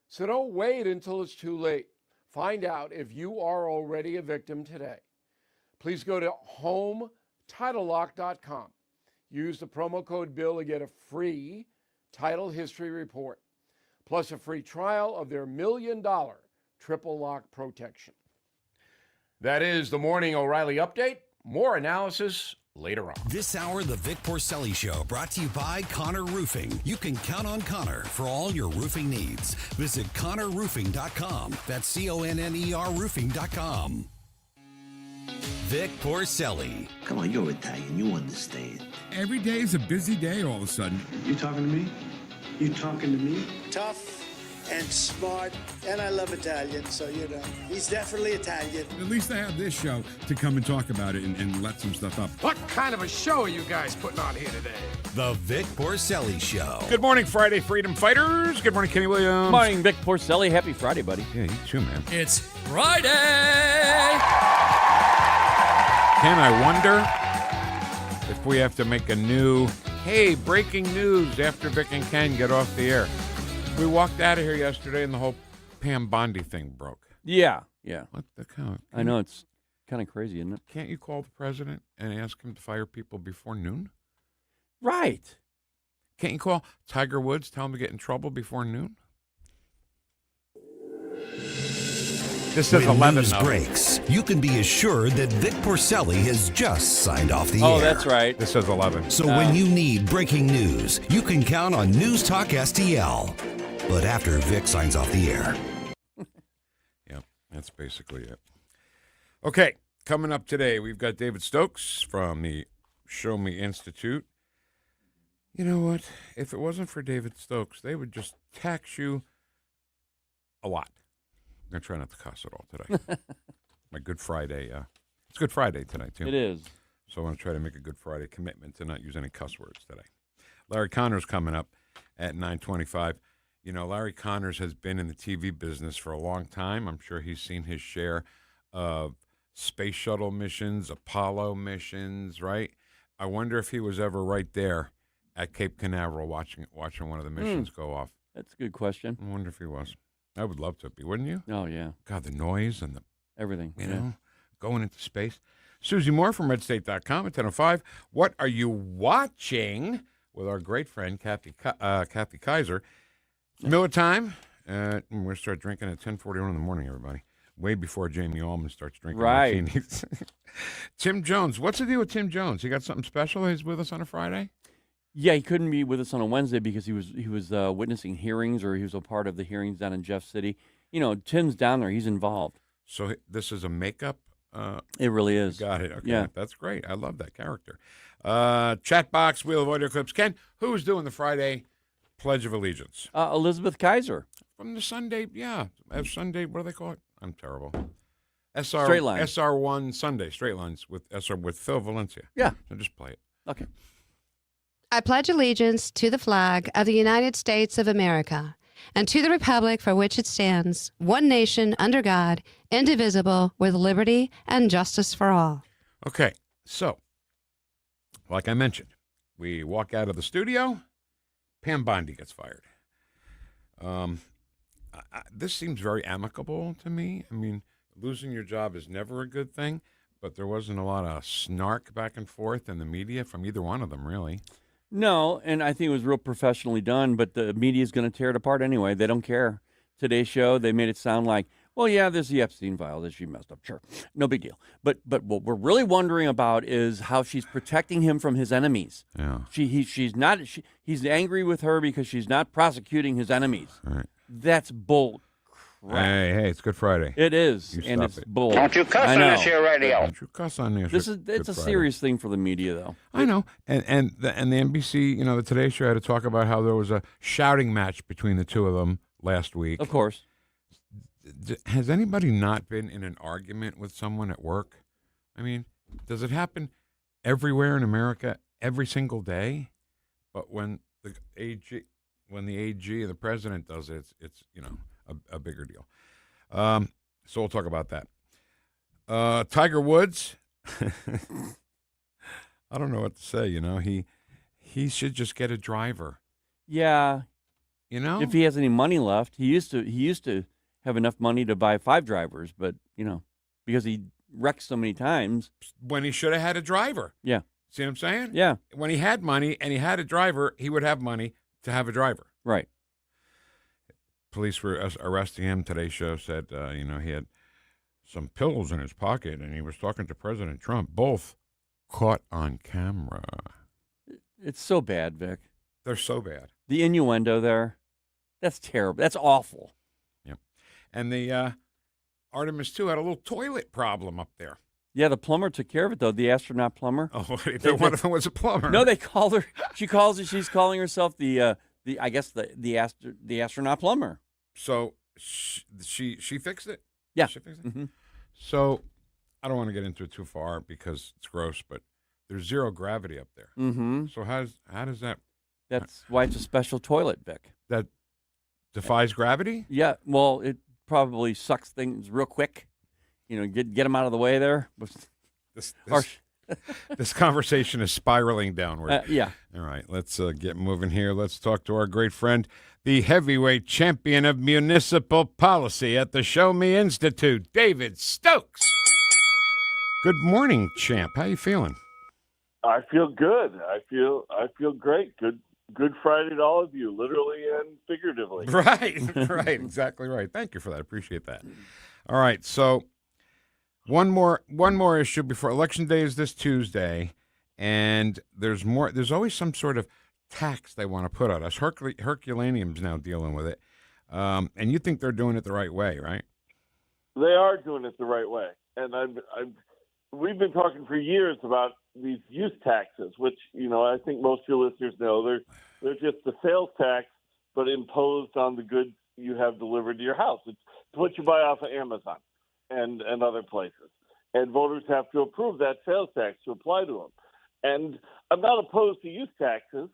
So don't wait until it's too late. Find out if you are already a victim today. Please go to HomeTitleLock.com. Use the promo code BILL to get a free title history report, plus a free trial of their $1 million triple lock protection. That is the Morning O'Reilly Update. More analysis later on. This hour, the Vic Porcelli Show, brought to you by Connor Roofing. You can count on Connor for all your roofing needs. Visit ConnorRoofing.com. That's CONNER Roofing.com. Vic Porcelli. Come on, you're Italian. You understand. Every day is a busy day all of a sudden. You talking to me? You talking to me? Tough and smart, and I love Italian, so he's definitely Italian. At least I have this show to come and talk about it and let some stuff up. What kind of a show are you guys putting on here today? The Vic Porcelli Show. Good morning, Friday freedom fighters. Good morning, Kenny Williams. Good morning, Vic Porcelli. Happy Friday, buddy. Yeah, you too, man. It's Friday! Ken, I wonder if we have to make a new, hey, breaking news after Vic and Ken get off the air. We walked out of here yesterday and the whole Pam Bondi thing broke. Yeah. What the hell? I know, it's kind of crazy, isn't it? Can't you call the president and ask him to fire people before noon? Right. Can't you call Tiger Woods, tell him to get in trouble before noon? This says When 11 news though. breaks, you can be assured that Vic Porcelli has just signed off the air. Oh, that's right. This says 11. So when you need breaking news, you can count on NewstalkSTL. But after Vic signs off the air. Yep, that's basically it. Okay, coming up today, we've got David Stokes from the Show Me Institute. You know what? If it wasn't for David Stokes, they would just tax you a lot. I'm going to try not to cuss at all today. My Good Friday. It's Good Friday tonight, too. It is. So I want to try to make a Good Friday commitment to not use any cuss words today. Larry Connor's coming up at 9:25. You know, Larry Connors has been in the TV business for a long time. I'm sure he's seen his share of space shuttle missions, Apollo missions, right? I wonder if he was ever right there at Cape Canaveral watching one of the missions go off. That's a good question. I wonder if he was. I would love to be, wouldn't you? Oh, yeah. God, the noise and the Everything. you know, going into space. Susie Moore from RedState.com at 10:05. What are you watching with our great friend, Kathy KAISER? Miller time. We're going to start drinking at 10:41 in the morning, everybody. Way before Jamie Allman starts drinking martinis. Tim Jones. What's the deal with Tim Jones? He got something special? He's with us on a Friday? Yeah, he couldn't be with us on a Wednesday because he was witnessing hearings, or he was a part of the hearings down in Jeff City. You know, Tim's down there. He's involved. So this is a makeup? It really is. Got it. Okay, Yeah. That's great. I love that character. Chat box, Wheel of Audio Clips. Ken, who's doing the Friday Pledge of Allegiance? Elizabeth KAISER. From the Sunday, Sunday, what do they call it? I'm terrible. SR, Straight line. SR1 Sunday, straight lines with Phil Valencia. Yeah. So just play it. Okay. I pledge allegiance to the flag of the United States of America and to the republic for which it stands, one nation under God, indivisible, with liberty and justice for all. Okay, so, like I mentioned, we walk out of the studio, Pam Bondi gets fired. This seems very amicable to me. I mean, losing your job is never a good thing, but there wasn't a lot of snark back and forth in the media from either one of them, really. No, and I think it was real professionally done, but the media is going to tear it apart anyway. They don't care. Today's show, they made it sound like, well, yeah, there's the Epstein file that she messed up. Sure, no big deal. But what we're really wondering about is how she's protecting him from his enemies. Yeah. He's angry with her because she's not prosecuting his enemies. All right. That's bull crap. Hey, it's Good Friday. It is, You and stop it's it. bull. Don't you cuss on this here radio. Don't you cuss on there. It's Good a Friday. serious thing for the media, though. I know, and the NBC, you know, the Today Show had to talk about how there was a shouting match between the two of them last week. Of course. Has anybody not been in an argument with someone at work? I mean, does it happen everywhere in America every single day? But when the AG and the president does it, it's you know, a bigger deal. So we'll talk about that. Tiger Woods. I don't know what to say. You know, he should just get a driver. Yeah, You know, If he has any money left, he used to have enough money to buy 5 drivers, but because he wrecked so many times. when he should have had a driver. Yeah. See what I'm saying? Yeah. When he had money and he had a driver, he would have money to have a driver. Right. Police were arresting him. Today's Show said, he had some pills in his pocket and he was talking to President Trump. Both caught on camera. It's so bad, Vic. They're so bad. The innuendo there, that's terrible. That's awful. Yep. And the Artemis 2 had a little toilet problem up there. Yeah, the plumber took care of it, though, the astronaut plumber. Oh, one of them was a plumber. No, they called her. She's calling herself the astronaut plumber. So she fixed it? Yeah. She fixed it? Mm-hmm. So I don't want to get into it too far because it's gross, but there's zero gravity up there. Mm-hmm. So how does that? That's why it's a special toilet, Vic. That defies gravity? Yeah, well, it probably sucks things real quick. Get them out of the way there. This conversation is spiraling downward. Yeah. All right, let's get moving here. Let's talk to our great friend, the heavyweight champion of municipal policy at the Show Me Institute, David Stokes. Good morning, champ. How you feeling? I feel good. I feel great. Good Friday to all of you, literally and figuratively. Right, exactly right. Thank you for that. Appreciate that. All right, so one more issue before Election Day is this Tuesday, and there's more. There's always some sort of tax they want to put on us. Herculaneum's now dealing with it, and you think they're doing it the right way, right? They are doing it the right way, and we've been talking for years about these use taxes, which I think most of your listeners know. They're just the sales tax, but imposed on the goods you have delivered to your house. It's what you buy off of Amazon and other places, and voters have to approve that sales tax to apply to them. And I'm not opposed to use taxes,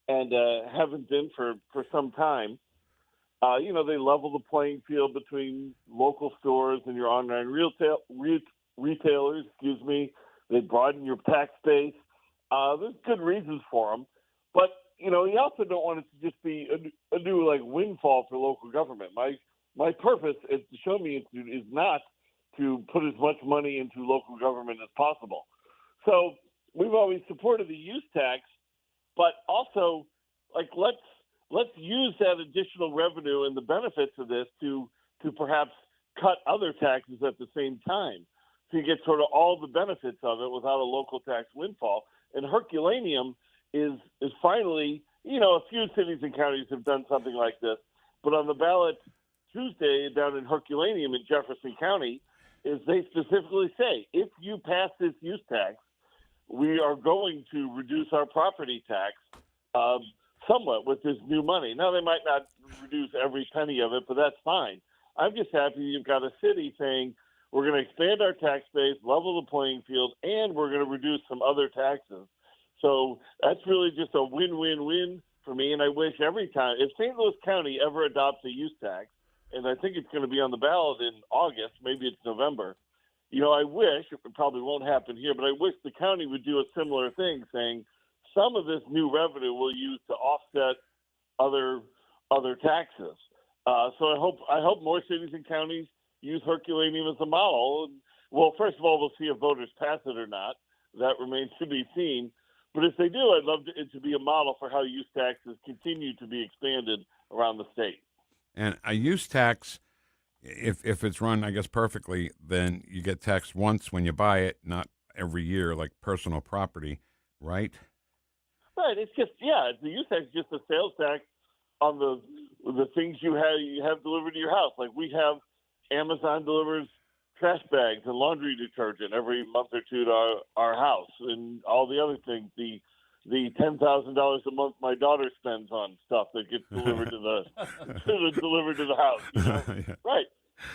and haven't been for some time. They level the playing field between local stores and your online retailers. They broaden your tax base. There's good reasons for them, but you also don't want it to just be a new windfall for local government. My purpose at the Show Me Institute is not to put as much money into local government as possible. So we've always supported the use tax, but also let's use that additional revenue and the benefits of this to perhaps cut other taxes at the same time. So you get sort of all the benefits of it without a local tax windfall. And Herculaneum is finally, a few cities and counties have done something like this, but on the ballot Tuesday down in Herculaneum in Jefferson County is they specifically say, if you pass this use tax, we are going to reduce our property tax somewhat with this new money. Now, they might not reduce every penny of it, but that's fine. I'm just happy you've got a city saying, we're going to expand our tax base, level the playing field, and we're going to reduce some other taxes. So that's really just a win-win-win for me, and I wish every time, if St. Louis County ever adopts a use tax, and I think it's going to be on the ballot in August, maybe it's November, I wish, it probably won't happen here, but I wish the county would do a similar thing, saying some of this new revenue we'll use to offset other taxes. So I hope more cities and counties use Herculaneum as a model. Well, first of all, we'll see if voters pass it or not. That remains to be seen. But if they do, I'd love it to be a model for how use taxes continue to be expanded around the state. And a use tax, if it's run, I guess, perfectly, then you get taxed once when you buy it, not every year like personal property, right? Right. It's just, the use tax is just a sales tax on the things you have delivered to your house. Like we have Amazon delivers trash bags and laundry detergent every month or two to our house, and all the other things. The $10,000 a month my daughter spends on stuff that gets delivered to the house. Yeah. Right.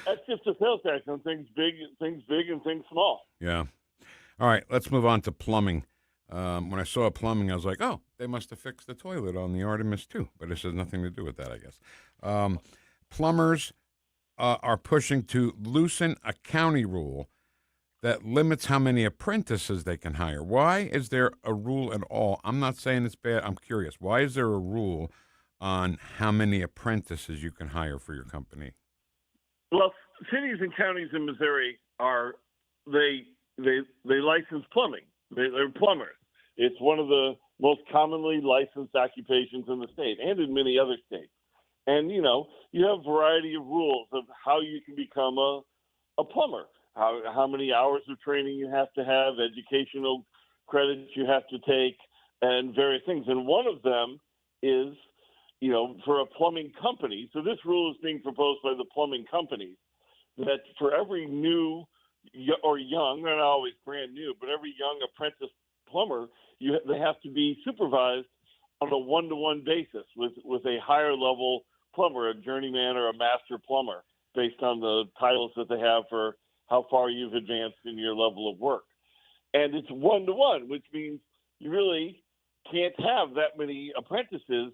That's just a sales tax on things big and things small. Yeah. All right. Let's move on to plumbing. When I saw plumbing, I was like, oh, they must have fixed the toilet on the Artemis too. But this has nothing to do with that, I guess. Plumbers are pushing to loosen a county rule that limits how many apprentices they can hire. Why is there a rule at all? I'm not saying it's bad. I'm curious. Why is there a rule on how many apprentices you can hire for your company? Well, cities and counties in Missouri they license plumbing. They're plumbers. It's one of the most commonly licensed occupations in the state and in many other states. And, you have a variety of rules of how you can become a plumber, how many hours of training you have to have, educational credits you have to take, and various things. And one of them is, for a plumbing company. So this rule is being proposed by the plumbing companies that for every new or young, they're not always brand new, but every young apprentice plumber, they have to be supervised on a one-to-one basis with a higher level plumber, a journeyman or a master plumber, based on the titles that they have for how far you've advanced in your level of work. And it's one-to-one, which means you really can't have that many apprentices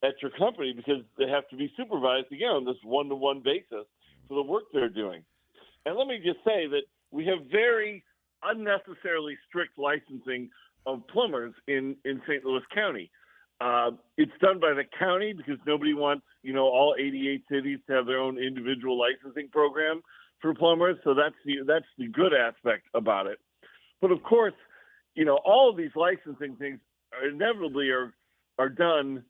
at your company because they have to be supervised, again, on this one-to-one basis for the work they're doing. And let me just say that we have very unnecessarily strict licensing of plumbers in St. Louis County. It's done by the county because nobody wants, all 88 cities to have their own individual licensing program for plumbers. So that's the good aspect about it. But of course, all of these licensing things inevitably are done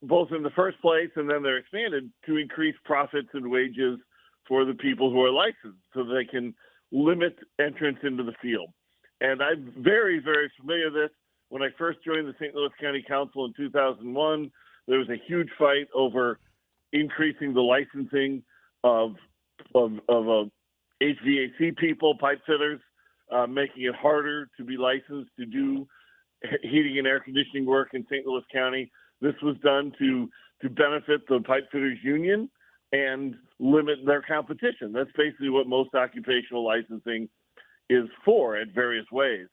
both in the first place and then they're expanded to increase profits and wages for the people who are licensed so they can limit entrance into the field. And I'm very, very familiar with this. When I first joined the St. Louis County Council in 2001, there was a huge fight over increasing the licensing of HVAC people, pipe fitters, making it harder to be licensed to do heating and air conditioning work in St. Louis County. This was done to benefit the pipe fitters union and limit their competition. That's basically what most occupational licensing is for in various ways.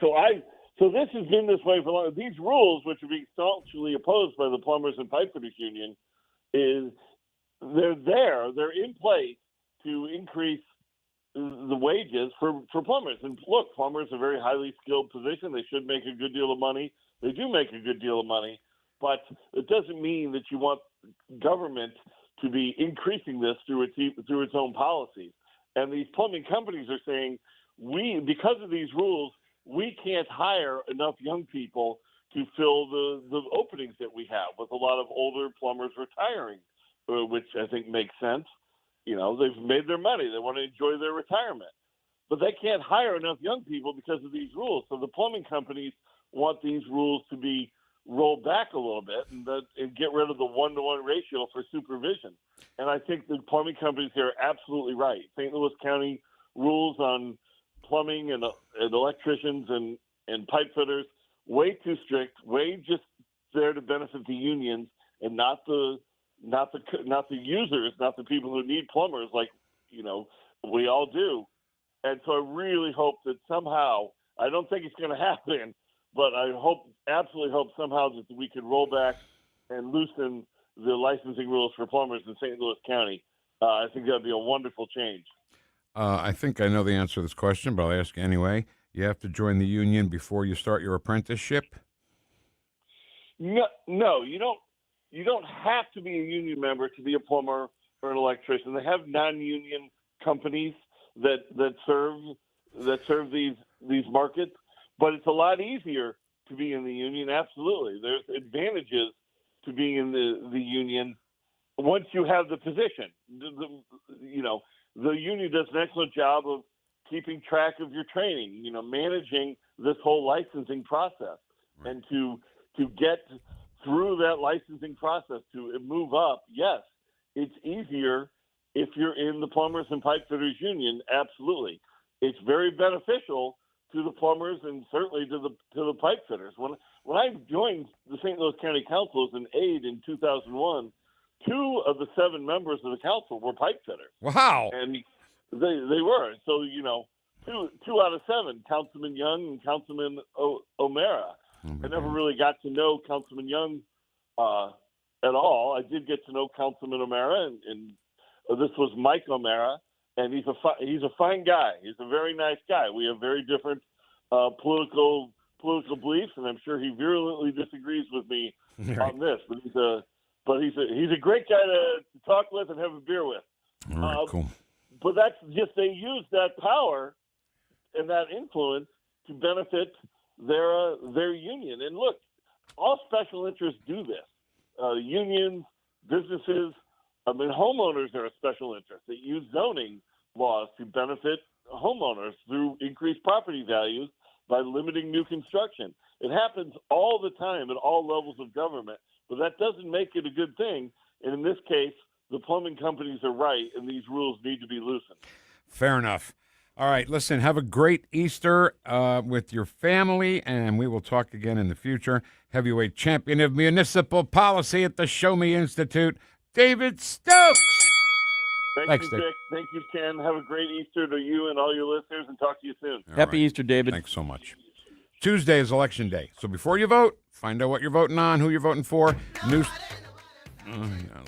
So this has been this way for long. These rules, which are being staunchly opposed by the Plumbers and Pipe Fitters Union, they're in place to increase the wages for plumbers. And look, plumbers are a very highly skilled position. They should make a good deal of money. They do make a good deal of money, but it doesn't mean that you want government to be increasing this through its own policies. And these plumbing companies are saying, because of these rules, we can't hire enough young people to fill the openings that we have with a lot of older plumbers retiring, which I think makes sense. They've made their money. They want to enjoy their retirement. But they can't hire enough young people because of these rules. So the plumbing companies want these rules to be rolled back a little bit and get rid of the one-to-one ratio for supervision. And I think the plumbing companies here are absolutely right. St. Louis County rules on plumbing and electricians and pipe fitters, way too strict, way just there to benefit the unions and not the users, not the people who need plumbers like, we all do. And so I really hope that somehow, I don't think it's going to happen, but I absolutely hope somehow that we could roll back and loosen the licensing rules for plumbers in St. Louis County. I think that would be a wonderful change. I think I know the answer to this question, but I'll ask anyway. You have to join the union before you start your apprenticeship? No, you don't. You don't have to be a union member to be a plumber or an electrician. They have non-union companies that serve these markets, but it's a lot easier to be in the union. Absolutely, there's advantages to being in the union once you have the position. The union does an excellent job of keeping track of your training, managing this whole licensing process, right. And to get through that licensing process to move up. Yes, it's easier if you're in the Plumbers and Pipe Fitters Union. Absolutely, it's very beneficial to the plumbers and certainly to the pipe fitters. When I joined the St. Louis County Council as an aide in 2001, 2 of the 7 members of the council were pipe fitters. Wow! And they were. So 2 out of 7, Councilman Young and Councilman O'Mara. I never really got to know Councilman Young at all. I did get to know Councilman O'Mara, and this was Mike O'Mara, and he's a fine guy. He's a very nice guy. We have very different political beliefs, and I'm sure he virulently disagrees with me on this. But but he's a great guy to talk with and have a beer with. All right, cool. But that's just, they use that power and that influence to benefit their union. And look, all special interests do this. Unions, businesses, homeowners are a special interest. They use zoning laws to benefit homeowners through increased property values by limiting new construction. It happens all the time at all levels of government, but that doesn't make it a good thing. And in this case, the plumbing companies are right, and these rules need to be loosened. Fair enough. All right, listen, have a great Easter with your family, and we will talk again in the future. Heavyweight champion of municipal policy at the Show Me Institute, David Stokes. Thanks, Vic. Thank you, Ken. Have a great Easter to you and all your listeners, and talk to you soon. Happy Easter, David. Thanks so much. Tuesday is Election Day, so before you vote, find out what you're voting on, who you're voting for. I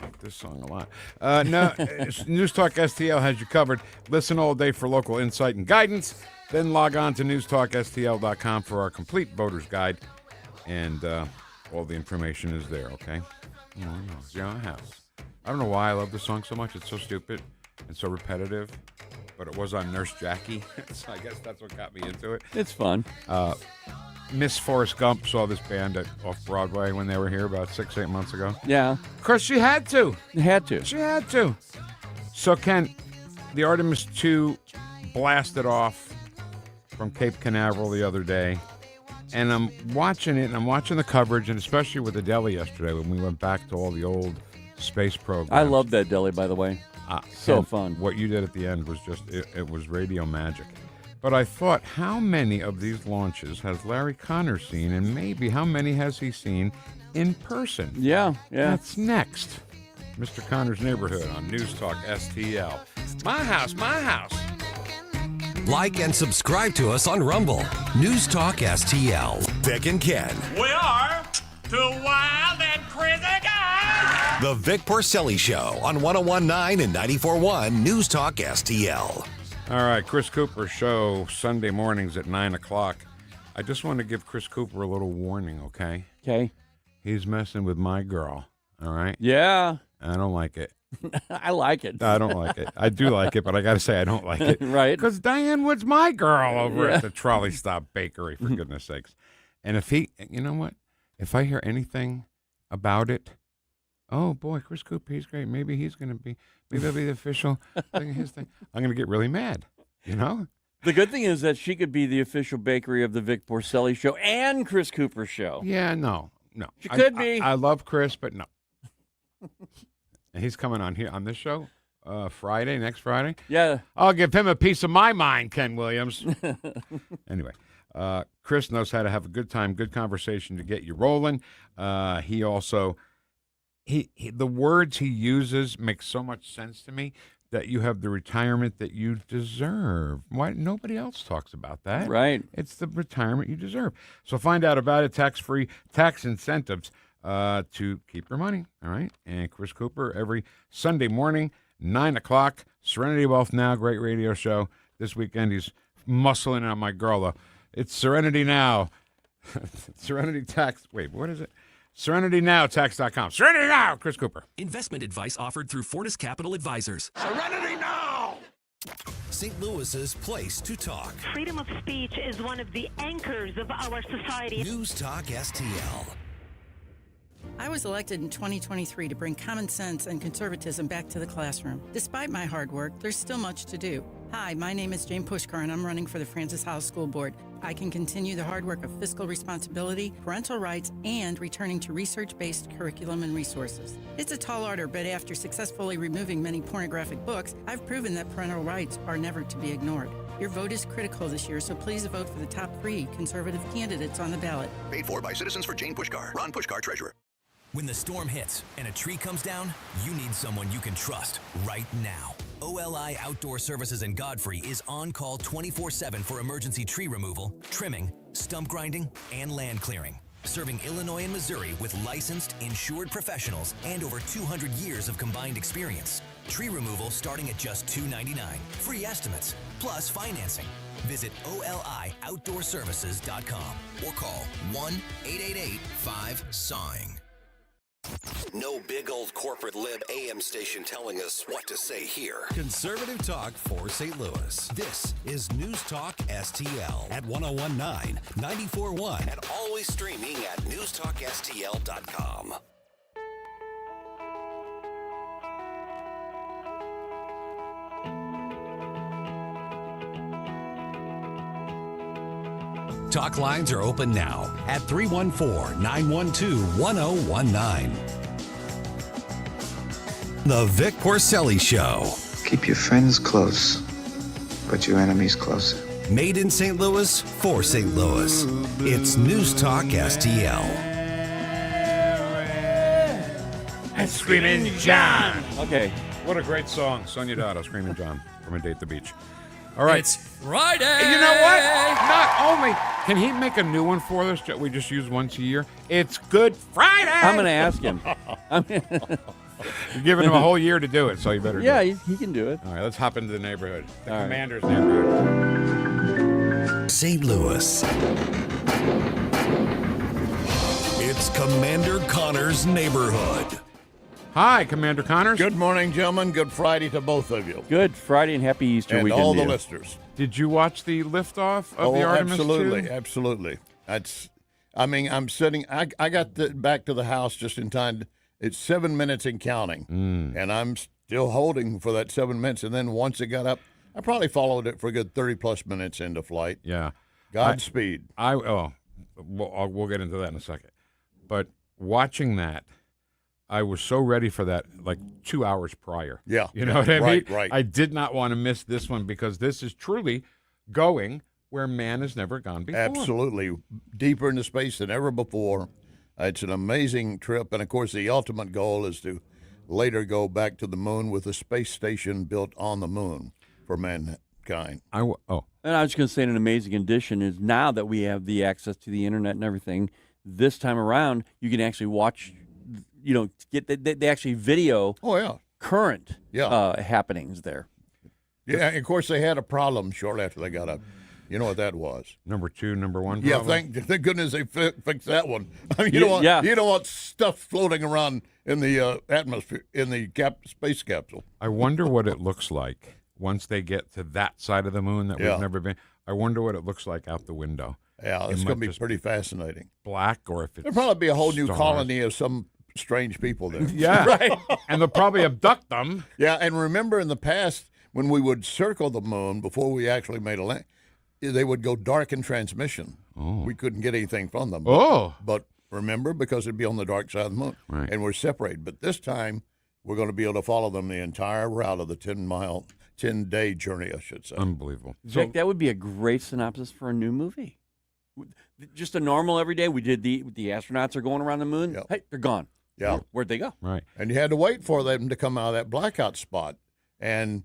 like this song a lot. Newstalk STL has you covered. Listen all day for local insight and guidance. Then log on to NewstalkSTL.com for our complete voter's guide. And all the information is there, okay? Your house. I don't know why I love this song so much. It's so stupid and so repetitive. But it was on Nurse Jackie, so I guess that's what got me into it. It's fun. Miss Forrest Gump saw this band off-Broadway when they were here about 6-8 months ago. Yeah. Because she had to. She had to. So, Ken, the Artemis II blasted off from Cape Canaveral the other day, and I'm watching it, and I'm watching the coverage, and especially with the deli yesterday when we went back to all the old space programs. I love that deli, by the way. So fun. What you did at the end was just, it was radio magic. But I thought, how many of these launches has Larry Connors seen, and maybe how many has he seen in person? Yeah. That's next. Mr. Connors' Neighborhood on Newstalk STL. My house. Like and subscribe to us on Rumble. Newstalk STL. Vic and Ken. We are two wild and crazy guys. The Vic Porcelli Show on 101.9 and 94.1 Newstalk STL. All right, Chris Cooper Show, Sunday mornings at 9 o'clock. I just want to give Chris Cooper a little warning, okay? Okay. He's messing with my girl, all right? Yeah. I don't like it. I like it. I don't like it. I do like it, but I got to say I don't like it. Right. Because Diane Wood's my girl over at the Trolley Stop Bakery, for goodness sakes. And if he, you know what? If I hear anything about it, oh, boy, Chris Cooper, he's great. Maybe he's going to be, maybe that'll be the official thing of his thing. I'm going to get really mad, you know? The good thing is that she could be the official bakery of the Vic Porcelli Show and Chris Cooper Show. Yeah, no. She could be. I love Chris, but no. And he's coming on here on this show next Friday. Yeah. I'll give him a piece of my mind, Ken Williams. Anyway, Chris knows how to have a good time, good conversation to get you rolling. He also... the words he uses make so much sense to me that you have the retirement that you deserve. Why nobody else talks about that? Right. It's the retirement you deserve. So find out about it, tax-free, tax incentives to keep your money, all right? And Chris Cooper every Sunday morning, 9 o'clock, Serenity Wealth Now, great radio show. This weekend he's muscling on my girl, though. It's Serenity Now. Serenity Tax. Wait, what is it? SerenityNowTax.com. Serenity Now, Chris Cooper. Investment advice offered through Fortis Capital Advisors. Serenity Now! St. Louis's place to talk. Freedom of speech is one of the anchors of our society. Newstalk STL. I was elected in 2023 to bring common sense and conservatism back to the classroom. Despite my hard work, there's still much to do. Hi, my name is Jane Pushkar, and I'm running for the Francis Howell School Board. I can continue the hard work of fiscal responsibility, parental rights, and returning to research-based curriculum and resources. It's a tall order, but after successfully removing many pornographic books, I've proven that parental rights are never to be ignored. Your vote is critical this year, so please vote for the top 3 conservative candidates on the ballot. Paid for by Citizens for Jane Pushkar. Ron Pushkar, Treasurer. When the storm hits and a tree comes down, you need someone you can trust right now. OLI Outdoor Services in Godfrey is on call 24/7 for emergency tree removal, trimming, stump grinding, and land clearing. Serving Illinois and Missouri with licensed, insured professionals and over 200 years of combined experience. Tree removal starting at just $2.99. Free estimates, plus financing. Visit OLIOutdoorServices.com or call 1-888-5-SAWING. No big old corporate lib AM station telling us what to say here. Conservative talk for St. Louis. This is News Talk STL at 1019, 94.1, And always streaming at NewstalkSTL.com. Talk lines are open now at 314-912-1019. The Vic Porcelli Show. Keep your friends close, but your enemies closer. Made in St. Louis for St. Louis. It's News Talk STL. And Screaming John. Okay. What a great song. Sonia Dotto, Screaming John from A Day at the Beach. All right. It's Friday. You know what? Not only can he make a new one for us that we just use once a year, it's Good Friday. I'm going to ask him. You're giving him a whole year to do it, so you better do it. He can do it. All right, let's hop into the neighborhood. The All Commander's neighborhood. St. Louis. It's Commander Connor's neighborhood. Hi, Commander Connors. Good morning, gentlemen. Good Friday to both of you. Good Friday and happy Easter and weekend all to the you. listeners. Did you watch the liftoff of the Artemis absolutely, II? absolutely. I'm sitting. I got back to the house just in time. It's 7 minutes and counting, and I'm still holding for that 7 minutes. And then once it got up, I probably followed it for a good 30-plus minutes into flight. Yeah. Godspeed. We'll get into that in a second. But watching that, I was so ready for that like 2 hours prior. Yeah. You know what I mean? Right. I did not want to miss this one because this is truly going where man has never gone before. Absolutely. Deeper into space than ever before. It's an amazing trip. And, of course, the ultimate goal is to later go back to the moon with a space station built on the moon for mankind. And I was going to say an amazing addition is now that we have the access to the internet and everything, this time around you can actually watch, they actually video current happenings there. Yeah, and of course they had a problem shortly after they got up. You know what that was? Number 2, number 1. Yeah, problem? thank goodness they fixed that one. I mean, you don't want stuff floating around in the atmosphere in the space capsule. I wonder what it looks like once they get to that side of the moon that we've never been. I wonder what it looks like out the window. Yeah, it's going to be pretty fascinating. Black, or if it's there'll probably be a whole new stars. colony of some strange people there. Yeah, right. And they'll probably abduct them. Yeah, and remember in the past when we would circle the moon before we actually made a land, they would go dark in transmission. Oh. We couldn't get anything from them. But remember, because it'd be on the dark side of the moon, and we're separated. But this time, we're going to be able to follow them the entire route of the 10-day journey, I should say. Unbelievable. Vic, that would be a great synopsis for a new movie. Just a normal everyday. We did the astronauts are going around the moon. Yep. Hey, they're gone. Yeah. Where'd they go? Right. And you had to wait for them to come out of that blackout spot. And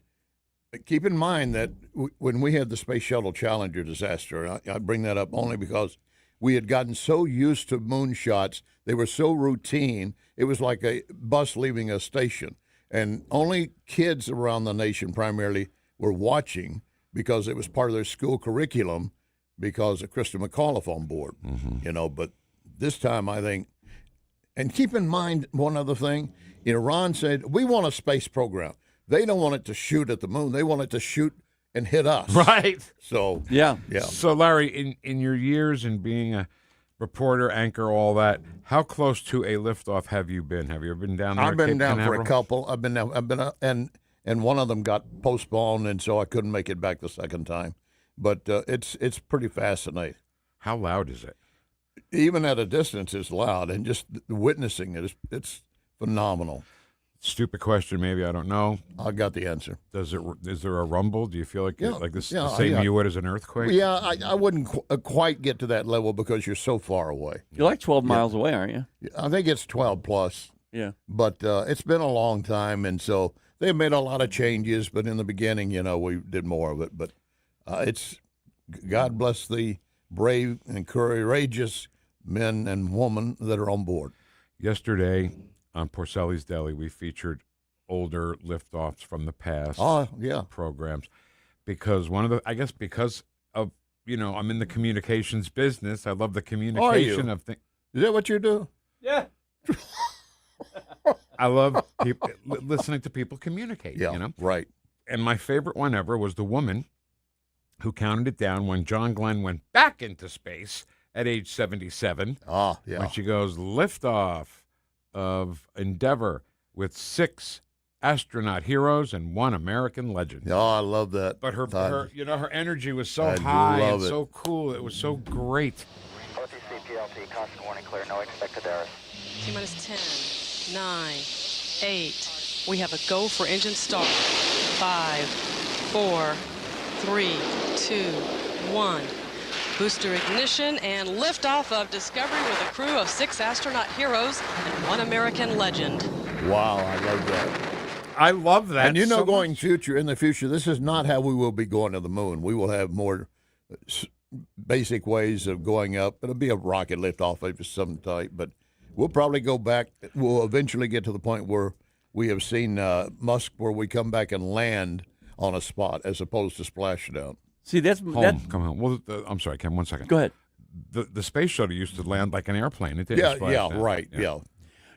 keep in mind that when we had the Space Shuttle Challenger disaster, I bring that up only because we had gotten so used to moonshots. They were so routine. It was like a bus leaving a station. And only kids around the nation primarily were watching because it was part of their school curriculum because of Krista McAuliffe on board. But this time I think, and keep in mind one other thing, Iran said, we want a space program. They don't want it to shoot at the moon. They want it to shoot and hit us. Right. So, yeah. So, Larry, in your years in being a reporter, anchor, all that, how close to a liftoff have you been? Have you ever been down there? I've been Cape down for Canaveral? a couple. I've been and one of them got postponed, and so I couldn't make it back the second time. But it's pretty fascinating. How loud is it? Even at a distance, it's loud, and just witnessing it, it's phenomenal. Stupid question, maybe, I don't know. I got the answer. Is there a rumble? Do you feel like this the same yeah. you would as an earthquake? Yeah, I wouldn't quite get to that level because you're so far away. You're like 12 miles away, aren't you? I think it's 12 plus. Yeah. But it's been a long time, and so they've made a lot of changes. But in the beginning, we did more of it. But it's God bless the brave and courageous men and women that are on board. Yesterday on Porcelli's Deli, we featured older liftoffs from the past programs because because of, I'm in the communications business. I love the communication of things. Is that what you do? Yeah. I love listening to people communicate. Yeah, you know, right. And my favorite one ever was the woman who counted it down when John Glenn went back into space at age 77. Ah, yeah. When she goes, liftoff of Endeavour with 6 astronaut heroes and 1 American legend. Oh, I love that. But her you know, her energy was so I high love and it. so cool. It was so great. OTC PLT, constant warning clear, no expected errors. T-minus 10, 9, 8. We have a go for engine start. 5, 4, 3, 2, 1. Booster ignition and liftoff of Discovery with a crew of 6 astronaut heroes and 1 American legend. Wow, I love that. I love that. And you know, so going much. in the future, this is not how we will be going to the moon. We will have more basic ways of going up. It'll be a rocket liftoff of some type, but we'll probably go back. We'll eventually get to the point where we have seen Musk, where we come back and land on a spot as opposed to splash down. See, that's Come on. Well, I'm sorry, Ken. 1 second. Go ahead. The space shuttle used to land like an airplane. It didn't. Yeah, splash yeah, down. right, yeah.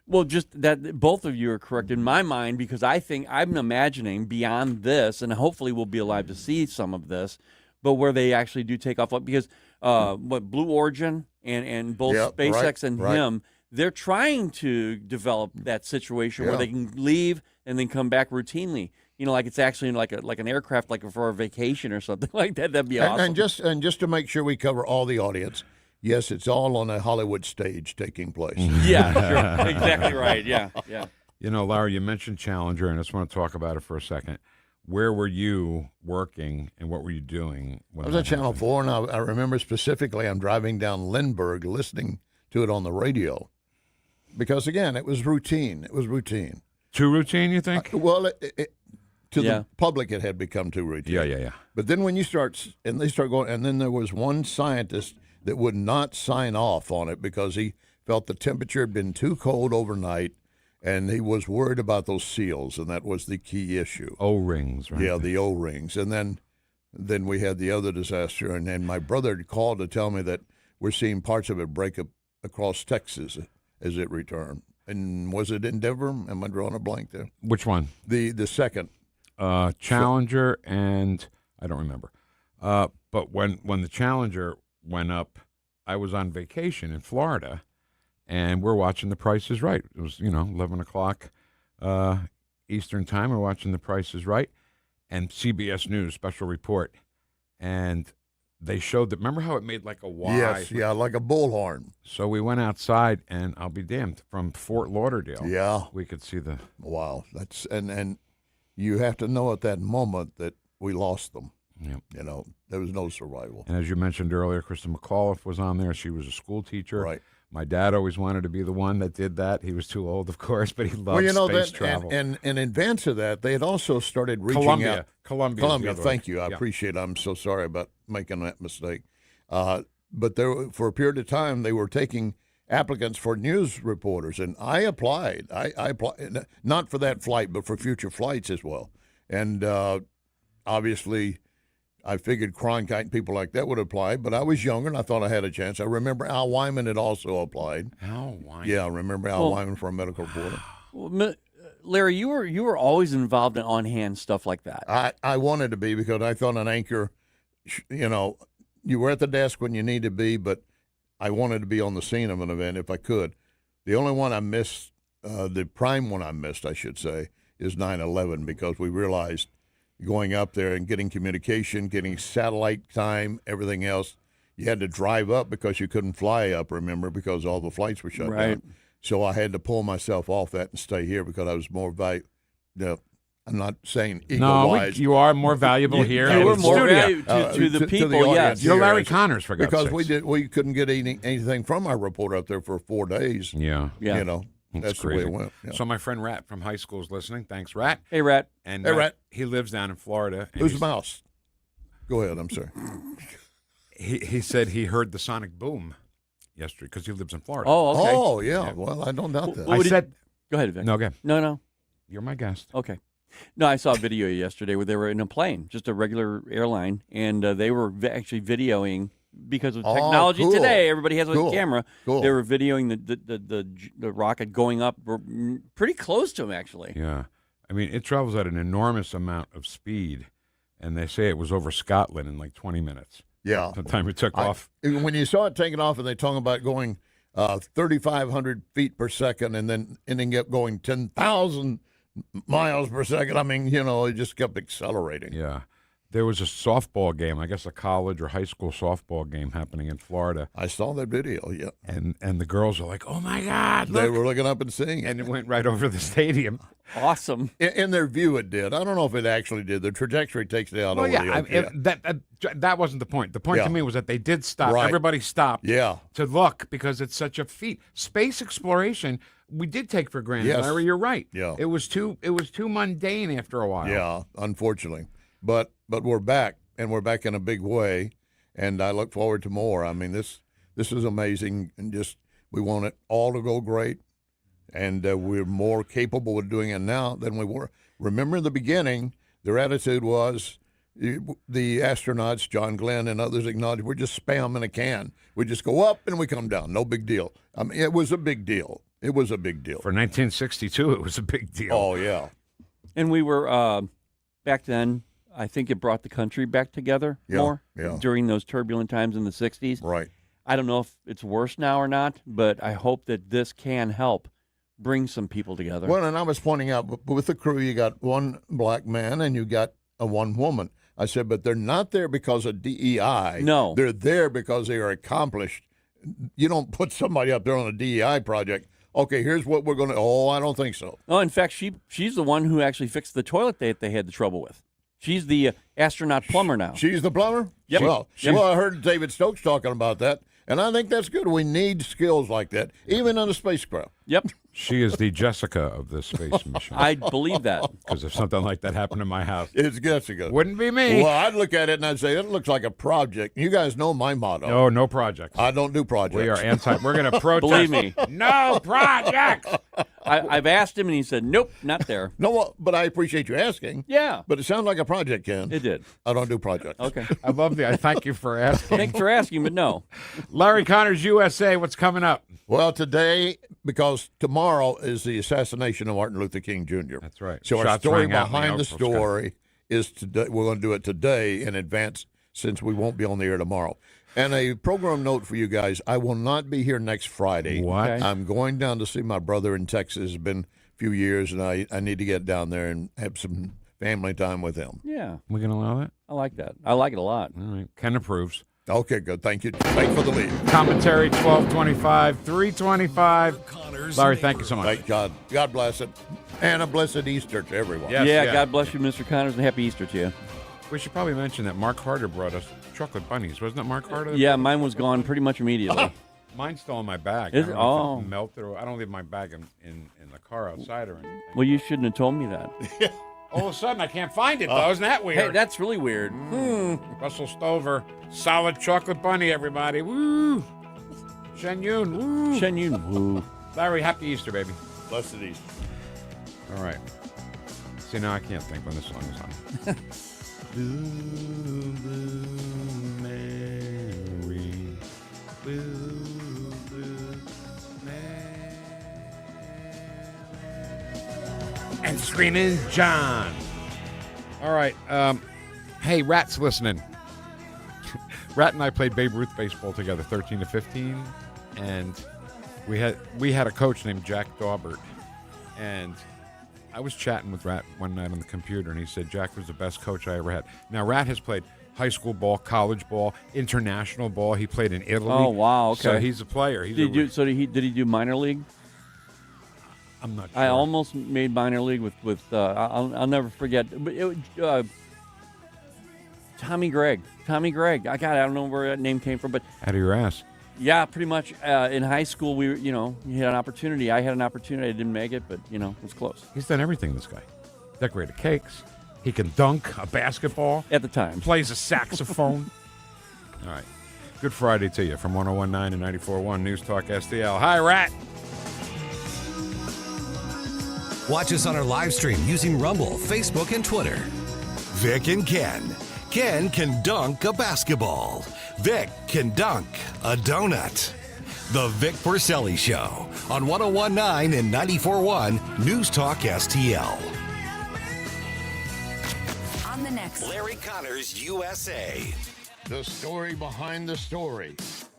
Well, just that both of you are correct in my mind, because I think I'm imagining beyond this, and hopefully we'll be alive to see some of this, but where they actually do take off, because Blue Origin and both SpaceX and him, they're trying to develop that situation where they can leave and then come back routinely. You know, like it's actually like an aircraft, like for a vacation or something like that. That'd be awesome. And just to make sure we cover all the audience, yes, it's all on a Hollywood stage taking place. Yeah, sure. Exactly right. Yeah, yeah. You know, Larry, you mentioned Challenger, and I just want to talk about it for a second. Where were you working, and what were you doing? I was at Channel 4, and I remember specifically I'm driving down Lindbergh listening to it on the radio. Because, again, it was routine. It was routine. Too routine, you think? Well, to the public, it had become too routine. Yeah. But then when you they start going, and then there was one scientist that would not sign off on it because he felt the temperature had been too cold overnight, and he was worried about those seals, and that was the key issue. O-rings, right? Yeah, the O-rings. And then we had the other disaster, and then my brother called to tell me that we're seeing parts of it break up across Texas as it returned. And was it Endeavor? Am I drawing a blank there? Which one? The second. Challenger, and I don't remember. But when the Challenger went up, I was on vacation in Florida, and we're watching The Price is Right. It was, 11 o'clock Eastern time. We're watching The Price is Right, and CBS News special report, and they showed that. Remember how it made like a Y? Yes, yeah, like a bullhorn. So we went outside, and I'll be damned, from Fort Lauderdale. Yeah, we could see the. Wow, that's and you have to know at that moment that we lost them. Yeah. There was no survival. And as you mentioned earlier, Krista McAuliffe was on there. She was a school teacher. Right. My dad always wanted to be the one that did that. He was too old, of course, but he loved space travel. And in advance of that, they had also started reaching out. Columbia. Thank you. I appreciate it. I'm so sorry about making that mistake. But for a period of time, they were taking applicants for news reporters, and I applied. I applied, not for that flight, but for future flights as well. And obviously, I figured Cronkite and people like that would apply, but I was younger and I thought I had a chance. I remember Al Wyman had also applied. Al Wyman? Yeah, I remember Al Wyman for a medical reporter. Well, Larry, you were always involved in on-hand stuff like that. I wanted to be, because I thought an anchor, you were at the desk when you need to be, but I wanted to be on the scene of an event if I could. The only one I missed, the prime one I missed, I should say, is 9/11, because we realized going up there and getting communication, getting satellite time, everything else, you had to drive up because you couldn't fly up, remember, because all the flights were shut down. So I had to pull myself off that and stay here because I was more valuable. I'm not saying ego-wise. No, you are more valuable here. You were more valuable to the people, yes. You're Larry Connors, for God's sakes. Because we couldn't get anything from our reporter up there for 4 days. Yeah. That's the way it went. Yeah. So my friend Rat from high school is listening. Thanks, Rat. Hey, Rat. And hey, Rat. He lives down in Florida. Who's Mouse? Go ahead. I'm sorry. He said he heard the sonic boom yesterday because he lives in Florida. Oh, okay. Oh, yeah. Well, I don't doubt that. I said. Go ahead, Vic. No, go ahead. No. You're my guest. Okay. No, I saw a video yesterday where they were in a plane, just a regular airline, and they were actually videoing because of technology cool. today. Everybody has a Cool. camera. Cool. They were videoing the rocket going up pretty close to him, actually. Yeah. I mean, it travels at an enormous amount of speed, and they say it was over Scotland in like 20 minutes. Yeah. The time it took off. When you saw it taking off and they talking about going 3,500 feet per second and then ending up going 10,000 miles per second, I mean, it just kept accelerating. Yeah. There was a softball game, I guess a college or high school softball game happening in Florida. I saw that video, yeah. And the girls were like, oh, my God, look. They were looking up and seeing it. And it went right over the stadium. Awesome. In their view, it did. I don't know if it actually did. The trajectory takes it out over the ocean. That wasn't the point. The point to me was that they did stop. Right. Everybody stopped to look because it's such a feat. Space exploration, we did take for granted. Yes. Larry, you're right. Yeah. It was too mundane after a while. Yeah, unfortunately. But we're back, and we're back in a big way, and I look forward to more. I mean, this is amazing, and just we want it all to go great, and we're more capable of doing it now than we were. Remember in the beginning, their attitude was, the astronauts, John Glenn and others acknowledged, we're just spam in a can. We just go up and we come down. No big deal. I mean, it was a big deal. It was a big deal. For 1962, it was a big deal. Oh, yeah. And we were, back then, I think it brought the country back together more during those turbulent times in the 60s. Right. I don't know if it's worse now or not, but I hope that this can help bring some people together. Well, and I was pointing out, with the crew, you got one black man and you got one woman. I said, but they're not there because of DEI. No. They're there because they are accomplished. You don't put somebody up there on a DEI project. Okay, here's what we're going to. Oh, I don't think so. Oh, in fact, she's the one who actually fixed the toilet that they had the trouble with. She's the astronaut plumber now. She's the plumber? Yep. Well, Yep. I heard David Stokes talking about that, and I think that's good. We need skills like that, even on a spacecraft. Yep. She is the Jessica of this space mission. I believe that. Because if something like that happened in my house, it's Jessica. Wouldn't be me. Well, I'd look at it and I'd say, it looks like a project. You guys know my motto. No, no projects. I don't do projects. We are we're going to protest. Believe me. No projects. I've asked him, and he said, nope, not there. No, but I appreciate you asking. Yeah. But it sounded like a project, Ken. It did. I don't do projects. Okay. I love I thank you for asking. Thanks for asking, but no. Larry Connors, USA, what's coming up? Well, today, because tomorrow is the assassination of Martin Luther King Jr. That's right. So our Shots story rang out in the behind the Oprah story is today. We're going to do it today in advance since we won't be on the air tomorrow. And a program note for you guys, I will not be here next Friday. What? Okay. I'm going down to see my brother in Texas. It's been a few years, and I need to get down there and have some family time with him. Yeah. We going to allow that? I like that. I like it a lot. All right. Ken approves. Okay, good. Thank you. Thanks for the lead. Commentary 1225, 325. Larry, thank you so much. Thank God. God bless it. And a blessed Easter to everyone. Yes, yeah, yeah. God bless you, Mr. Connors, and happy Easter to you. We should probably mention that Mark Harder brought us chocolate bunnies. Wasn't it Mark Harder? Yeah, mine was gone pretty much immediately. Mine's still in my bag. Is I it? don't know if Oh. it melted or I don't leave my bag in the car outside or anything. Well, you shouldn't have told me that. All of a sudden, I can't find it, though. Isn't that weird? Hey, that's really weird. Russell Stover, solid chocolate bunny, everybody. Woo! Shen Yun, woo! Shen Yun, woo. Larry, happy Easter, baby. Blessed Easter. All right. See, now I can't think when this song is on. Blue, blue, Mary. Blue, blue, Mary. And screaming John. All right. Hey, Rat's listening. Rat and I played Babe Ruth baseball together, 13 to 15, and we had a coach named Jack Daubert, and I was chatting with Rat one night on the computer, and he said Jack was the best coach I ever had. Now, Rat has played high school ball, college ball, international ball. He played in Italy. Oh, wow. Okay. So he's a player. Did he do minor league? I'm not sure. I almost made minor league with I'll never forget. But Tommy Gregg. I don't know where that name came from, but out of your ass. Yeah, pretty much. In high school, you had an opportunity. I had an opportunity. I didn't make it, but it was close. He's done everything. This guy decorated cakes. He can dunk a basketball at the time. Plays a saxophone. All right. Good Friday to you from 101.9 and 94.1 News Talk STL. Hi, Rat. Watch us on our live stream using Rumble, Facebook, and Twitter. Vic and Ken. Ken can dunk a basketball. Vic can dunk a donut. The Vic Porcelli Show on 101.9 and 94.1 News Talk STL. On the next Larry Connors USA. The story behind the story.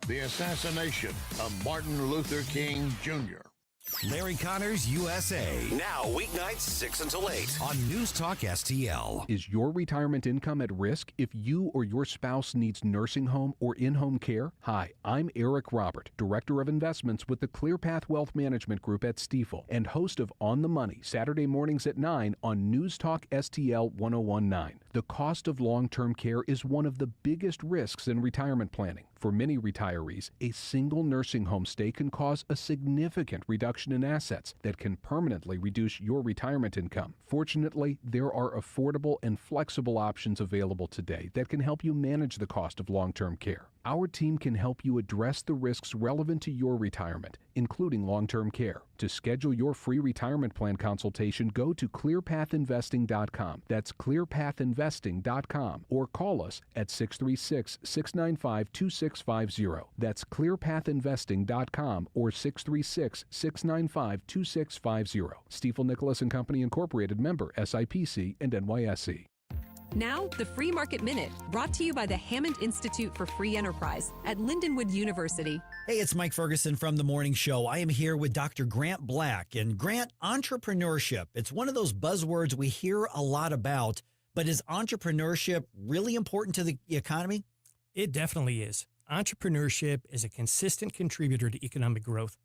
The assassination of Martin Luther King Jr. Larry Connors USA. Now weeknights 6 until 8 on News Talk STL. Is your retirement income at risk if you or your spouse needs nursing home or in-home care? Hi, I'm Eric Robert, Director of Investments with the ClearPath Wealth Management Group at Stifel and host of On the Money, Saturday mornings at 9 on News Talk STL 1019. The cost of long-term care is one of the biggest risks in retirement planning. For many retirees, a single nursing home stay can cause a significant reduction in assets that can permanently reduce your retirement income. Fortunately, there are affordable and flexible options available today that can help you manage the cost of long-term care. Our team can help you address the risks relevant to your retirement, including long-term care. To schedule your free retirement plan consultation, go to clearpathinvesting.com. That's clearpathinvesting.com, or call us at 636-695-2650. That's clearpathinvesting.com or 636-695-2650. Stifel Nicholas and Company Incorporated, member SIPC and NYSE. Now, the Free Market Minute, brought to you by the Hammond Institute for Free Enterprise at Lindenwood University. Hey, it's Mike Ferguson from The Morning Show. I am here with Dr. Grant Black. And Grant, entrepreneurship, it's one of those buzzwords we hear a lot about, but is entrepreneurship really important to the economy? It definitely is. Entrepreneurship is a consistent contributor to economic growth.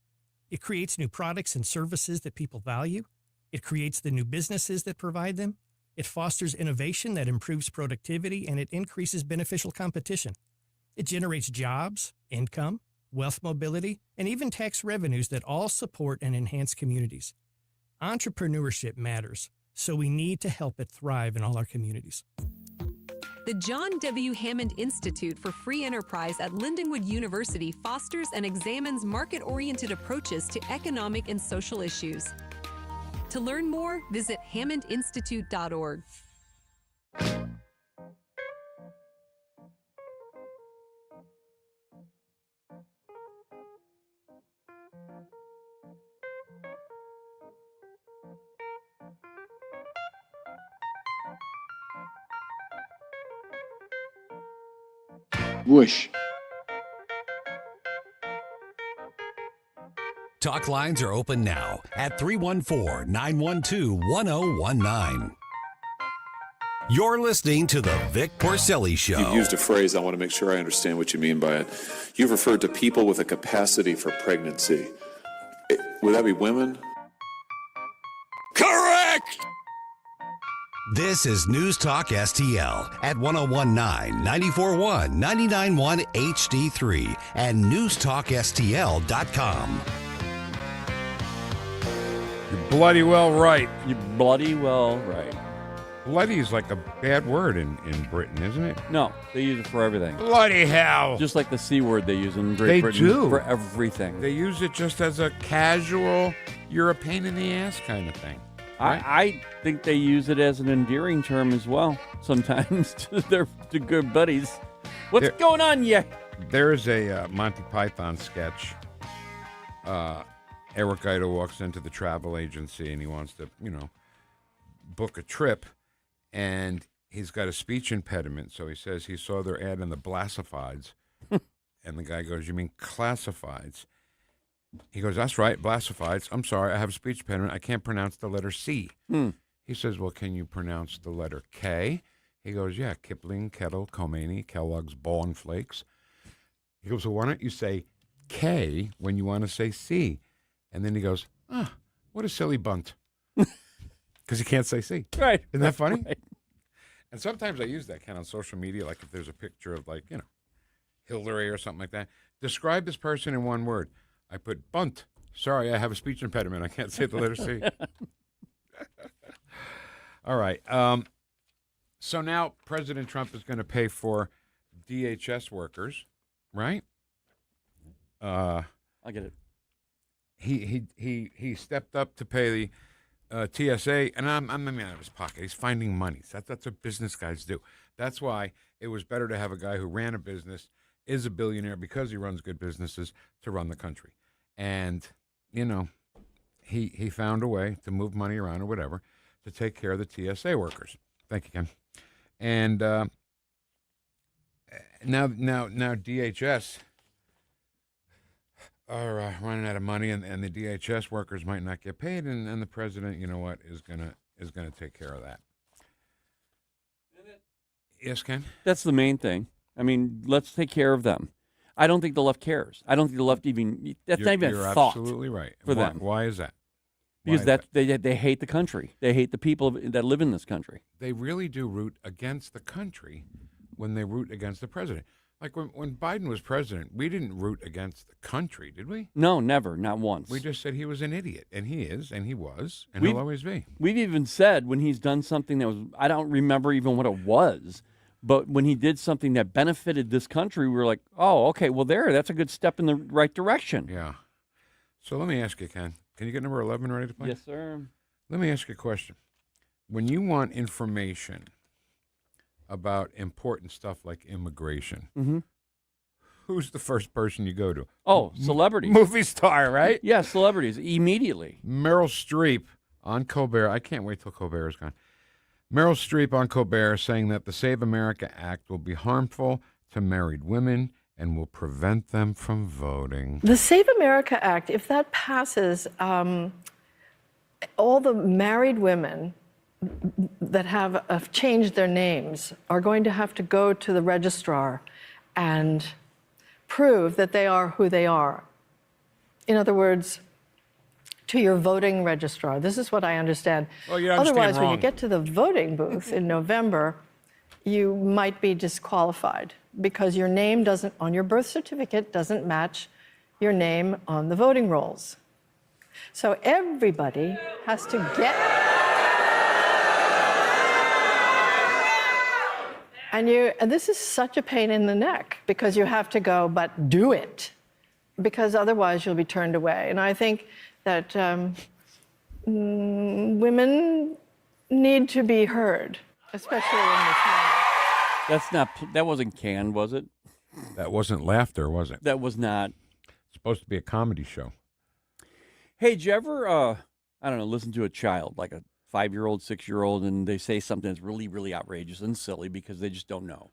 It creates new products and services that people value. It creates the new businesses that provide them. It fosters innovation that improves productivity, and it increases beneficial competition. It generates jobs, income, wealth mobility, and even tax revenues that all support and enhance communities. Entrepreneurship matters, so we need to help it thrive in all our communities. The John W. Hammond Institute for Free Enterprise at Lindenwood University fosters and examines market-oriented approaches to economic and social issues. To learn more, visit hammondinstitute.org. Whoosh. Talk lines are open now at 314-912-1019. You're listening to the Vic Porcelli Show. You've used a phrase, I want to make sure I understand what you mean by it. You've referred to people with a capacity for pregnancy. Would that be women? Correct! This is News Talk STL at 1019, 94.1, 99.1 HD3 and newstalkstl.com. You're bloody well right. You're bloody well right. Bloody is like a bad word in Britain, isn't it? No, they use it for everything. Bloody hell. Just like the C word they use in Great Britain. They do. For everything. They use it just as a casual, you're a pain in the ass kind of thing. Right? I think they use it as an endearing term as well sometimes to their good buddies. What's going on, yeah? There's a Monty Python sketch. Eric Idle walks into the travel agency and he wants to, book a trip. And he's got a speech impediment, so he says he saw their ad in the Classifieds. And the guy goes, "You mean classifieds?" He goes, "That's right, Classifieds. I'm sorry, I have a speech impediment. I can't pronounce the letter C." He says, "Well, can you pronounce the letter K?" He goes, "Yeah, Kipling, Kettle, Khomeini, Kellogg's, Ball and Flakes." He goes, "Well, why don't you say K when you want to say C?" And then he goes, what a silly bunt. Because he can't say C. Right. Isn't that funny? Right. And sometimes I use that kind of on social media, like if there's a picture of Hillary or something like that. Describe this person in one word. I put bunt. Sorry, I have a speech impediment. I can't say the letter C. All right. So now President Trump is going to pay for DHS workers, right? I get it. He stepped up to pay the TSA, and I'm out of his pocket. He's finding money. That's what business guys do. That's why it was better to have a guy who ran a business is a billionaire because he runs good businesses to run the country. And, he found a way to move money around or whatever to take care of the TSA workers. Thank you, Ken. And now DHS are running out of money, and the DHS workers might not get paid, and the president, is gonna take care of that. Yes, Ken? That's the main thing. I mean, let's take care of them. I don't think the left cares. I don't think the left that's not even a thought. You're absolutely right. For them. Why is that? Because they hate the country. They hate the people that live in this country. They really do root against the country when they root against the president. Like when Biden was president, we didn't root against the country, did we? No, never, not once. We just said he was an idiot, and he is, and he was, and he'll always be. We've even said when he's done something that was, I don't remember even what it was, but when he did something that benefited this country, we were like, oh, okay, well, that's a good step in the right direction. Yeah. So let me ask you, Ken. Can you get number 11 ready to play? Yes, sir. Let me ask you a question. When you want information about important stuff like immigration, who's the first person you go to? Oh, celebrities. Movie star, right? Yeah, celebrities, immediately. Meryl Streep on Colbert. I can't wait till Colbert is gone. Meryl Streep on Colbert saying that the Save America Act will be harmful to married women and will prevent them from voting. The Save America Act, if that passes, all the married women that have changed their names are going to have to go to the registrar and prove that they are who they are. In other words, to your voting registrar. This is what I understand. Well, you understand Otherwise, wrong. when you get to the voting booth in November, you might be disqualified because your name doesn't, on your birth certificate, doesn't match your name on the voting rolls. So everybody has to get... And this is such a pain in the neck because you have to go, but do it, because otherwise you'll be turned away. And I think that women need to be heard, especially in this moment. That wasn't canned, was it? That wasn't laughter, was it? That was not. It's supposed to be a comedy show. Hey, did you ever, listen to a child, like a 5-year-old, 6-year-old, and they say something that's really, really outrageous and silly because they just don't know.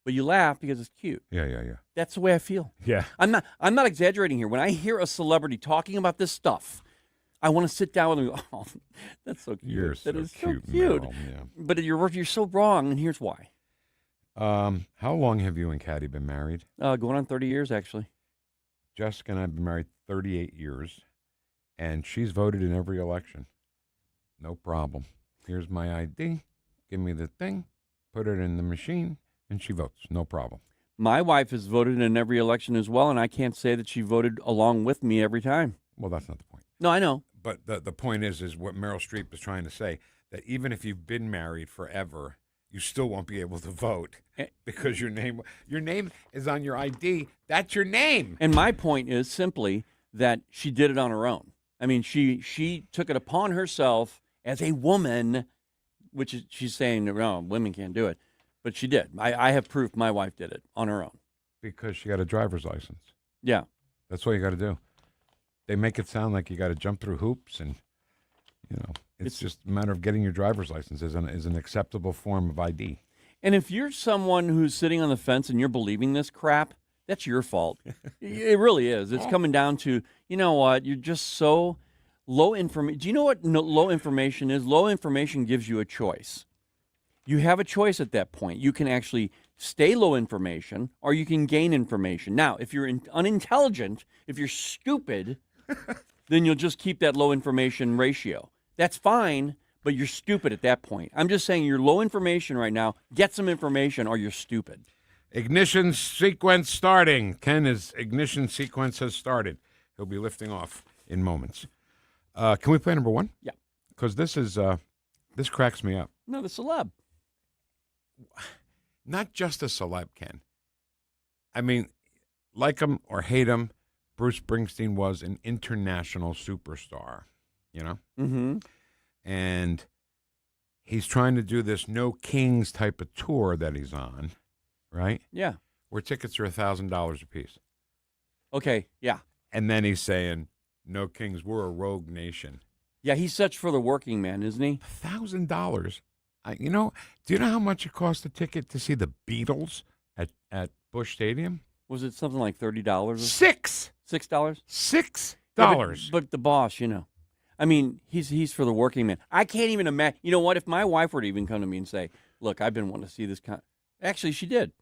But you laugh because it's cute. Yeah. That's the way I feel. Yeah. I'm not exaggerating here. When I hear a celebrity talking about this stuff, I want to sit down with them and go, oh, that's so cute. You're That so is cute, so cute. Meryl, yeah. But you're so wrong, and here's why. How long have you and Caddy been married? Going on 30 years, actually. Jessica and I have been married 38 years, and she's voted in every election. No problem. Here's my ID. Give me the thing. Put it in the machine, and she votes. No problem. My wife has voted in every election as well, and I can't say that she voted along with me every time. Well, that's not the point. No, I know. But the point is what Meryl Streep is trying to say, that even if you've been married forever, you still won't be able to vote because your name is on your ID. That's your name. And my point is simply that she did it on her own. I mean, she took it upon herself as a woman, which is, she's saying, no, women can't do it. But she did. I have proof my wife did it on her own. Because she got a driver's license. Yeah. That's what you got to do. They make it sound like you got to jump through hoops, and, it's just a matter of getting your driver's license is an acceptable form of ID. And if you're someone who's sitting on the fence and you're believing this crap, that's your fault. It really is. It's coming down to, you know what, you're just so low information. Do you know what low information is? Low information gives you a choice. You have a choice at that point. You can actually stay low information or you can gain information. Now, if you're unintelligent, if you're stupid, then you'll just keep that low information ratio. That's fine, but you're stupid at that point. I'm just saying you're low information right now. Get some information or you're stupid. Ignition sequence starting. Ken's ignition sequence has started. He'll be lifting off in moments. Can we play number 1? Yeah. Because this cracks me up. No, the celeb. Not just a celeb, Ken. I mean, like him or hate him, Bruce Springsteen was an international superstar, Mm-hmm. And he's trying to do this No Kings type of tour that he's on, right? Yeah. where tickets are $1,000 a piece. Okay, yeah. And then he's saying, no kings, we're a rogue nation. Yeah, he's such for the working man, isn't he? $1,000. Do you know how much it cost a ticket to see the Beatles at Busch Stadium? Was it something like $30? $6. $6? $6. Yeah, but the boss, I mean, he's for the working man. I can't even imagine. You know what? If my wife were to even come to me and say, "Look, I've been wanting to see this," actually, she did.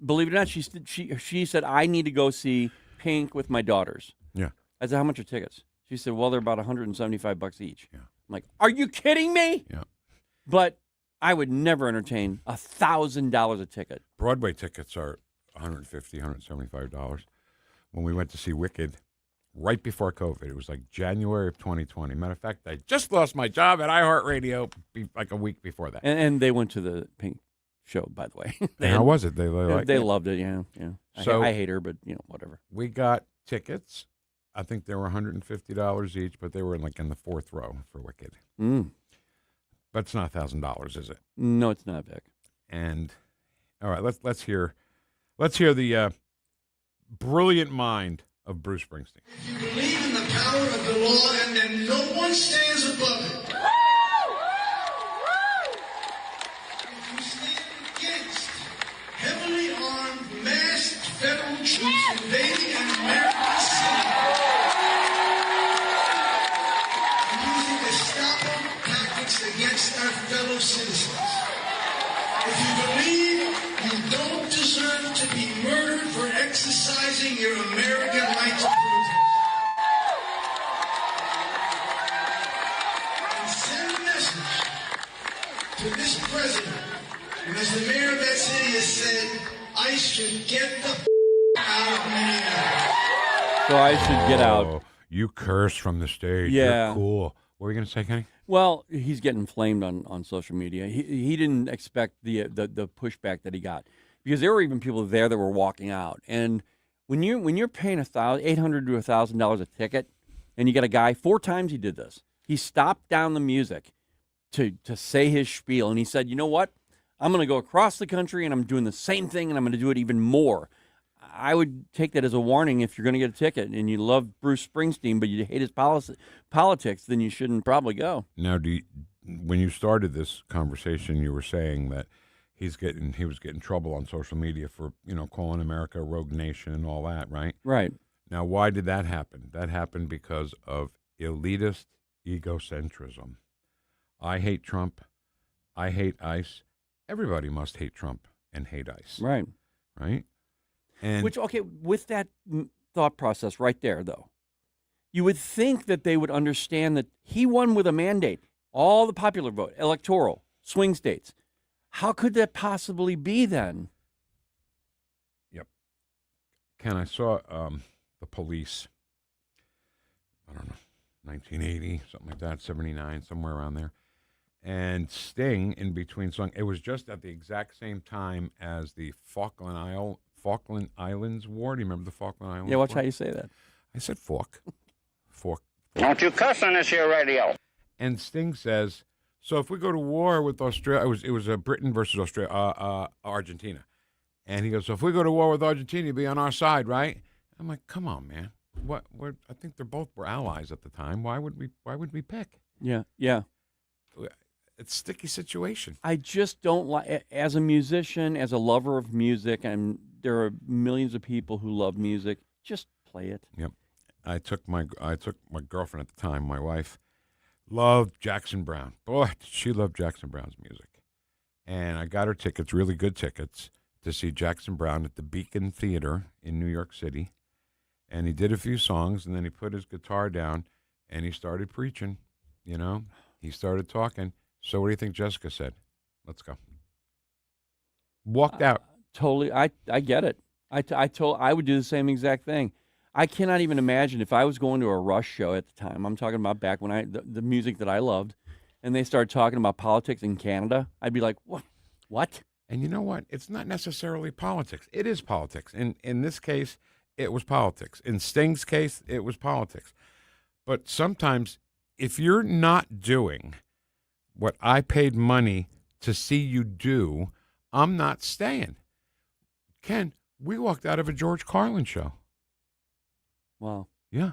Believe it or not, she said, "I need to go see Pink with my daughters." Yeah. I said, "How much are tickets?" She said, "Well, they're about $175 each." Yeah. I'm like, "Are you kidding me?" Yeah. But I would never entertain $1,000 a ticket. Broadway tickets are $150, $175. When we went to see Wicked, right before COVID, it was like January of 2020. Matter of fact, I just lost my job at iHeartRadio like a week before that. And they went to the Pink show, by the way. How was it? They liked it? Loved it. Yeah. So I hate her, but whatever. We got tickets. I think they were $150 each, but they were in the fourth row for Wicked. But it's not $1,000, is it? No, it's not, Vic. And all right, let's hear the brilliant mind of Bruce Springsteen. If you believe in the power of the law and then no one stands above it. If you stand against heavily armed, masked federal troops invading an American city and using Gestapo tactics against our fellow citizens. If you believe you don't deserve to be murdered for exercising your American right to protest, and send a message to this president, and as the mayor of that city has said, I should get the out of Minneapolis. So I should get out. You curse from the stage. Yeah. You're cool. What were you going to say, Kenny? Well, he's getting flamed on social media. He didn't expect the pushback that he got, because there were even people there that were walking out. And when you're paying $800 to $1,000 a ticket, and you got a guy 4 times he did this. He stopped down the music to say his spiel, and he said, "You know what? I'm going to go across the country, and I'm doing the same thing, and I'm going to do it even more." I would take that as a warning. If you're going to get a ticket and you love Bruce Springsteen, but you hate his politics, then you shouldn't probably go. Now, when you started this conversation, you were saying that he was getting trouble on social media for calling America a rogue nation and all that, right? Right. Now, why did that happen? That happened because of elitist egocentrism. I hate Trump. I hate ICE. Everybody must hate Trump and hate ICE. Right. Right? And with that thought process right there, though, you would think that they would understand that he won with a mandate, all the popular vote, electoral, swing states. How could that possibly be then? Yep. Ken, I saw the Police, I don't know, 1980, something like that, 79, somewhere around there. And Sting, in between songs, it was just at the exact same time as the Falkland Islands War. Do you remember the Falkland Islands? Yeah, watch War? how you say that. I said fork. Fork. Don't you cuss on this here radio. And Sting says, so if we go to war with Australia, it was Britain versus Argentina. And he goes, so if we go to war with Argentina, you'll be on our side, right? I'm like, come on, man. I think they both were allies at the time. Why would we pick? Yeah. It's a sticky situation. I just don't like, as a musician, as a lover of music, and there are millions of people who love music, just play it. Yep. I took my girlfriend at the time, my wife, loved Jackson Browne. Boy, did she love Jackson Browne's music. And I got her tickets, really good tickets, to see Jackson Browne at the Beacon Theater in New York City. And he did a few songs, and then he put his guitar down, and he started preaching, He started talking. So what do you think Jessica said? Let's go. Walked out. Totally. I get it. I would do the same exact thing. I cannot even imagine if I was going to a Rush show at the time. I'm talking about back when the music that I loved, and they started talking about politics in Canada. I'd be like, what? And you know what? It's not necessarily politics. It is politics. In this case, it was politics. In Sting's case, it was politics. But sometimes if you're not doing what I paid money to see you do, I'm not staying. Ken, we walked out of a George Carlin show. Wow. Yeah,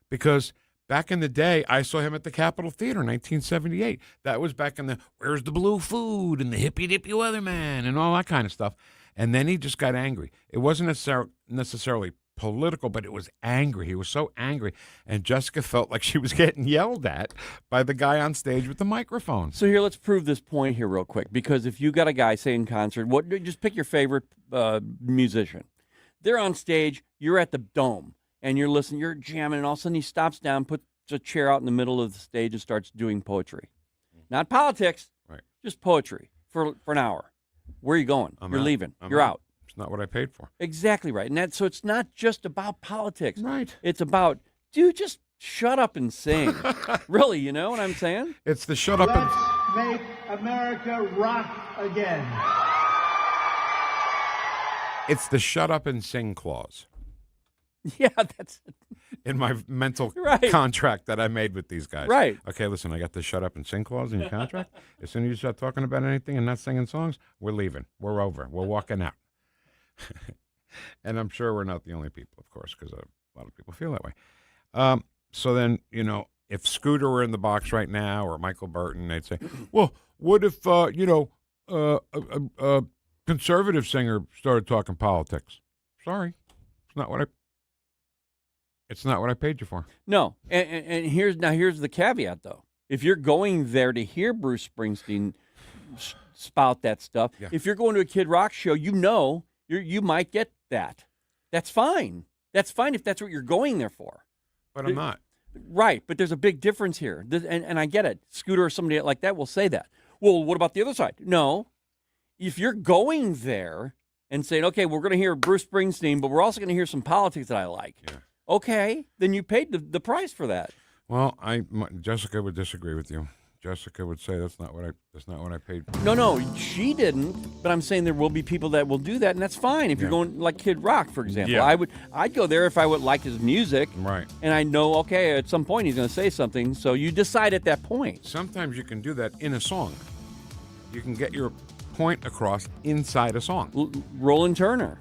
because back in the day, I saw him at the Capitol Theater in 1978. That was back in the Where's the Blue Food and the Hippie Dippy Weatherman and all that kind of stuff. And then he just got angry. It wasn't necessarily political, but it was angry. He was so angry. And Jessica felt like she was getting yelled at by the guy on stage with the microphone. So here, let's prove this point here real quick. Because if you got a guy, say in concert, just pick your favorite musician. They're on stage, you're at the Dome, and you're listening, you're jamming, and all of a sudden he stops down, puts a chair out in the middle of the stage and starts doing poetry. Not politics, right? Just poetry for an hour. Where are you going? You're leaving. You're out. It's not what I paid for. Exactly right. And so it's not just about politics. Right. It's about, dude, just shut up and sing. Really, you know what I'm saying? It's the shut up and... Let's make America rock again. It's the shut up and sing clause. Yeah, that's... in my mental right. contract that I made with these guys. Right. Okay, listen, I got the shut up and sing clause in your contract. As soon as you start talking about anything and not singing songs, we're leaving. We're over. We're walking out. And I'm sure we're not the only people, of course, because a lot of people feel that way. So then, if Scooter were in the box right now or Michael Burton, they'd say, well, what if, a conservative singer started talking politics? Sorry. It's not what I paid you for. No. And here's the caveat, though. If you're going there to hear Bruce Springsteen spout that stuff, if you're going to a Kid Rock show, you might get that. That's fine. That's fine if that's what you're going there for. But I'm not. Right, but there's a big difference here. And I get it. Scooter or somebody like that will say that. Well, what about the other side? No. If you're going there and saying, okay, we're going to hear Bruce Springsteen, but we're also going to hear some politics that I like. Yeah. Okay, then you paid the price for that. Well, Jessica would disagree with you. Jessica would say that's not what I paid for. No, she didn't. But I'm saying there will be people that will do that, and that's fine. If you're going like Kid Rock, for example, I'd go there if I would like his music, right? And I know, okay, at some point he's going to say something, so you decide at that point. Sometimes you can do that in a song. You can get your point across inside a song. Roland Turner.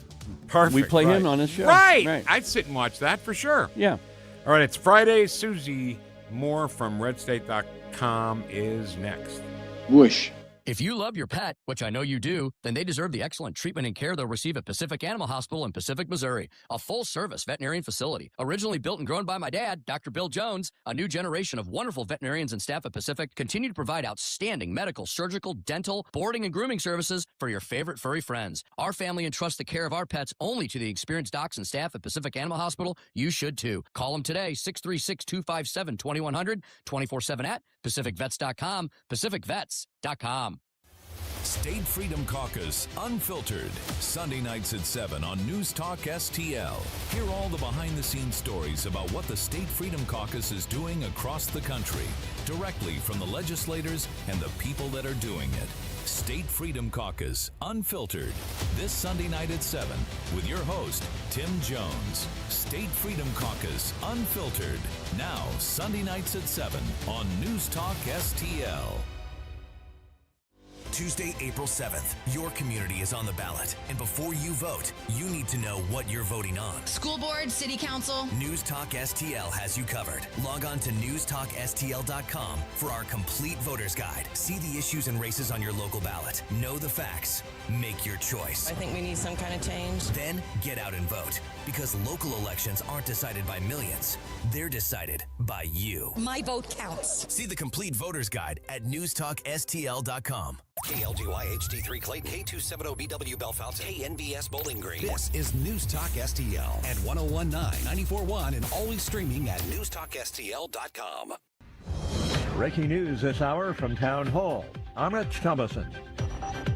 Perfect. We play him on his show. Right. I'd sit and watch that for sure. Yeah. All right, it's Friday. Susie Moore from redstate.com is next. Whoosh. If you love your pet, which I know you do, then they deserve the excellent treatment and care they'll receive at Pacific Animal Hospital in Pacific, Missouri. A full-service veterinarian facility. Originally built and grown by my dad, Dr. Bill Jones, a new generation of wonderful veterinarians and staff at Pacific continue to provide outstanding medical, surgical, dental, boarding, and grooming services for your favorite furry friends. Our family entrusts the care of our pets only to the experienced docs and staff at Pacific Animal Hospital. You should too. Call them today, 636-257-2100, 24/7 at PacificVets.com, PacificVets.com. State Freedom Caucus Unfiltered, Sunday nights at 7 on News Talk STL. Hear all the behind-the-scenes stories about what the State Freedom Caucus is doing across the country, directly from the legislators and the people that are doing it. State Freedom Caucus Unfiltered, this Sunday night at 7 with your host, Tim Jones. State Freedom Caucus Unfiltered, now Sunday nights at 7 on News Talk STL. Tuesday, April 7th, your community is on the ballot. And before you vote, you need to know what you're voting on. School board, city council. News Talk STL has you covered. Log on to newstalkstl.com for our complete voter's guide. See the issues and races on your local ballot. Know the facts. Make your choice. I think we need some kind of change. Then get out and vote. Because local elections aren't decided by millions. They're decided by you. My vote counts. See the complete voter's guide at newstalkstl.com. KLGY HD3 Clayton, K270BW Bellefonte, KNBS Bowling Green. This is News Talk STL at 1019, 94.1, and always streaming at newstalkstl.com. Breaking news this hour from Town Hall. I'm Rich Thomason.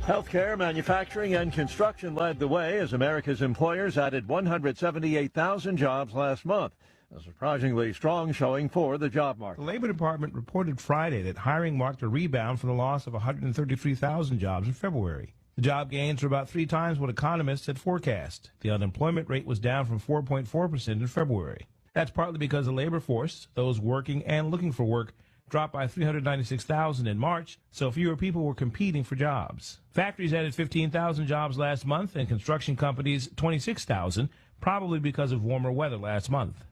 Healthcare, manufacturing, and construction led the way as America's employers added 178,000 jobs last month. A surprisingly strong showing for the job market. The Labor Department reported Friday that hiring marked a rebound from the loss of 133,000 jobs in February. The job gains were about 3 times what economists had forecast. The unemployment rate was down from 4.4% in February. That's partly because the labor force, those working and looking for work, dropped by 396,000 in March, so fewer people were competing for jobs. Factories added 15,000 jobs last month, and construction companies 26,000, probably because of warmer weather last month.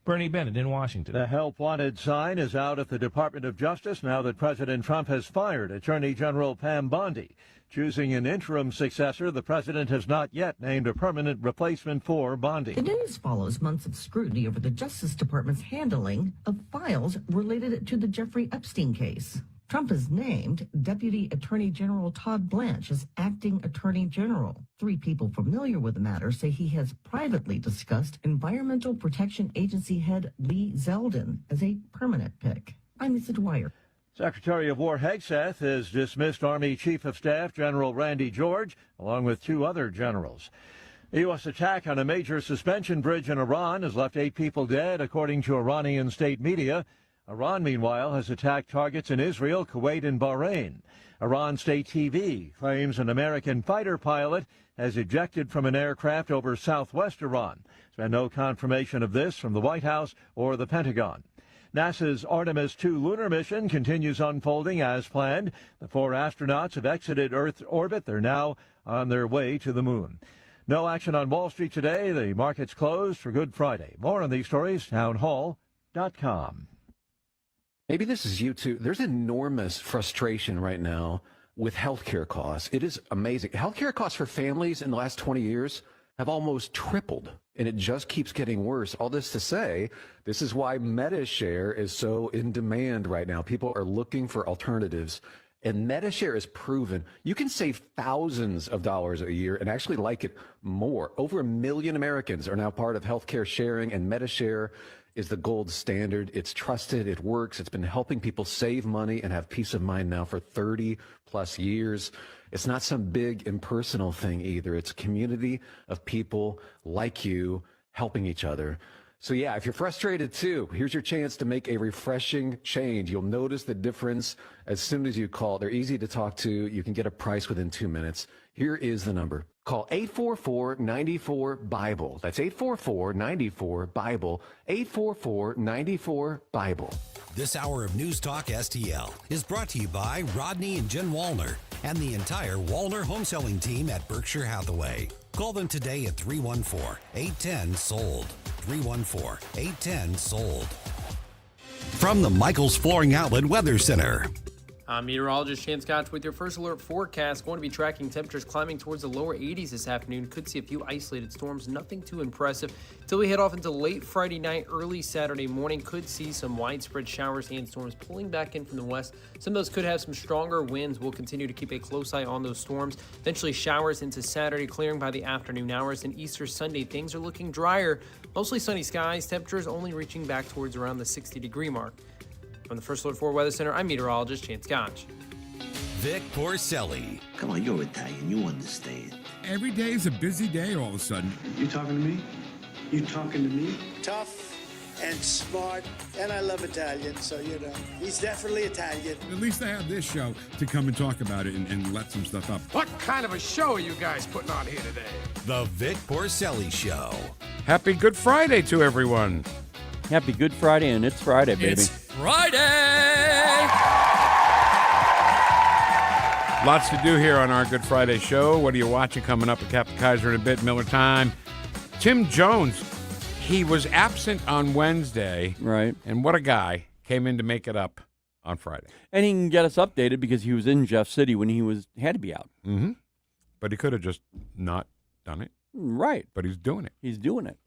Bernie Bennett in Washington. The help wanted sign is out at the Department of Justice now that President Trump has fired Attorney General Pam Bondi. Choosing an interim successor, the president has not yet named a permanent replacement for Bondi. The news follows months of scrutiny over the Justice Department's handling of files related to the Jeffrey Epstein case. Trump has named Deputy Attorney General Todd Blanche as acting Attorney General. 3 people familiar with the matter say he has privately discussed Environmental Protection Agency head Lee Zeldin as a permanent pick. I'm Lisa Dwyer. Secretary of War Hegseth has dismissed Army Chief of Staff General Randy George, along with 2 other generals. The U.S. attack on a major suspension bridge in Iran has left 8 people dead, according to Iranian state media. Iran, meanwhile, has attacked targets in Israel, Kuwait, and Bahrain. Iran state TV claims an American fighter pilot has ejected from an aircraft over southwest Iran. There's been no confirmation of this from the White House or the Pentagon. NASA's Artemis II lunar mission continues unfolding as planned. The 4 astronauts have exited Earth orbit. They're now on their way to the moon. No action on Wall Street today. The market's closed for Good Friday. More on these stories, townhall.com. Maybe this is you too. There's enormous frustration right now with healthcare costs. It is amazing. Healthcare costs for families in the last 20 years have almost tripled, and it just keeps getting worse. All this to say, this is why MediShare is so in demand right now. People are looking for alternatives, and MediShare is proven you can save thousands of dollars a year and actually like it more. Over 1 million Americans are now part of healthcare sharing, and MediShare is the gold standard. It's trusted, it works. It's been helping people save money and have peace of mind now for 30 plus years. It's not some big impersonal thing either. It's a community of people like you helping each other. So yeah, if you're frustrated too, here's your chance to make a refreshing change. You'll notice the difference as soon as you call. They're easy to talk to. You can get a price within 2 minutes. Here is the number. Call 844-94-BIBLE. That's 844-94-BIBLE. 844-94-BIBLE. This hour of News Talk STL is brought to you by Rodney and Jen Wallner and the entire Wallner home selling team at Berkshire Hathaway. Call them today at 314-810-SOLD. 314-810-SOLD. From the Michaels Flooring Outlet Weather Center. I'm meteorologist Shane Scotch with your first alert forecast. Going to be tracking temperatures climbing towards the lower 80s this afternoon. Could see a few isolated storms, nothing too impressive. Till we head off into late Friday night, early Saturday morning, could see some widespread showers and storms pulling back in from the west. Some of those could have some stronger winds. We'll continue to keep a close eye on those storms. Eventually showers into Saturday, clearing by the afternoon hours. And Easter Sunday, things are looking drier. Mostly sunny skies, temperatures only reaching back towards around the 60-degree mark. From the First Alert 4 Weather Center, I'm meteorologist Chance Scotch. Vic Porcelli. Come on, you're Italian. You understand. Every day is a busy day all of a sudden. You talking to me? You talking to me? Tough and smart, and I love Italian, so, he's definitely Italian. At least I have this show to come and talk about it and let some stuff up. What kind of a show are you guys putting on here today? The Vic Porcelli Show. Happy Good Friday to everyone. Happy Good Friday, and it's Friday, baby. It's Friday! Lots to do here on our Good Friday show. What are you watching coming up at Captain Kaiser in a bit, Miller Time? Tim Jones, he was absent on Wednesday. Right. And what a guy. Came in to make it up on Friday. And he can get us updated because he was in Jeff City when he had to be out. Mm-hmm. But he could have just not done it. Right. But he's doing it. He's doing it.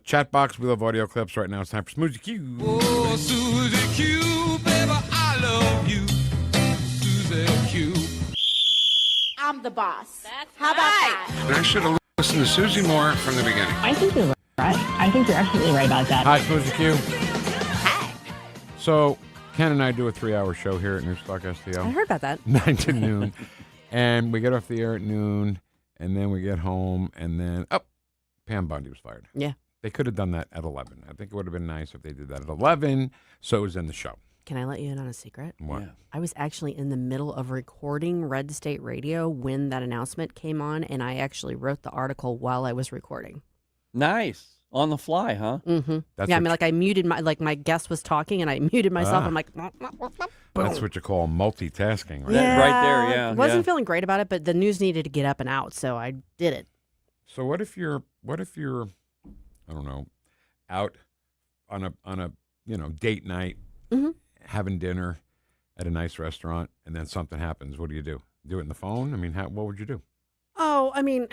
Chat box, we love audio clips right now. It's time for Smoothie Q. Oh, Susie Q, baby, I love you. Susie Q. I'm the boss. How about that? And I should have listened to Susie more from the beginning. I think you're right. I think you're absolutely right about that. Hi, Smoothie Q. Hi. So, Ken and I do a 3-hour show here at NewstalkSTL. I heard about that. 9 to noon. And we get off the air at noon, and then we get home, and then, Pam Bondi was fired. Yeah. They could have done that at 11. I think it would have been nice if they did that at 11, so it was in the show. Can I let you in on a secret? What? Yeah. I was actually in the middle of recording Red State Radio when that announcement came on, and I actually wrote the article while I was recording. Nice. On the fly, huh? Mm-hmm. Yeah, I mean, like I muted my guest was talking and I muted myself. I'm like, that's what you call multitasking, right? Yeah, right there, yeah. Wasn't feeling great about it, but the news needed to get up and out, so I did it. So what if you're, I don't know, out on a date night, having dinner at a nice restaurant, and then something happens? What do you do? Do it in the phone? I mean, what would you do? Oh, I mean,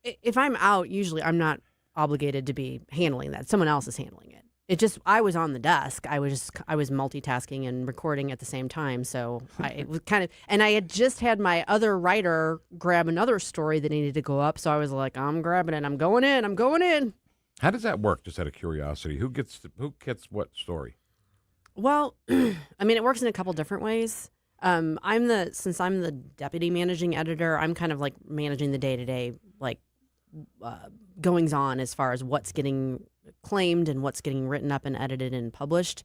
if I'm out, usually I'm not obligated to be handling that. Someone else is handling it. It just, I was on the desk. I was multitasking and recording at the same time. So it was kind of, and I had just had my other writer grab another story that needed to go up. So I was like, I'm grabbing it. I'm going in. How does that work? Just out of curiosity, who gets what story? Well, I mean, it works in a couple different ways. Since I'm the deputy managing editor, I'm kind of like managing the day-to-day, like, goings on as far as what's getting claimed and what's getting written up and edited and published.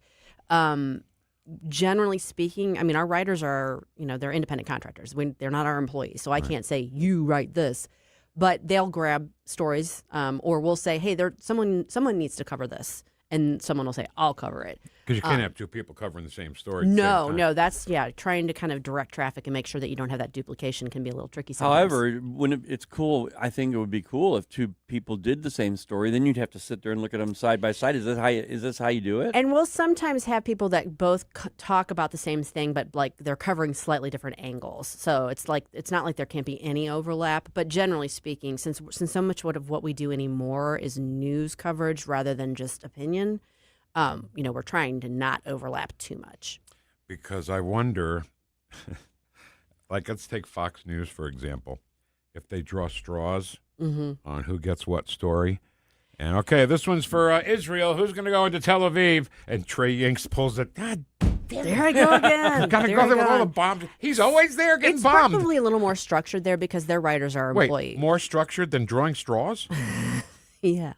Generally speaking, I mean, our writers are, they're independent contractors. They're not our employees, so I can't say, you write this. But they'll grab stories, or we'll say, hey, someone needs to cover this. And someone will say, I'll cover it. Because you can't have two people covering the same story. No, that's, trying to kind of direct traffic and make sure that you don't have that duplication can be a little tricky sometimes. However, when it's cool, I think it would be cool if two people did the same story. Then you'd have to sit there and look at them side by side. Is this how you do it? And we'll sometimes have people that both talk about the same thing, but like they're covering slightly different angles. So it's not like there can't be any overlap. But generally speaking, since so much of what we do anymore is news coverage rather than just opinion, we're trying to not overlap too much. Because I wonder, like, let's take Fox News, for example. If they draw straws on who gets what story. And, okay, this one's for Israel. Who's going to go into Tel Aviv? And Trey Yanks pulls it. God damn it. There I go again. Got to go there with all the bombs. He's always there getting bombed. It's probably a little more structured there because their writers are employees. Wait, more structured than drawing straws? Yeah.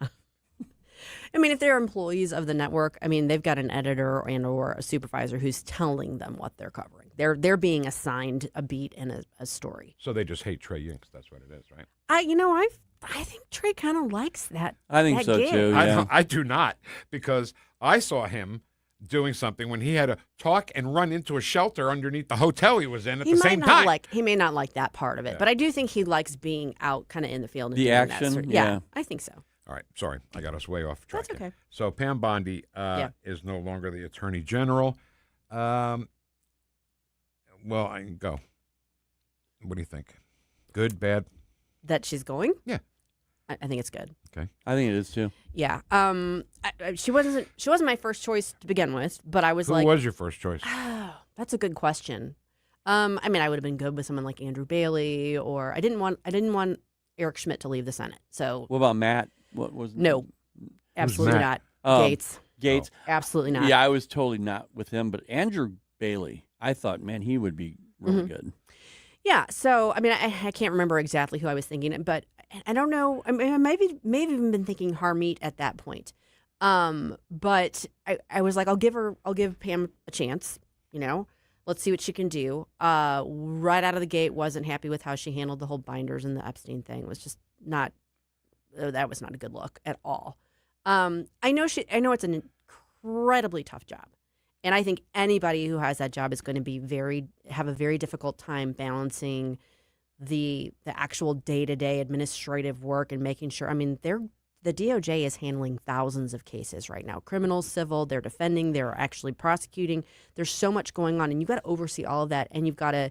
I mean, if they're employees of the network, I mean, they've got an editor or a supervisor who's telling them what they're covering. They're being assigned a beat and a story. So they just hate Trey Yanks. That's what it is, right? I think Trey kind of likes that. I think so gig. too. Yeah. I do not, because I saw him doing something when he had to talk and run into a shelter underneath the hotel he was in at the same time. He may not like that part of it, but I do think he likes being out kind of in the field. And the doing action? that Yeah, I think so. All right, sorry, I got us way off track. That's okay. So Pam Bondi is no longer the Attorney General. Well, I can go. What do you think? Good, bad? That she's going? Yeah. I think it's good. Okay. I think it is too. Yeah. She wasn't my first choice to begin with, but I was Who was your first choice? Oh, that's a good question. I mean, I would have been good with someone like Andrew Bailey, or I didn't want Eric Schmidt to leave the Senate. So what about Matt? What was no, absolutely not. Gates. Gates, absolutely not. Yeah, I was totally not with him. But Andrew Bailey, I thought, man, he would be really good. Yeah. So I mean, I can't remember exactly who I was thinking, but I don't know. I mean, I maybe even been thinking Harmeet at that point. But I was like, I'll give Pam a chance. Let's see what she can do. Right out of the gate, wasn't happy with how she handled the whole binders and the Epstein thing. Was just not. That was not a good look at all. I know it's an incredibly tough job, and I think anybody who has that job is going to have a very difficult time balancing the actual day-to-day administrative work and making sure. I mean, the DOJ is handling thousands of cases right now, criminal, civil. They're defending, they're actually prosecuting. There's so much going on, and you've got to oversee all of that, and you've got to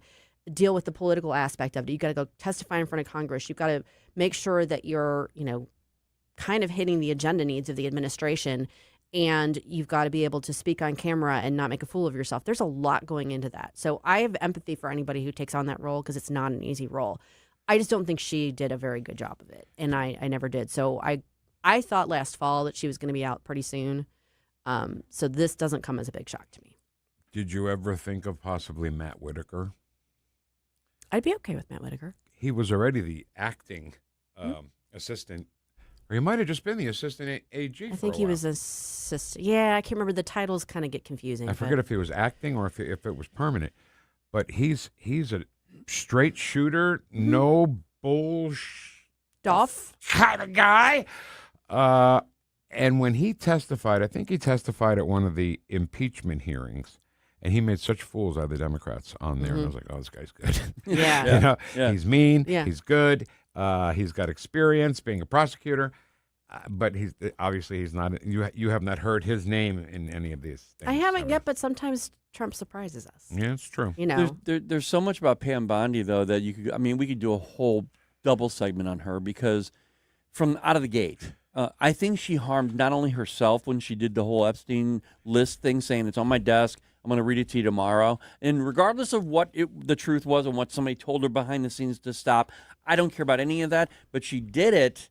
deal with the political aspect of it. You've got to go testify in front of Congress. You've got to make sure that you're, kind of hitting the agenda needs of the administration, and you've got to be able to speak on camera and not make a fool of yourself. There's a lot going into that. So I have empathy for anybody who takes on that role because it's not an easy role. I just don't think she did a very good job of it, and I never did. So I thought last fall that she was going to be out pretty soon. So this doesn't come as a big shock to me. Did you ever think of possibly Matt Whitaker? I'd be okay with Matt Whitaker. He was already the acting assistant, or he might have just been the assistant AG. I think he was assistant. Yeah, I can't remember. The titles kind of get confusing. I forget if he was acting or if it was permanent. But he's a straight shooter, no bullshit Doff kind of guy. And when he testified, I think he testified at one of the impeachment hearings, and he made such fools out of the Democrats on there. And I was like, oh, this guy's good. Yeah. He's mean. Yeah. He's good. He's got experience being a prosecutor. But he's obviously he's not. You have not heard his name in any of these things. I haven't yet, but sometimes Trump surprises us. Yeah, it's true. There's so much about Pam Bondi though that you could. I mean, we could do a whole double segment on her because from out of the gate, I think she harmed not only herself when she did the whole Epstein list thing, saying it's on my desk. I'm going to read it to you tomorrow. And regardless of what the truth was and what somebody told her behind the scenes to stop, I don't care about any of that. But she did it.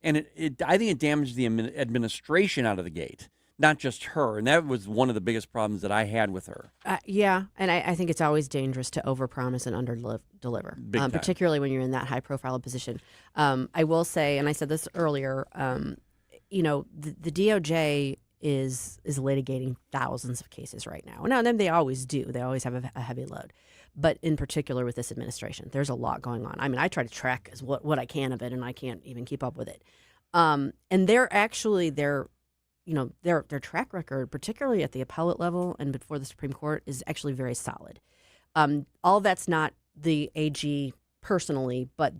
And I think it damaged the administration out of the gate, not just her. And that was one of the biggest problems that I had with her. Yeah, and I think it's always dangerous to overpromise and underdeliver, particularly when you're in that high-profile position. I will say, and I said this earlier, the DOJ is litigating thousands of cases right now. Now, then they always do. They always have a heavy load. But in particular with this administration, there's a lot going on. I mean, I try to track what I can of it, and I can't even keep up with it. And their track record, particularly at the appellate level and before the Supreme Court, is actually very solid. All that's not the AG personally, but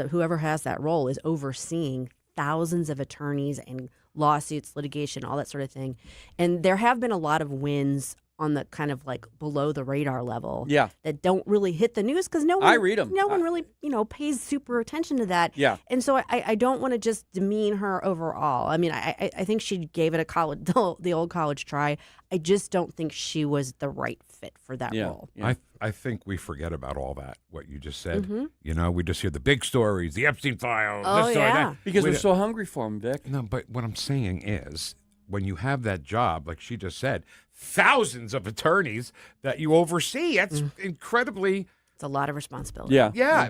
whoever has that role is overseeing thousands of attorneys and lawsuits, litigation, all that sort of thing. And there have been a lot of wins on the kind of like below the radar level that don't really hit the news because I read them. No one really, pays super attention to that. Yeah. And so I don't want to just demean her overall. I mean, I think she gave it the old college try. I just don't think she was the right fit for that role. Yeah. I think we forget about all that, what you just said. Mm-hmm. We just hear the big stories, the Epstein files, this story, that. Because we're so hungry for them, Vic. No, but what I'm saying is when you have that job, like she just said, thousands of attorneys that you oversee, that's incredibly... It's a lot of responsibility. Yeah.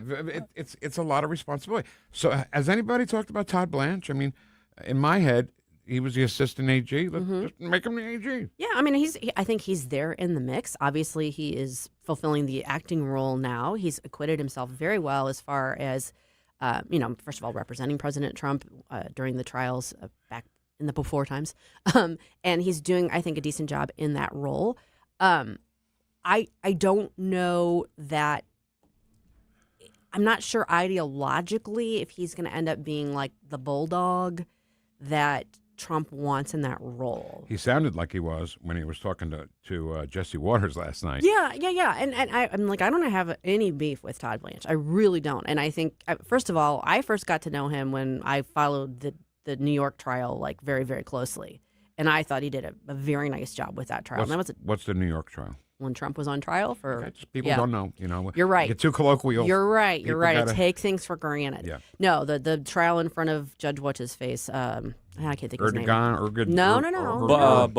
It's a lot of responsibility. So has anybody talked about Todd Blanche? I mean, in my head, he was the assistant AG. Let's just make him the AG. Yeah, I mean, I think he's there in the mix. Obviously, he is fulfilling the acting role now. He's acquitted himself very well as far as, first of all, representing President Trump during the trials back in the before times. And he's doing, I think, a decent job in that role. I don't know that, I'm not sure ideologically if he's going to end up being like the bulldog that Trump wants in that role. He sounded like he was when he was talking to Jesse Waters last night. Yeah. And I'm like, I don't have any beef with Todd Blanche. I really don't. And I think, first of all, I first got to know him when I followed the New York trial like very, very closely. And I thought he did a very nice job with that trial. What's the New York trial? When Trump was on trial for... People don't know, You're right. You get too colloquial. You're right. I take things for granted. Yeah. No, the trial in front of Judge What's-His-Face, I can't think of his name. No. No.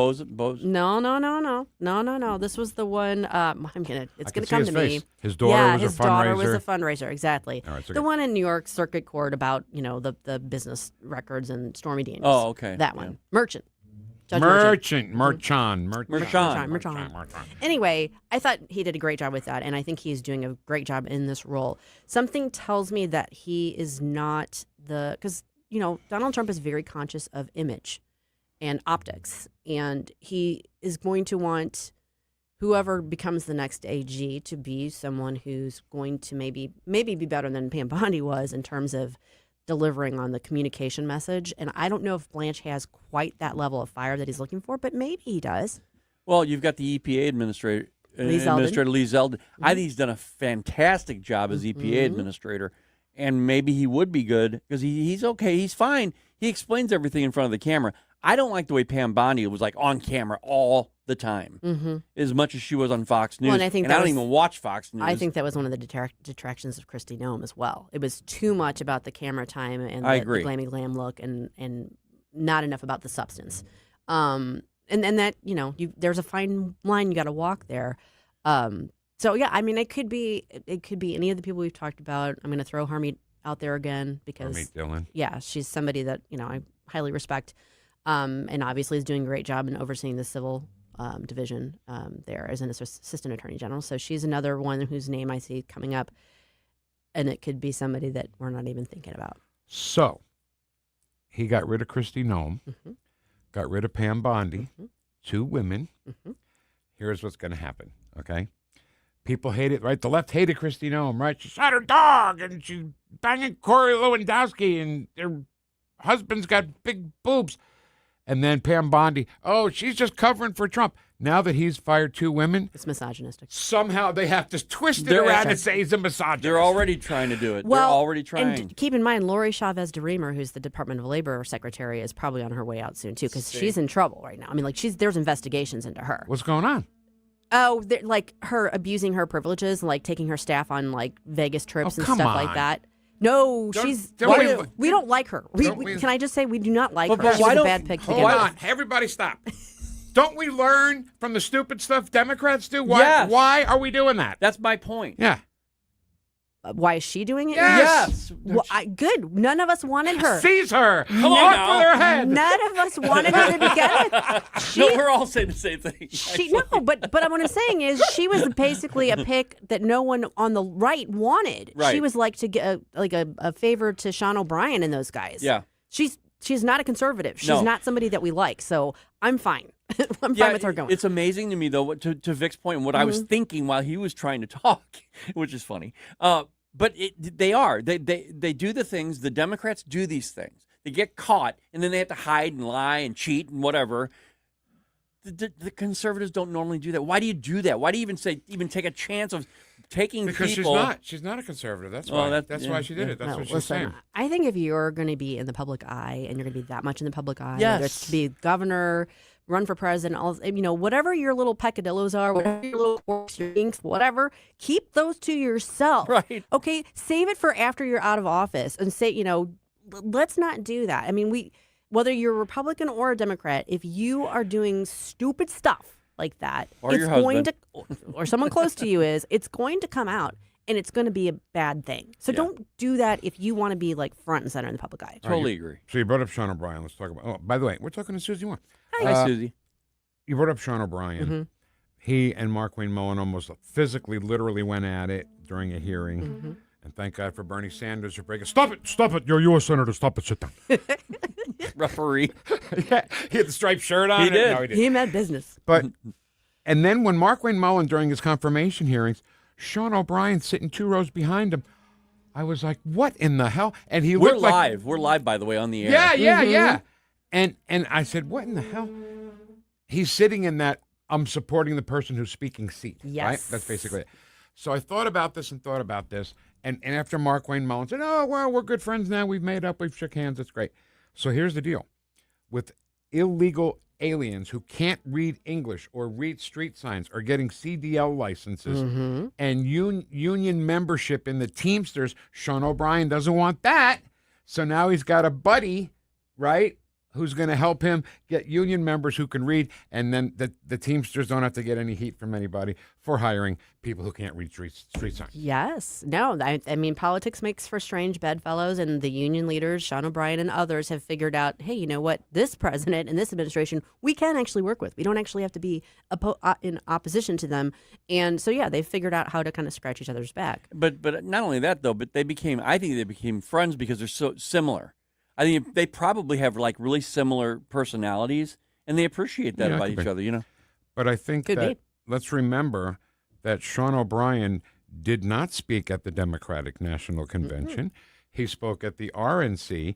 This was the one, it's going to come to me. His daughter was a fundraiser. His daughter was a fundraiser, exactly. All right, the one in New York Circuit Court about, the business records and Stormy Daniels. Oh, okay. That one. Merchant. Merchant. Anyway, I thought he did a great job with that, and I think he's doing a great job in this role. Something tells me that he is not because, Donald Trump is very conscious of image and optics, and he is going to want whoever becomes the next AG to be someone who's going to maybe be better than Pam Bondi was in terms of delivering on the communication message. And I don't know if Blanche has quite that level of fire that he's looking for, but maybe he does. Well, you've got the EPA Administrator Lee Zeldin. I think he's done a fantastic job as EPA Administrator, and maybe he would be good because he's okay. He's fine. He explains everything in front of the camera. I don't like the way Pam Bondi was like on camera all the time, as much as she was on Fox News. Well, and I don't even watch Fox News. I think that was one of the detractions of Kristi Noem as well. It was too much about the camera time and the glammy glam look, and not enough about the substance. And that there's a fine line you got to walk there. So yeah, I mean, it could be any of the people we've talked about. I'm going to throw Harmeet out there again because Harmeet Dillon. Yeah, she's somebody that I highly respect. And obviously is doing a great job in overseeing the civil division there as an assistant attorney general. So she's another one whose name I see coming up, and it could be somebody that we're not even thinking about. So he got rid of Kristi Noem, got rid of Pam Bondi, Mm-hmm. 2 women. Here's what's going to happen, okay? People hate it, right? The left hated Kristi Noem, right? She shot her dog, and she's banging Corey Lewandowski, and her husband's got big boobs. And then Pam Bondi, oh, she's just covering for Trump. Now that he's fired 2 women, it's misogynistic. Somehow they have to twist it around and say he's a misogynist. They're already trying to do it. Well, They're already trying. And keep in mind, Lori Chavez DeRemer, who's the Department of Labor secretary, is probably on her way out soon too, because she's in trouble right now. I mean, like there's investigations into her. What's going on? Oh, like her abusing her privileges, and like taking her staff on like Vegas trips and stuff like that. No, we don't like her. Can I just say we do not like her? She's a bad pick to Hold on, everybody stop. Don't we learn from the stupid stuff Democrats do? Why are we doing that? That's my point. Yeah. Why is she doing it? Yes. Well, good. None of us wanted her. Seize her. Come on now. With her head. None of us wanted her to begin with. No, we're all saying the same thing. But what I'm saying is she was basically a pick that no one on the right wanted. Right. She was like to get a favor to Sean O'Brien and those guys. Yeah. She's not a conservative. She's No. not somebody that we like. So I'm fine. I'm fine with her going. It's amazing to me, though, to Vic's point, and what I was thinking while he was trying to talk, which is funny. But they do the things, the Democrats do these things. They get caught, and then they have to hide and lie and cheat and whatever. The conservatives don't normally do that. Why do you do that? Why do you even take a chance of taking because people? she's not a conservative. That's why. That's why she did it. That's what she's saying. I think if you're going to be in the public eye and you're going to be that much in the public eye, Yes. whether it's to be governor, run for president, whatever your little peccadillos are, whatever your little quirks, your inks, whatever, keep those to yourself. Right. Okay. Save it for after you're out of office and say, let's not do that. I mean, whether you're a Republican or a Democrat, if you are doing stupid stuff like that, Or it's your going husband. to, or someone close to you it's going to come out. And it's going to be a bad thing. So don't do that if you want to be like front and center in the public eye. Totally agree. So you brought up Sean O'Brien. Let's talk about. Oh, by the way, we're talking to Susie One. Hi, Susie. You brought up Sean O'Brien. Mm-hmm. He and Mark Wayne Mullen almost physically, literally went at it during a hearing. Mm-hmm. And thank God for Bernie Sanders for breaking. Stop it! You're a U.S. Senator. Stop it! Sit down. Referee. Yeah, he had the striped shirt on. He did. No, he didn't. He meant business. But and then when Mark Wayne Mullen during his confirmation hearings, Sean O'Brien sitting 2 rows behind him, I was like, "What in the hell?" And he We're looked like live. We're live, by the way, on the air. Yeah. And I said, "What in the hell?" He's sitting in that I'm supporting the person who's speaking seat. Yes. Right? That's basically it. So I thought about this, and after Mark Wayne Mullen said, "Oh, well, we're good friends now. We've made up. We've shook hands. It's great." So here's the deal: with illegal aliens who can't read English or read street signs are getting CDL licenses and union membership in the Teamsters, Sean O'Brien doesn't want that. So now he's got a buddy, right, who's going to help him get union members who can read, and then the Teamsters don't have to get any heat from anybody for hiring people who can't read street signs. Yes. No, I mean, politics makes for strange bedfellows, and the union leaders, Sean O'Brien and others, have figured out, hey, you know what? This president and this administration, we can actually work with. We don't actually have to be in opposition to them. And so, yeah, they've figured out how to kind of scratch each other's back. But not only that, though, but I think they became friends because they're so similar. I think they probably have like really similar personalities, and they appreciate that about each other, But I think let's remember that Sean O'Brien did not speak at the Democratic National Convention. He spoke at the RNC.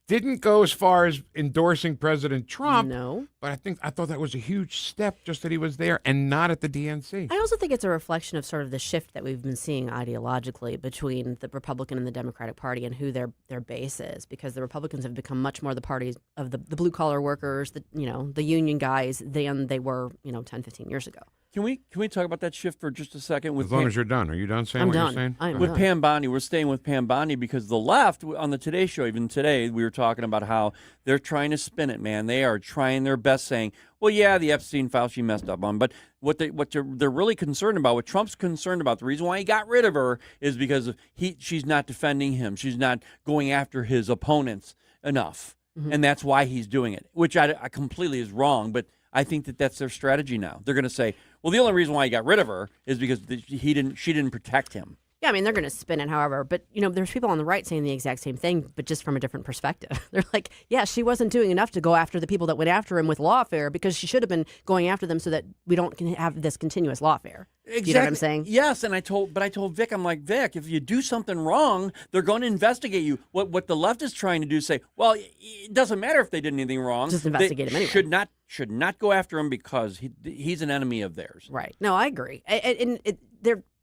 Didn't go as far as endorsing President Trump. No. But I thought that was a huge step, just that he was there and not at the DNC. I also think it's a reflection of sort of the shift that we've been seeing ideologically between the Republican and the Democratic Party and who their base is, because the Republicans have become much more the parties of the blue collar workers, the union guys than they were 10, 15 years ago. Can we talk about that shift for just a second? As long as you're done. Are you done saying I'm what done. you're saying? I'm with done. Pam Bondi, we're staying with Pam Bondi because the left on the Today Show, even today, we were talking about how they're trying to spin it, man. They are trying their best saying, well, yeah, the Epstein file she messed up on. But what they're really concerned about, what Trump's concerned about, the reason why he got rid of her is because she's not defending him. She's not going after his opponents enough. Mm-hmm. And that's why he's doing it, which I completely is wrong. But I think that's their strategy now. They're going to say, well, the only reason why he got rid of her is because she didn't protect him. Yeah, I mean, they're going to spin it however. But, there's people on the right saying the exact same thing, but just from a different perspective. They're like, yeah, she wasn't doing enough to go after the people that went after him with lawfare because she should have been going after them so that we don't have this continuous lawfare. Exactly. You know what I'm saying? Yes, and I told Vic, I'm like, Vic, if you do something wrong, they're going to investigate you. What the left is trying to do is say, well, it doesn't matter if they did anything wrong. Just investigate him anyway. Should not go after him because he's an enemy of theirs. Right. No, I agree.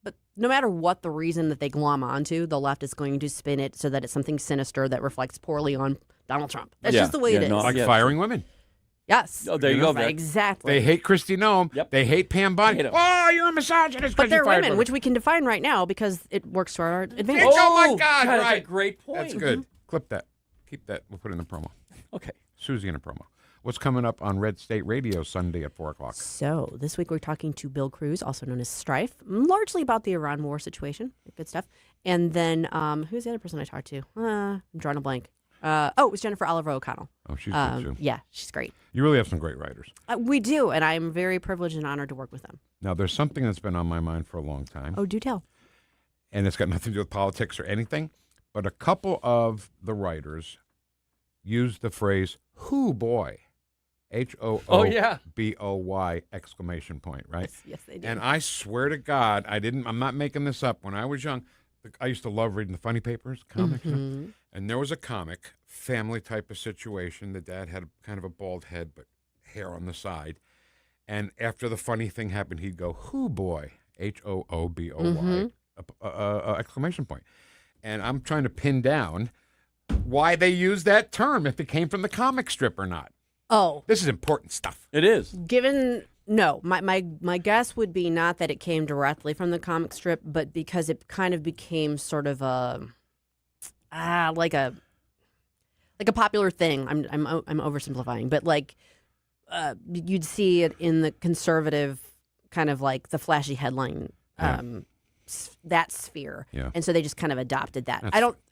But no matter what the reason that they glom onto, the left is going to spin it so that it's something sinister that reflects poorly on Donald Trump. That's just the way it is. Like firing women. Yes. Oh, there you go, Vic. Exactly. They hate Kristi Noem. Yep. They hate Pam Bondi. Oh, you're a misogynist. But they're women, which we can define right now because it works to our advantage. Oh, my God. That's Right. a great point. That's good. Clip that. Keep that. We'll put it in the promo. Okay. Susie in a promo. What's coming up on Red State Radio Sunday at 4 o'clock? So this week we're talking to Bill Cruz, also known as Strife, largely about the Iran war situation. Good stuff. And then who's the other person I talked to? I'm drawing a blank. It was Jennifer Oliver O'Connell. Oh, she's good too. Yeah, she's great. You really have some great writers. We do, and I'm very privileged and honored to work with them. Now, there's something that's been on my mind for a long time. Oh, do tell. And it's got nothing to do with politics or anything, but a couple of the writers used the phrase, "Hoo boy." HOOBOY exclamation point, right? Yes, they did. And I swear to God, I'm not making this up. When I was young, I used to love reading the funny papers, comics. Mm-hmm. And there was a comic, family type of situation. The dad had kind of a bald head, but hair on the side. And after the funny thing happened, he'd go, "Hoo boy," HOOBOY, exclamation point. And I'm trying to pin down why they use that term, if it came from the comic strip or not. Oh. This is important stuff. It is. No, my guess would be not that it came directly from the comic strip, but because it kind of became sort of like a popular thing. I'm oversimplifying, but you'd see it in the conservative kind of like the flashy headline that sphere. Yeah. And so they just kind of adopted that.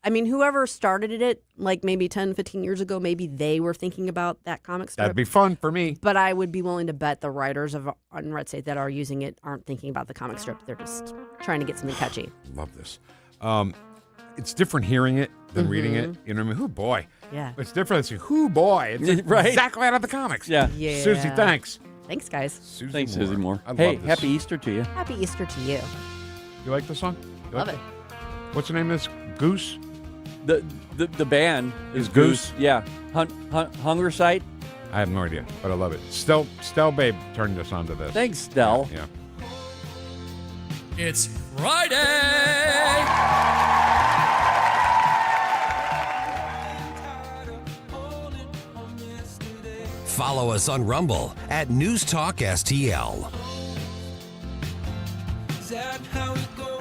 Whoever started it, like maybe 10, 15 years ago, maybe they were thinking about that comic strip. That'd be fun for me. But I would be willing to bet the writers on Red State that are using it aren't thinking about the comic strip. They're just trying to get something catchy. Love this. It's different hearing it than reading it. You know what I mean? Hoo boy. Yeah. It's different. It's hoo boy. It's right. Exactly out of the comics. Yeah. Susie, thanks. Thanks, guys. Thanks, Susie Moore. Hey, love this. Happy Easter to you. Happy Easter to you. You like the song? Love it. What's the name of this? Goose? The band is Goose. Yeah. Hunger Site. I have no idea, but I love it. Stell Babe turned us onto this. Thanks, Stell. Yeah. It's Friday! Follow us on Rumble at NewstalkSTL. Is that how it goes?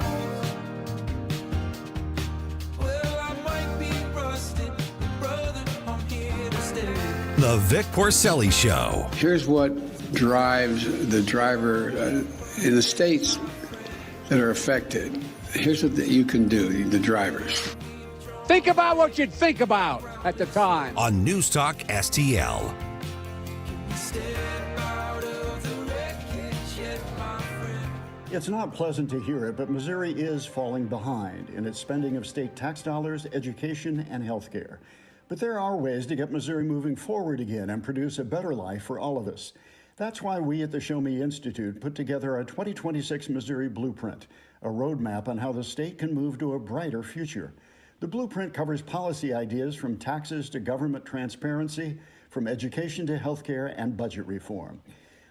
Well, I might be rusted, but brother, I'm here to stay. The Vic Porcelli Show. Here's what drives the driver in the states that are affected. Here's what you can do, the drivers. Think about what you'd think about at the time. On NewstalkSTL. It's not pleasant to hear it, but Missouri is falling behind in its spending of state tax dollars, education, and health care. But there are ways to get Missouri moving forward again and produce a better life for all of us. That's why we at the Show Me Institute put together a 2026 Missouri Blueprint, a roadmap on how the state can move to a brighter future. The blueprint covers policy ideas from taxes to government transparency, from education to healthcare and budget reform.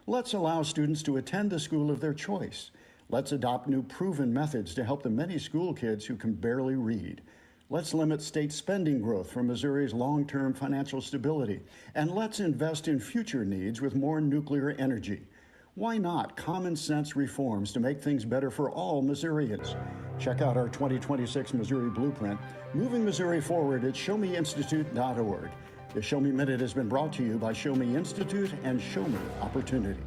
Let's allow students to attend the school of their choice. Let's adopt new proven methods to help the many school kids who can barely read. Let's limit state spending growth for Missouri's long-term financial stability. And let's invest in future needs with more nuclear energy. Why not common sense reforms to make things better for all Missourians? Check out our 2026 Missouri Blueprint, moving Missouri forward at showmeinstitute.org. The Show Me Minute has been brought to you by Show Me Institute and Show Me Opportunity.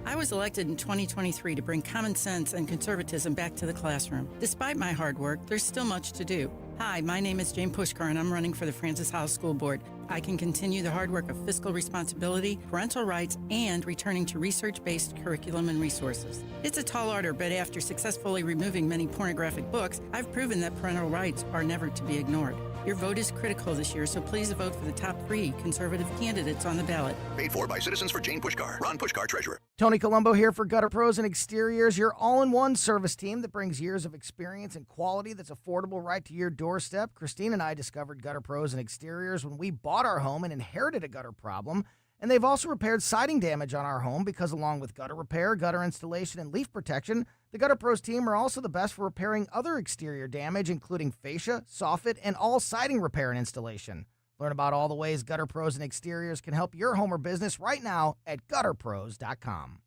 I was elected in 2023 to bring common sense and conservatism back to the classroom. Despite my hard work, there's still much to do. Hi, my name is Jane Pushkar, and I'm running for the Francis Howell School Board. I can continue the hard work of fiscal responsibility, parental rights, and returning to research-based curriculum and resources. It's a tall order, but after successfully removing many pornographic books, I've proven that parental rights are never to be ignored. Your vote is critical this year, so please vote for the top 3 conservative candidates on the ballot. Paid for by Citizens for Jane Pushkar. Ron Pushkar, Treasurer. Tony Colombo here for Gutter Pros and Exteriors, your all-in-one service team that brings years of experience and quality that's affordable right to your doorstep. Christine and I discovered Gutter Pros and Exteriors when we bought our home and inherited a gutter problem. And they've also repaired siding damage on our home because along with gutter repair, gutter installation, and leaf protection, the Gutter Pros team are also the best for repairing other exterior damage, including fascia, soffit, and all siding repair and installation. Learn about all the ways Gutter Pros and Exteriors can help your home or business right now at gutterpros.com.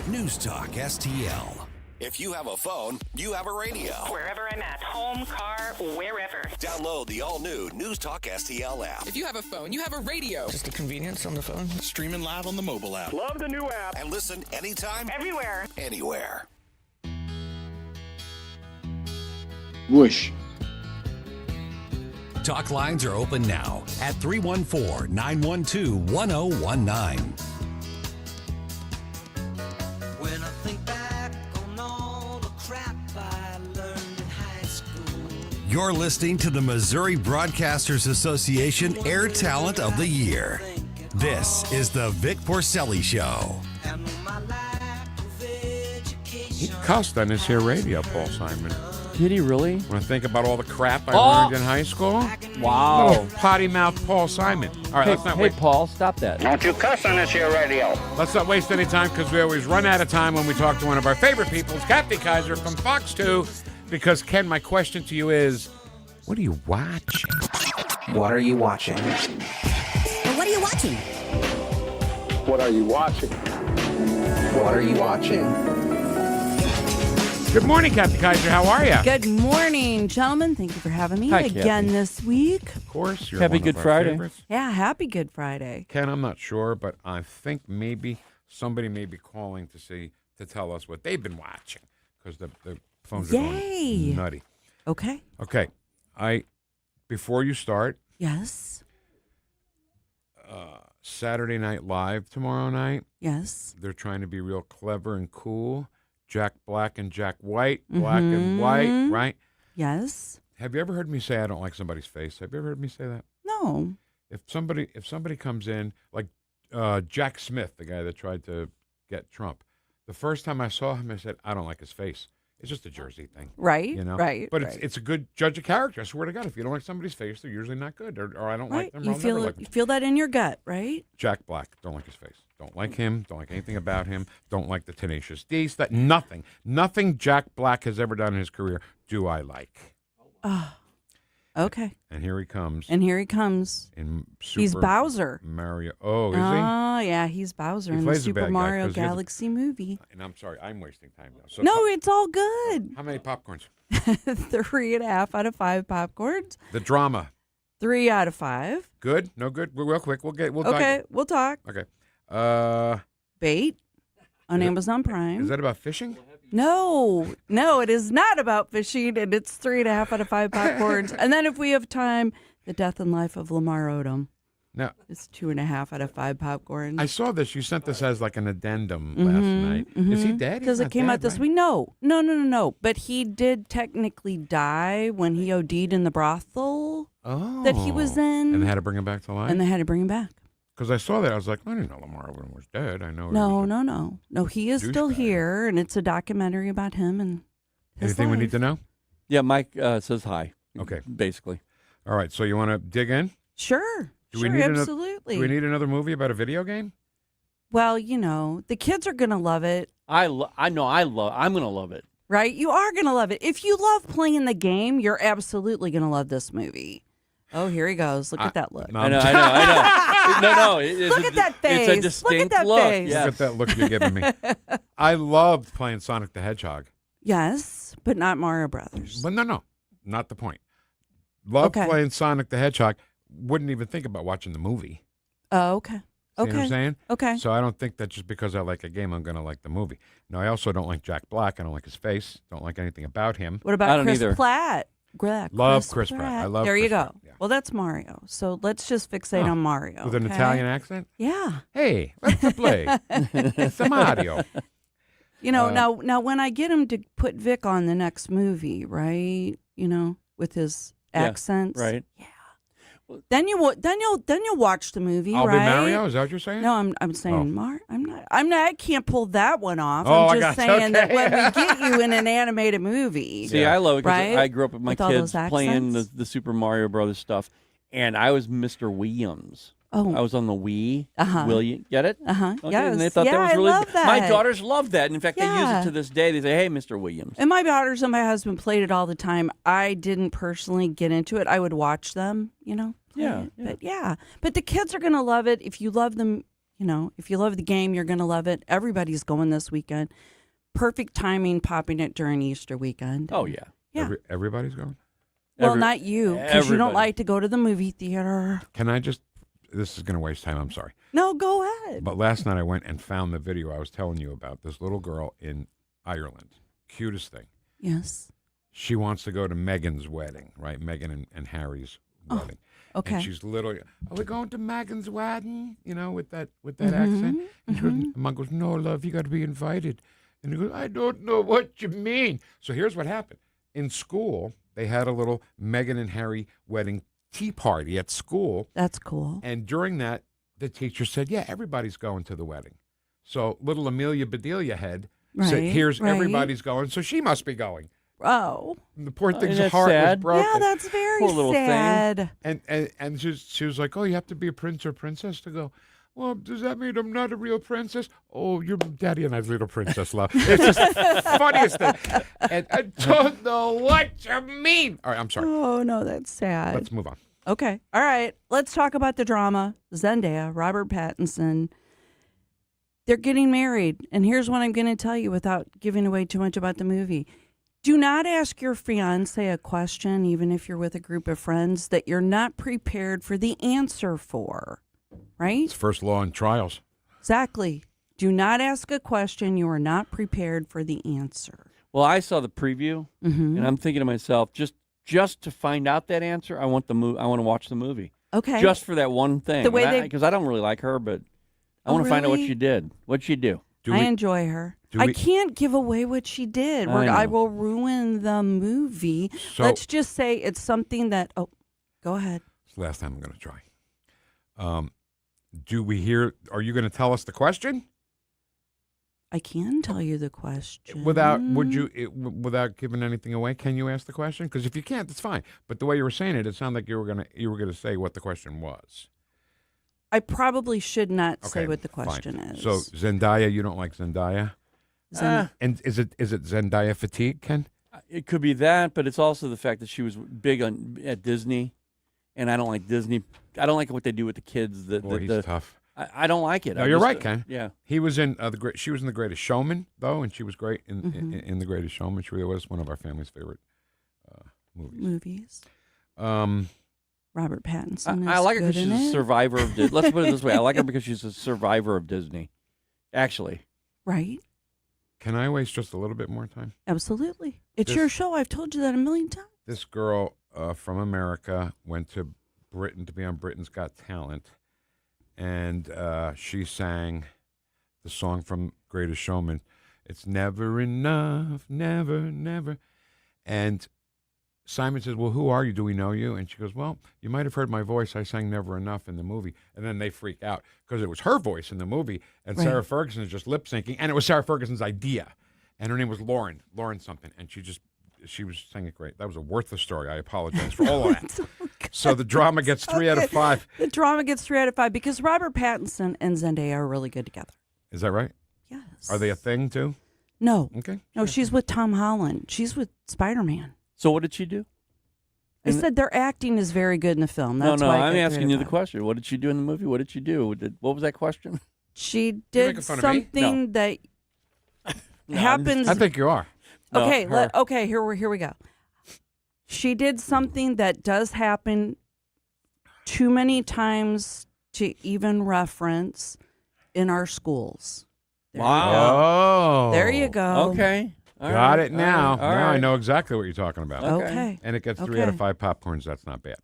News Talk STL. If you have a phone, you have a radio. Wherever I'm at, home, car, wherever. Download the all-new News Talk STL app. If you have a phone, you have a radio. Just the convenience on the phone. Streaming live on the mobile app. Love the new app. And listen anytime. Everywhere. Anywhere. Whoosh. Talk lines are open now at 314-912-1019. When I think back on all the crap I learned in high school. You're listening to the Missouri Broadcasters Association Air Talent of the Year. This is the Vic Porcelli Show. He cussed on this here radio, Paul Simon. Did he really? When I think about all the crap I learned in high school. Wow. Little potty mouth Paul Simon. All right, let's not wait. Hey, Paul, stop that. Don't you cuss on this here radio. Let's not waste any time because we always run out of time when we talk to one of our favorite people, Kathy Kaiser from Fox 2. Because, Ken, my question to you is, what are you watching? What are you watching? Well, what are you watching? What are you watching? What are you watching? Good morning, Kathy Kaiser. How are you? Good morning, gentlemen. Thank you for having me again this week. Of course. You're Happy one Good of our Friday. favorites. Yeah, happy Good Friday. Ken, I'm not sure, but I think maybe somebody may be calling to tell us what they've been watching because the phones are going nutty. Okay. Okay. Before you start. Yes. Saturday Night Live tomorrow night. Yes. They're trying to be real clever and cool. Jack Black and Jack White. Black and white, right? Yes. Have you ever heard me say I don't like somebody's face? Have you ever heard me say that? No. If somebody comes in, like Jack Smith, the guy that tried to get Trump, the first time I saw him, I said, I don't like his face. It's just a Jersey thing. Right, you know? right. But right. it's a good judge of character. I swear to God, if you don't like somebody's face, they're usually not good. Or I don't like them. Or I'll never like them. You feel that in your gut, right? Jack Black, don't like his face. Don't like him. Don't like anything about him. Don't like the Tenacious D. Nothing Jack Black has ever done in his career do I like. Okay. And here he comes. In Super he's Bowser. Mario. Oh, is he? Oh, yeah, he's Bowser in the Super Mario Galaxy movie. And I'm sorry, I'm wasting time now. So no, it's all good. How many popcorns? 3.5 out of 5 popcorns. The drama. 3 out of 5. Good? No good? Real quick. We'll talk. Okay. Bait on Amazon Prime. Is that about fishing? No, it is not about fishing, and it's 3.5 out of 5 popcorns. And then if we have time, The Death and Life of Lamar Odom. No. It's 2.5 out of 5 popcorns. I saw this. You sent this as like an addendum last night. Is he dead? Because it came out this week. No. But he did technically die when he OD'd in the brothel that he was in. And they had to bring him back to life? And they had to bring him back. Because I saw that. I was like, I didn't know Lamar Odom was dead. I know. No, he is still here, and it's a documentary about him and his Anything life. we need to know? Yeah, Mike says hi. Okay. Basically. All right. So you want to dig in? Sure. Do Absolutely. we need another movie about a video game? Well, the kids are going to love it. I'm going to love it. Right? You are going to love it. If you love playing the game, you're absolutely going to love this movie. Oh, here he goes. Look at that look. I know. No. Look at that face. It's a distinct look. At that face. Yes. Look at that look you're giving me. I loved playing Sonic the Hedgehog. Yes, but not Mario Brothers. But no. Not the point. Loved playing Sonic the Hedgehog. Wouldn't even think about watching the movie. Oh, okay. See what I'm saying? Okay. So I don't think that just because I like a game, I'm going to like the movie. No, I also don't like Jack Black. I don't like his face. Don't like anything about him. What about Chris Pratt? Love Chris Pratt. I love There Chris you go. Pratt. Yeah. Well, that's Mario. So let's just fixate on Mario. With an okay? Italian accent? Yeah. Hey, let's play. It's a Mario. You know, now when I get him to put Vic on the next movie, right? You know, with his accents, right? Yeah. Then you'll watch the movie, I'll right? be Mario. Is that what you're saying? No, I'm saying I'm not. I can't pull that one off. Oh, I'm just saying that okay. when we get you in an animated movie, See, I love it because right? I grew up with my With all kids those playing accents? the Super Mario Brothers stuff, and I was Mr. Williams. Oh. I was on the Wii. Uh-huh. Will get it? Uh-huh. Okay, Yes. And they thought Yeah, that was I really love My that. daughters love that. And in fact, they use Yeah. it to this day. They say, "Hey, Mr. Williams." And my daughters and my husband played it all the time. I didn't personally get into it. I would watch them, play it. But the kids are going to love it. If you love them, if you love the game, you're going to love it. Everybody's going this weekend. Perfect timing popping it during Easter weekend. Oh, yeah. Yeah. Everybody's going? Well, not you, because you don't everybody. like to go to the movie theater. Can I just, this is going to waste time, I'm sorry. No, go ahead. But last night I went and found the video I was telling you about, this little girl in Ireland. Cutest thing. Yes. She wants to go to Meghan's wedding, right? Meghan and Harry's wedding. Okay. And she's literally, are we going to Meghan's wedding? With that Mm-hmm. accent. And she goes, Mom goes, no, love, you got to be invited. And he goes, I don't know what you mean. So here's what happened. In school, they had a little Meghan and Harry wedding tea party at school. That's cool. And during that, the teacher said, yeah, everybody's going to the wedding. So little Amelia Bedelia said, here's right. everybody's going, so she must be going. Oh. And the poor thing's that's heart sad. was broken. Yeah, that's very Poor little thing. sad. And she was like, oh, you have to be a prince or princess to go. Well, does that mean I'm not a real princess? Oh, you're Daddy and I's little princess, love. It's just the funniest thing. And I don't know what you mean. All right, I'm sorry. Oh, no, that's sad. Let's move on. Okay. All right. Let's talk about the drama. Zendaya, Robert Pattinson. They're getting married. And here's what I'm going to tell you without giving away too much about the movie. Do not ask your fiance a question, even if you're with a group of friends, that you're not prepared for the answer for. Right? It's first law in trials. Exactly. Do not ask a question you are not prepared for the answer. Well, I saw the preview, and I'm thinking to myself, just to find out that answer, I want to watch the movie. Okay. Just for that one thing. The way because I don't really like her, but I want to find out what really? she did. What'd she do? I enjoy her. I can't give away what she did. I will ruin the movie. So- Let's just say it's something that. Oh, go ahead. It's the last time I'm going to try. Do we hear? Are you going to tell us the question? I can tell you the question Without without giving anything away, can you ask the question? Because if you can't, that's fine. But the way you were saying it, it sounded like you were gonna say what the question was. I probably should not say Okay, what the fine. question is. So Zendaya, you don't like Zendaya? And is it Zendaya fatigue, Ken? It could be that, but it's also the fact that she was big at Disney, and I don't like Disney. I don't like what they do with the kids. He's tough. I don't like it. No, you're right, Ken. Yeah. He was in she was in The Greatest Showman, though, and she was great in The Greatest Showman. She really was one of our family's favorite movies. Robert Pattinson. I like her because because she's a survivor of Disney. Let's put it this way: I like her because she's a survivor of Disney. Actually. Right. Can I waste just a little bit more time? Absolutely. It's your show. I've told you that a million times. This girl from America went to Britain to be on Britain's Got Talent, and she sang the song from Greatest Showman. It's never enough, never, never. And Simon says, well, who are you? Do we know you? And she goes, well, you might have heard my voice. I sang Never Enough in the movie. And then they freak out because it was her voice in the movie, and Sarah Ferguson is just lip syncing, and it was Sarah Ferguson's idea. And her name was Lauren something, and she was saying it great. That was a worthless story. I apologize for all of that. So the drama gets 3 out of 5. The drama gets 3 out of 5 because Robert Pattinson and Zendaya are really good together. Is that right? Yes. Are they a thing too? No. Okay. No, she's with Tom Holland. She's with Spider-Man. So what did she do? I said their acting is very good in the film. That's No, why I I'm got 3 asking out you of the 5. question. What did she do in the movie? What did she do? What was that question? She did something that happens. I think you are. Okay, here we go. She did something that does happen too many times to even reference in our schools. Wow. There you go. Okay. Got it now. All now I right. know exactly what you're talking about. Okay. And it gets 3 out of 5 popcorns. That's not bad.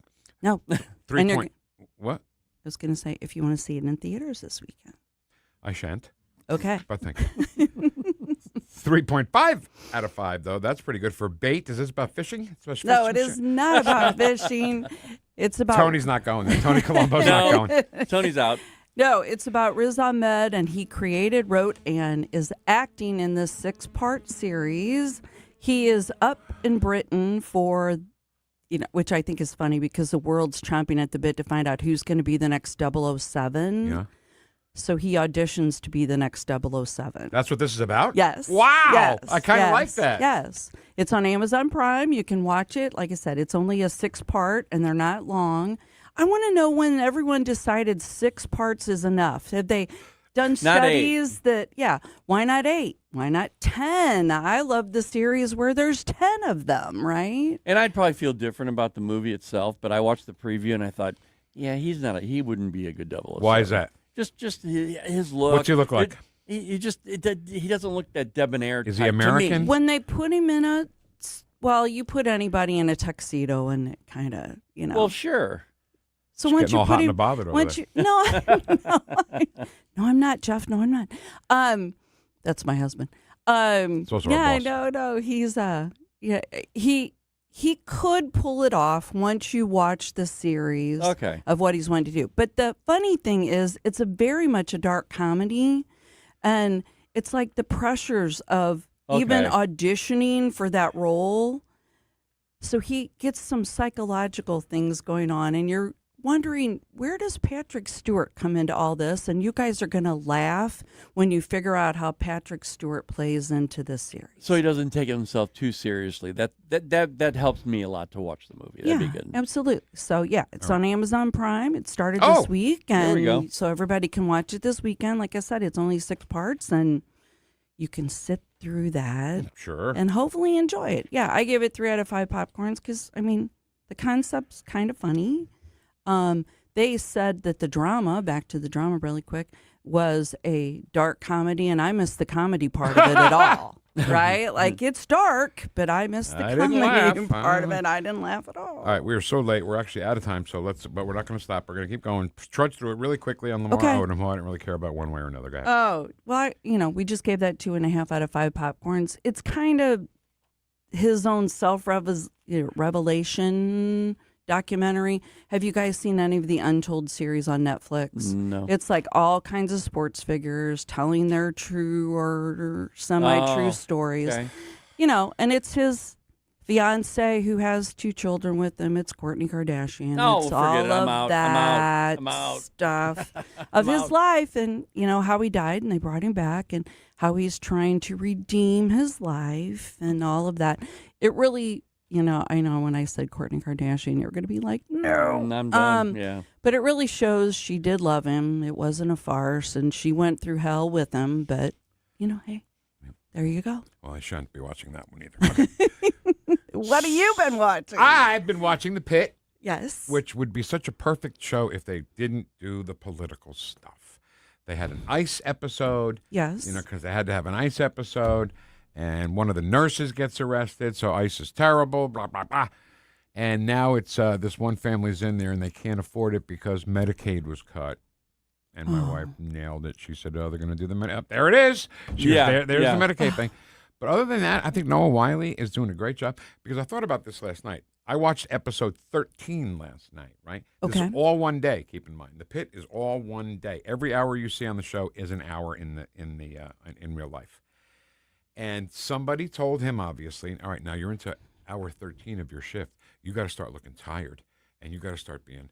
No. 3 point. What? I was going to say, if you want to see it in theaters this weekend. I shan't. Okay. But thank you. 3.5 out of 5, though. That's pretty good for bait. Is this about fishing? It's about No, it is not about fishing. It's about... Tony's not going there. Tony Colombo's not going. Tony's out. No, it's about Riz Ahmed, and he created, wrote, and is acting in this 6-part series. He is up in Britain for, which I think is funny because the world's chomping at the bit to find out who's going to be the next 007. Yeah. So he auditions to be the next 007. That's what this is about? Yes. Wow. Yes. I kind of like that. Yes. It's on Amazon Prime. You can watch it. Like I said, it's only a 6-part, and they're not long. I want to know when everyone decided 6 parts is enough. Have they done studies why not 8? Why not 10? I love the series where there's 10 of them, right? And I'd probably feel different about the movie itself, but I watched the preview and I thought, yeah, he wouldn't be a good 007. Why is that? Just his look. What's he look like? He doesn't look that debonair. Is he type to American? me. When they put him in you put anybody in a tuxedo and it kind of, Well, sure. So Just once getting you all put hot him, and bothered over once there. no, I'm not, Jeff. No, I'm not. That's my husband. It's also our boss. No. He's he could pull it off once you watch the series of what he's wanting to do. But the funny thing is, it's very much a dark comedy, and it's like the pressures of even auditioning for that role. So he gets some psychological things going on, and you're wondering, where does Patrick Stewart come into all this? And you guys are going to laugh when you figure out how Patrick Stewart plays into this series. So he doesn't take himself too seriously. That helps me a lot to watch the movie. That'd be good. Absolutely. So, it's on Amazon Prime. It started this week, and there we go. So everybody can watch it this weekend. Like I said, it's only 6 parts, and you can sit through that. Sure. And hopefully enjoy it. Yeah, I give it 3 out of 5 popcorns because, the concept's kind of funny. They said that the drama, back to the drama really quick, was a dark comedy, and I missed the comedy part of it at all. Right? Like, it's dark, but I missed the comedy part of it. I didn't laugh at all. All right, we are so late. We're actually out of time, but we're not going to stop. We're going to keep going. Trudge through it really quickly on Lamar Odom, who I didn't really care about one way or another. Go ahead. Oh, well, we just gave that 2.5 out of 5 popcorns. It's kind of his own self-revelation documentary. Have you guys seen any of the Untold series on Netflix? No. It's like all kinds of sports figures telling their true or semi-true stories. Okay. And it's his fiance who has 2 children with him. It's Kourtney Kardashian. Oh, it's forget all it. of I'm out. stuff of his life, and how he died, and they brought him back, and how he's trying to redeem his life, and all of that. It really. I know when I said Kourtney Kardashian, you're going to be like, no. I'm done. But it really shows she did love him. It wasn't a farce, and she went through hell with him. But, hey, there you go. Well, I shouldn't be watching that one either. What have you been watching? I've been watching The Pit. Yes. Which would be such a perfect show if they didn't do the political stuff. They had an ICE episode. Yes. Because they had to have an ICE episode. And one of the nurses gets arrested, so ICE is terrible, blah, blah, blah. And now it's this one family's in there, and they can't afford it because Medicaid was cut. And my wife nailed it. She said, they're going to do the Medicaid. There it is. There's the Medicaid thing. But other than that, I think Noah Wiley is doing a great job, because I thought about this last night. I watched episode 13 last night, right? Okay. This is all one day, keep in mind. The Pit is all one day. Every hour you see on the show is an hour in real life. And somebody told him, obviously, all right, now you're into hour 13 of your shift. You got to start looking tired, and you got to start being,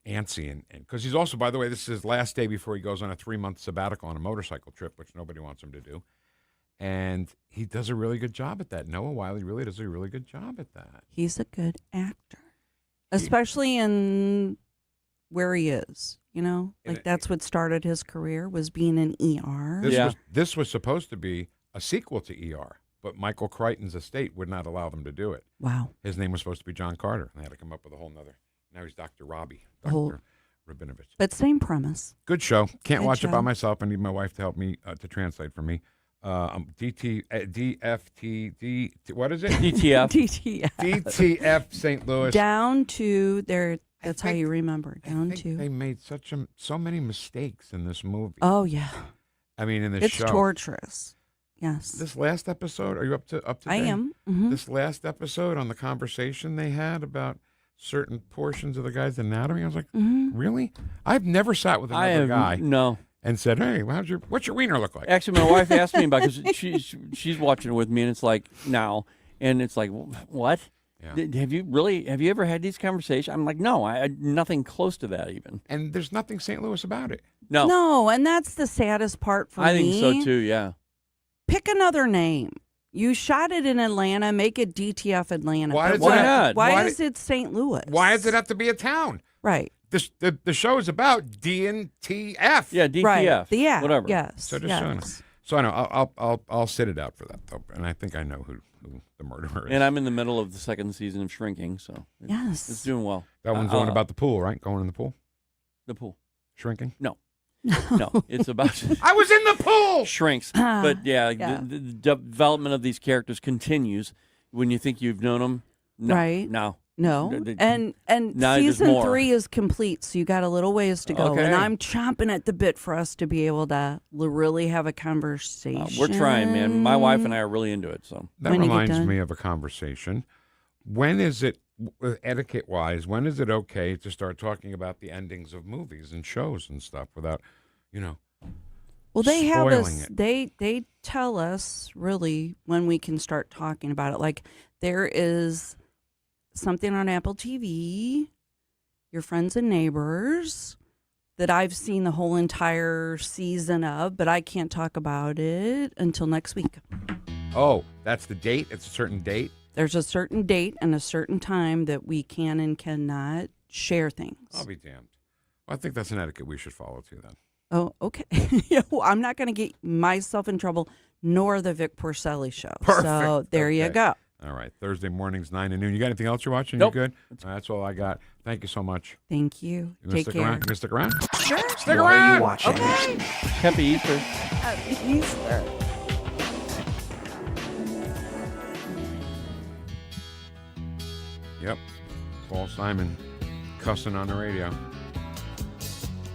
antsy. And because he's also, by the way, this is his last day before he goes on a 3-month sabbatical on a motorcycle trip, which nobody wants him to do. And he does a really good job at that. Noah Wiley really does a really good job at that. He's a good actor, especially in where he is. That's what started his career, was being in ER. This was supposed to be a sequel to ER, but Michael Crichton's estate would not allow them to do it. Wow. His name was supposed to be John Carter, and they had to come up with a whole nother. Now he's Dr. Robbie, Dr. Rabinovich. But same premise. Good show. Can't Good watch show. it by myself. I need my wife to help me, to translate for me. DFT, what is it? DTF. DTF. DTF St. Louis. Down to their. That's how you remember. Down to. They made so many mistakes in this movie. Oh yeah. I mean, in this it's show. It's torturous. Yes. This last episode, are you up to I date? am. Mm-hmm. This last episode on the conversation they had about certain portions of the guy's anatomy, I was like, really? I've never sat with another guy. No. And said, hey, what's your wiener look like? Actually, my wife asked me about because she's watching it with me, and it's like now, and it's like, what? Yeah. Have you ever had these conversations? I'm like, no, I nothing close to that even. And there's nothing St. Louis about it. No, and that's the saddest part for me. I think so too. Yeah. Pick another name. You shot it in Atlanta. Make it DTF Atlanta. Why is it St. Louis? Why does it have to be a town? Right. The show is about DNTF. Yeah, DTF. Right. Yeah. Whatever. Yes. So just so I know, I'll sit it out for that though, and I think I know who the murderer is. And I'm in the middle of the second season of Shrinking, so it's doing well. That one's the one about the pool, right? Going in the pool. The pool. Shrinking. No, it's about. I was in the pool. Shrinks, but the development of these characters continues when you think you've known them. No, right. No. And season 3 is complete, so you got a little ways to go. Okay. And I'm chomping at the bit for us to be able to really have a conversation. We're trying, man. My wife and I are really into it. So that reminds me of a conversation. When is it, etiquette-wise, when is it okay to start talking about the endings of movies and shows and stuff without, well, they have spoiling us. it? They tell us really when we can start talking about it. Like there is something on Apple TV, Your Friends and Neighbors, that I've seen the whole entire season of, but I can't talk about it until next week. Oh, that's the date? It's a certain date? There's a certain date and a certain time that we can and cannot share things. I'll be damned. Well, I think that's an etiquette we should follow too then. Oh, okay. Well, I'm not going to get myself in trouble, nor the Vic Porcelli Show. Perfect. So there you go. All right. Thursday mornings, 9 to noon. You got anything else you're watching? Nope. You good? That's all I got. Thank you so much. Thank you. You Take care. You gonna stick around? Sure. Stick What around. are you watching? Okay. Happy Easter. Happy Easter. Yep. Paul Simon cussing on the radio.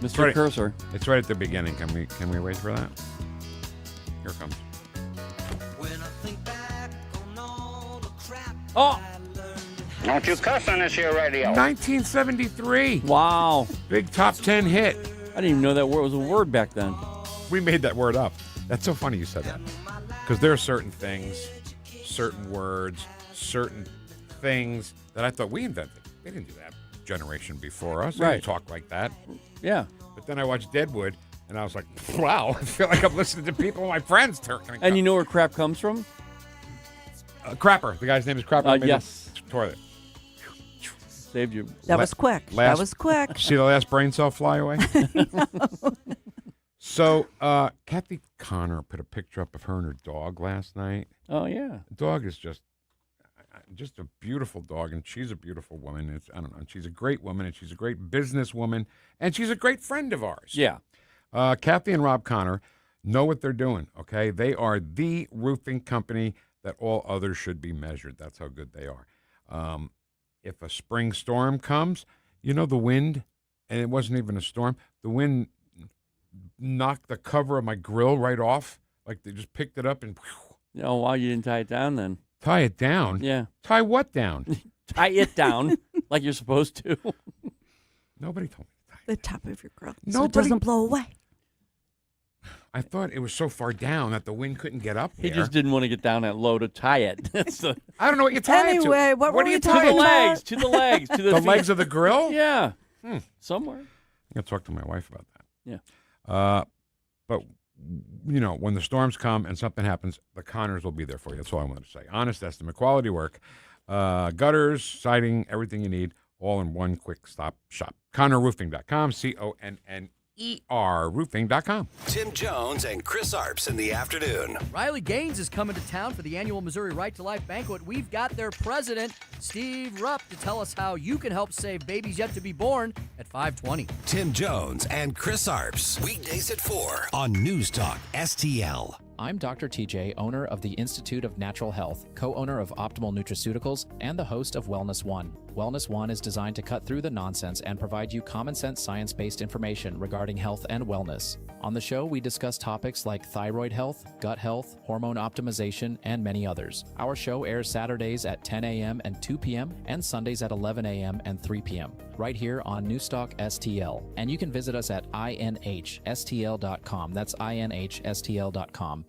Mr. Right. Cursor. It's right at the beginning. Can we wait for that? Here it comes. Oh! Don't you cuss on this here radio. 1973. Wow. Big top 10 hit. I didn't even know that word was a word back then. We made that word up. That's so funny you said that. Because there are certain things, certain words, certain things that I thought we invented. They didn't do that generation before us. They didn't talk like that. Yeah. But then I watched Deadwood, and I was like, wow, I feel like I'm listening to people, my friends. And you know where crap comes from? Crapper. The guy's name is Crapper. Made Yes. the toilet. Saved you. That was quick. That was quick. See the last brain cell fly away? So, Kathy Connor put a picture up of her and her dog last night. Oh, yeah. The dog is just a beautiful dog, and she's a beautiful woman. I don't know. And she's a great woman, and she's a great businesswoman, and she's a great friend of ours. Yeah. Kathy and Rob Connor know what they're doing, okay? They are the roofing company that all others should be measured. That's how good they are. If a spring storm comes, the wind, and it wasn't even a storm, the wind knocked the cover of my grill right off. Like they just picked it up and... Oh, wow, you didn't tie it down then. Tie it down? Yeah. Tie what down? Tie it down like you're supposed to. Nobody told me to tie the top of your grill so Nobody... it doesn't blow away. I thought it was so far down that the wind couldn't get up there. He just didn't want to get down that low to tie it. I don't know what you tie it to. Anyway, what were do we you talking tie it about? To the legs. To the the feet. legs of the grill? Yeah. Somewhere. I'm going to talk to my wife about that. Yeah. But, when the storms come and something happens, the Connors will be there for you. That's all I wanted to say. Honest estimate, quality work, gutters, siding, everything you need, all in one quick stop shop. ConnorRoofing.com, CONNER roofing.com. Tim Jones and Chris Arps in the afternoon. Riley Gaines is coming to town for the annual Missouri Right to Life banquet. We've got their president, Steve Rupp, to tell us how you can help save babies yet to be born at 5:20. Tim Jones and Chris Arps. Weekdays at 4 on News Talk STL. I'm Dr. TJ, owner of the Institute of Natural Health, co-owner of Optimal Nutraceuticals, and the host of Wellness One. Wellness One is designed to cut through the nonsense and provide you common sense science-based information regarding health and wellness. On the show, we discuss topics like thyroid health, gut health, hormone optimization, and many others. Our show airs Saturdays at 10 a.m. and 2 p.m. and Sundays at 11 a.m. and 3 p.m. right here on NewstalkSTL. And you can visit us at inhstl.com. That's inhstl.com.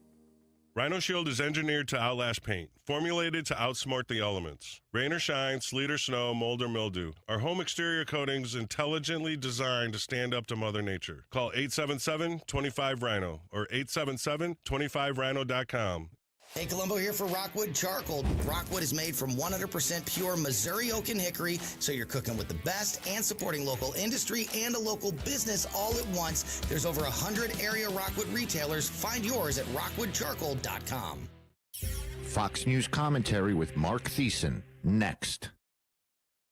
Rhino Shield is engineered to outlast paint, formulated to outsmart the elements. Rain or shine, sleet or snow, mold or mildew. Our home exterior coatings intelligently designed to stand up to Mother Nature. Call 877-25-RHINO or 877-25rhino.com. Hey, Columbo here for Rockwood Charcoal. Rockwood is made from 100% pure Missouri oak and hickory, so you're cooking with the best and supporting local industry and a local business all at once. There's over 100 area Rockwood retailers. Find yours at rockwoodcharcoal.com. Fox News commentary with Mark Thiessen, next.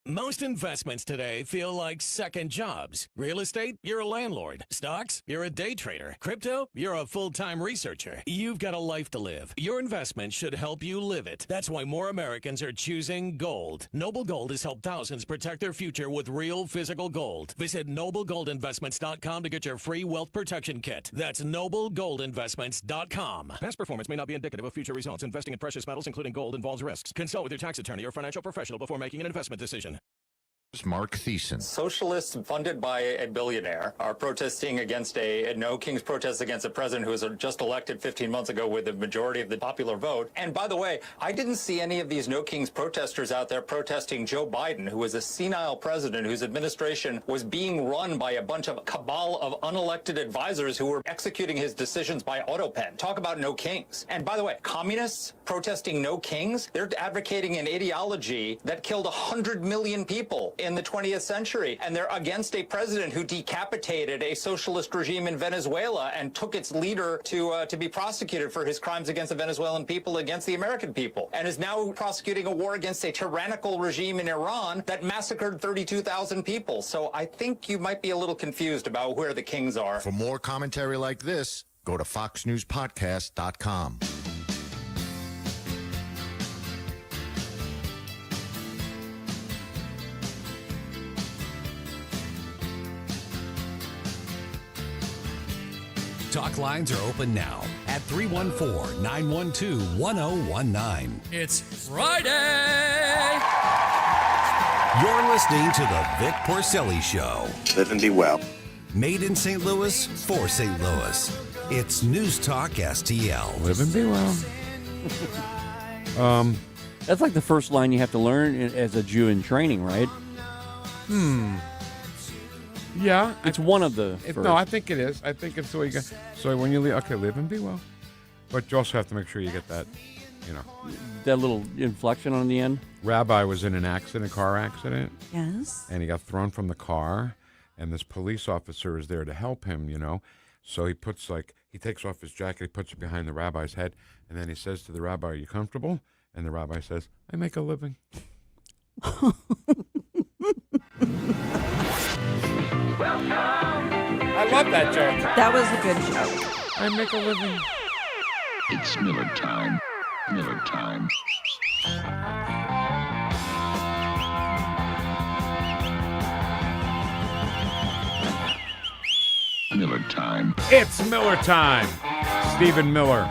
Most investments today feel like second jobs. Real estate, you're a landlord. Stocks, you're a day trader. Crypto, you're a full-time researcher. You've got a life to live. Your investment should help you live it. That's why more Americans are choosing gold. Noble Gold has helped thousands protect their future with real physical gold. Visit NobleGoldInvestments.com to get your free wealth protection kit. That's NobleGoldInvestments.com. Past performance may not be indicative of future results. Investing in precious metals, including gold, involves risks. Consult with your tax attorney or financial professional before making an investment decision. Mark Thiessen. Socialists funded by a billionaire are protesting against a No Kings protest against a president who was just elected 15 months ago with the majority of the popular vote. And by the way, I didn't see any of these No Kings protesters out there protesting Joe Biden, who was a senile president whose administration was being run by a bunch of cabal of unelected advisors who were executing his decisions by autopen. Talk about No Kings. And by the way, communists protesting No Kings, they're advocating an ideology that killed 100 million people in the 20th century, and they're against a president who decapitated a socialist regime in Venezuela and took its leader to be prosecuted for his crimes against the Venezuelan people, against the American people, and is now prosecuting a war against a tyrannical regime in Iran that massacred 32,000 people. So I think you might be a little confused about where the kings are. For more commentary like this, go to foxnewspodcast.com. Talk lines are open now at 314-912-1019. It's Friday! You're listening to the Vic Porcelli Show. Live and be well. Made in St. Louis for St. Louis. It's News Talk STL. Live and be well. That's like the first line you have to learn as a Jew in training, right? Yeah. It's one of the first. No, I think it is. I think it's the way you get. So when you leave, okay, live and be well. But you also have to make sure you get that, that little inflection on the end. Rabbi was in a car accident. Yes. And he got thrown from the car, and this police officer is there to help him, So he he takes off his jacket, he puts it behind the rabbi's head, and then he says to the rabbi, "Are you comfortable?" And the rabbi says, "I make a living." I love that joke. That was a good joke. I make a living. It's Miller time. Miller time. Miller time. It's Miller time. Stephen Miller,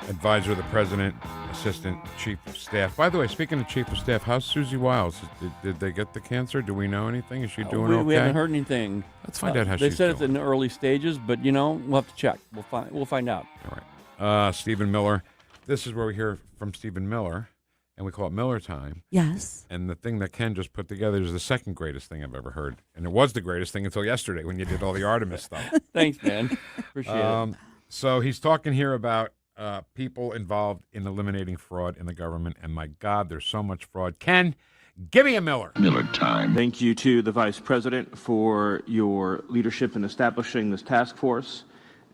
advisor of the president, assistant chief of staff. By the way, speaking of chief of staff, how's Susie Wiles? Did they get the cancer? Do we know anything? Is she doing okay? We haven't heard anything. Let's find out how she's doing. They said it's in the early stages, but we'll have to check. We'll find out. All right. Stephen Miller. This is where we hear from Stephen Miller, and we call it Miller time. Yes. And the thing that Ken just put together is the second greatest thing I've ever heard, and it was the greatest thing until yesterday when you did all the Artemis stuff. Thanks, man. Appreciate it. So he's talking here about people involved in eliminating fraud in the government, and my God, there's so much fraud. Ken, give me a Miller. Miller time. Thank you to the Vice President for your leadership in establishing this task force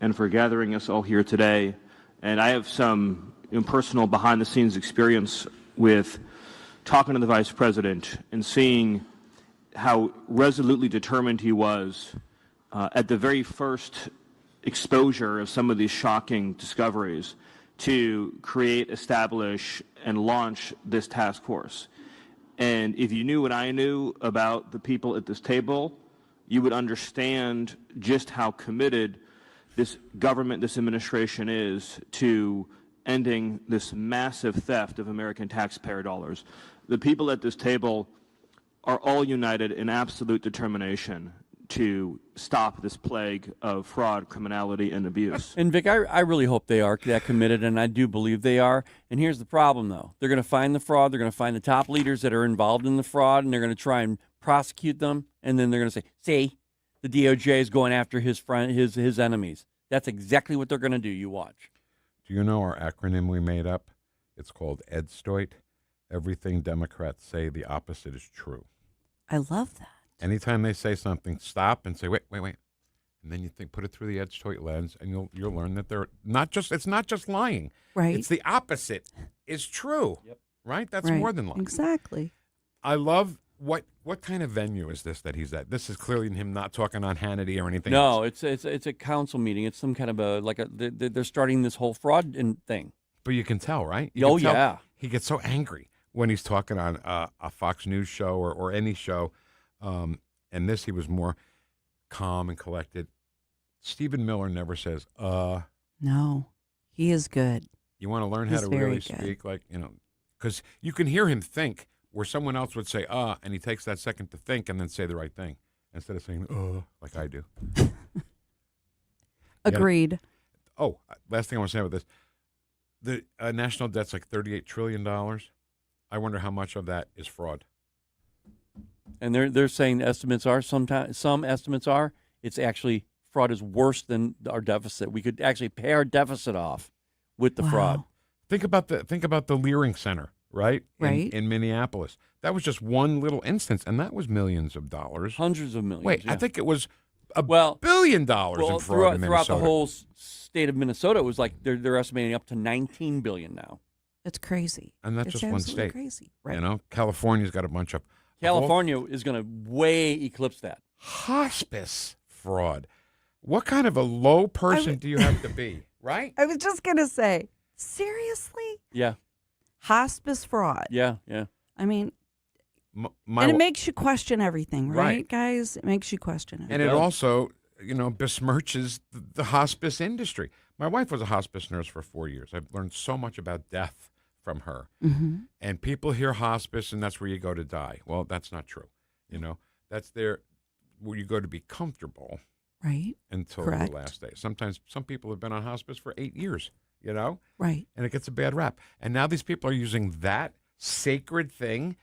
and for gathering us all here today. And I have some personal behind-the-scenes experience with talking to the Vice President and seeing how resolutely determined he was at the very first exposure of some of these shocking discoveries to create, establish, and launch this task force. And if you knew what I knew about the people at this table, you would understand just how committed this government, this administration is to ending this massive theft of American taxpayer dollars. The people at this table are all united in absolute determination to stop this plague of fraud, criminality, and abuse. And Vic, I really hope they are that committed, and I do believe they are. And here's the problem, though. They're going to find the fraud. They're going to find the top leaders that are involved in the fraud, and they're going to try and prosecute them. And then they're going to say, see, the DOJ is going after his enemies. That's exactly what they're going to do. You watch. Do you know our acronym we made up? It's called EDSTOIT. Everything Democrats say, the opposite is true. I love that. Anytime they say something, stop and say, wait. And then you think, put it through the EDSTOIT lens, and you'll learn that they're not just, it's not just lying. Right. It's the opposite is true. Yep. Right? That's Right. more than lying. Exactly. I love what kind of venue is this that he's at? This is clearly him not talking on Hannity or anything No, else. it's a council meeting. It's some kind of they're starting this whole fraud thing. But you can tell, right? Yeah. He gets so angry when he's talking on a Fox News show or any show. And this, he was more calm and collected. Stephen Miller never says, No, he is good. You want to learn how He's to very really good. speak, like, because you can hear him think where someone else would say, and he takes that second to think and then say the right thing instead of saying, like I do. Agreed. Last thing I want to say about this. The national debt's like $38 trillion. I wonder how much of that is fraud. And they're saying estimates are some estimates are it's actually fraud is worse than our deficit. We could actually pay our deficit off with the fraud. Think about the Leering Center, right? Right. In Minneapolis. That was just one little instance, and that was millions of dollars. Hundreds of millions. Wait, yeah. I think it was $1 billion in fraud in Minnesota. Throughout the whole state of Minnesota, it was like they're estimating up to $19 billion now. It's crazy. And that's It's just one absolutely state. Crazy. Right. You know, California's got a bunch of California is going to way eclipse that. Hospice fraud. What kind of a low person do you have to be, right? I was just going to say, seriously? Yeah. Hospice fraud. Yeah. I mean, My and it makes you question everything, right, Right. guys? It makes you question And everything. it also, besmirches the hospice industry. My wife was a hospice nurse for 4 years. I've learned so much about death from her. Mm-hmm. And people hear hospice, and that's where you go to die. Well, that's not true. That's where you go to be comfortable. Right. Until Correct. the last day. Sometimes some people have been on hospice for 8 years, Right. And it gets a bad rap. And now these people are using that sacred thing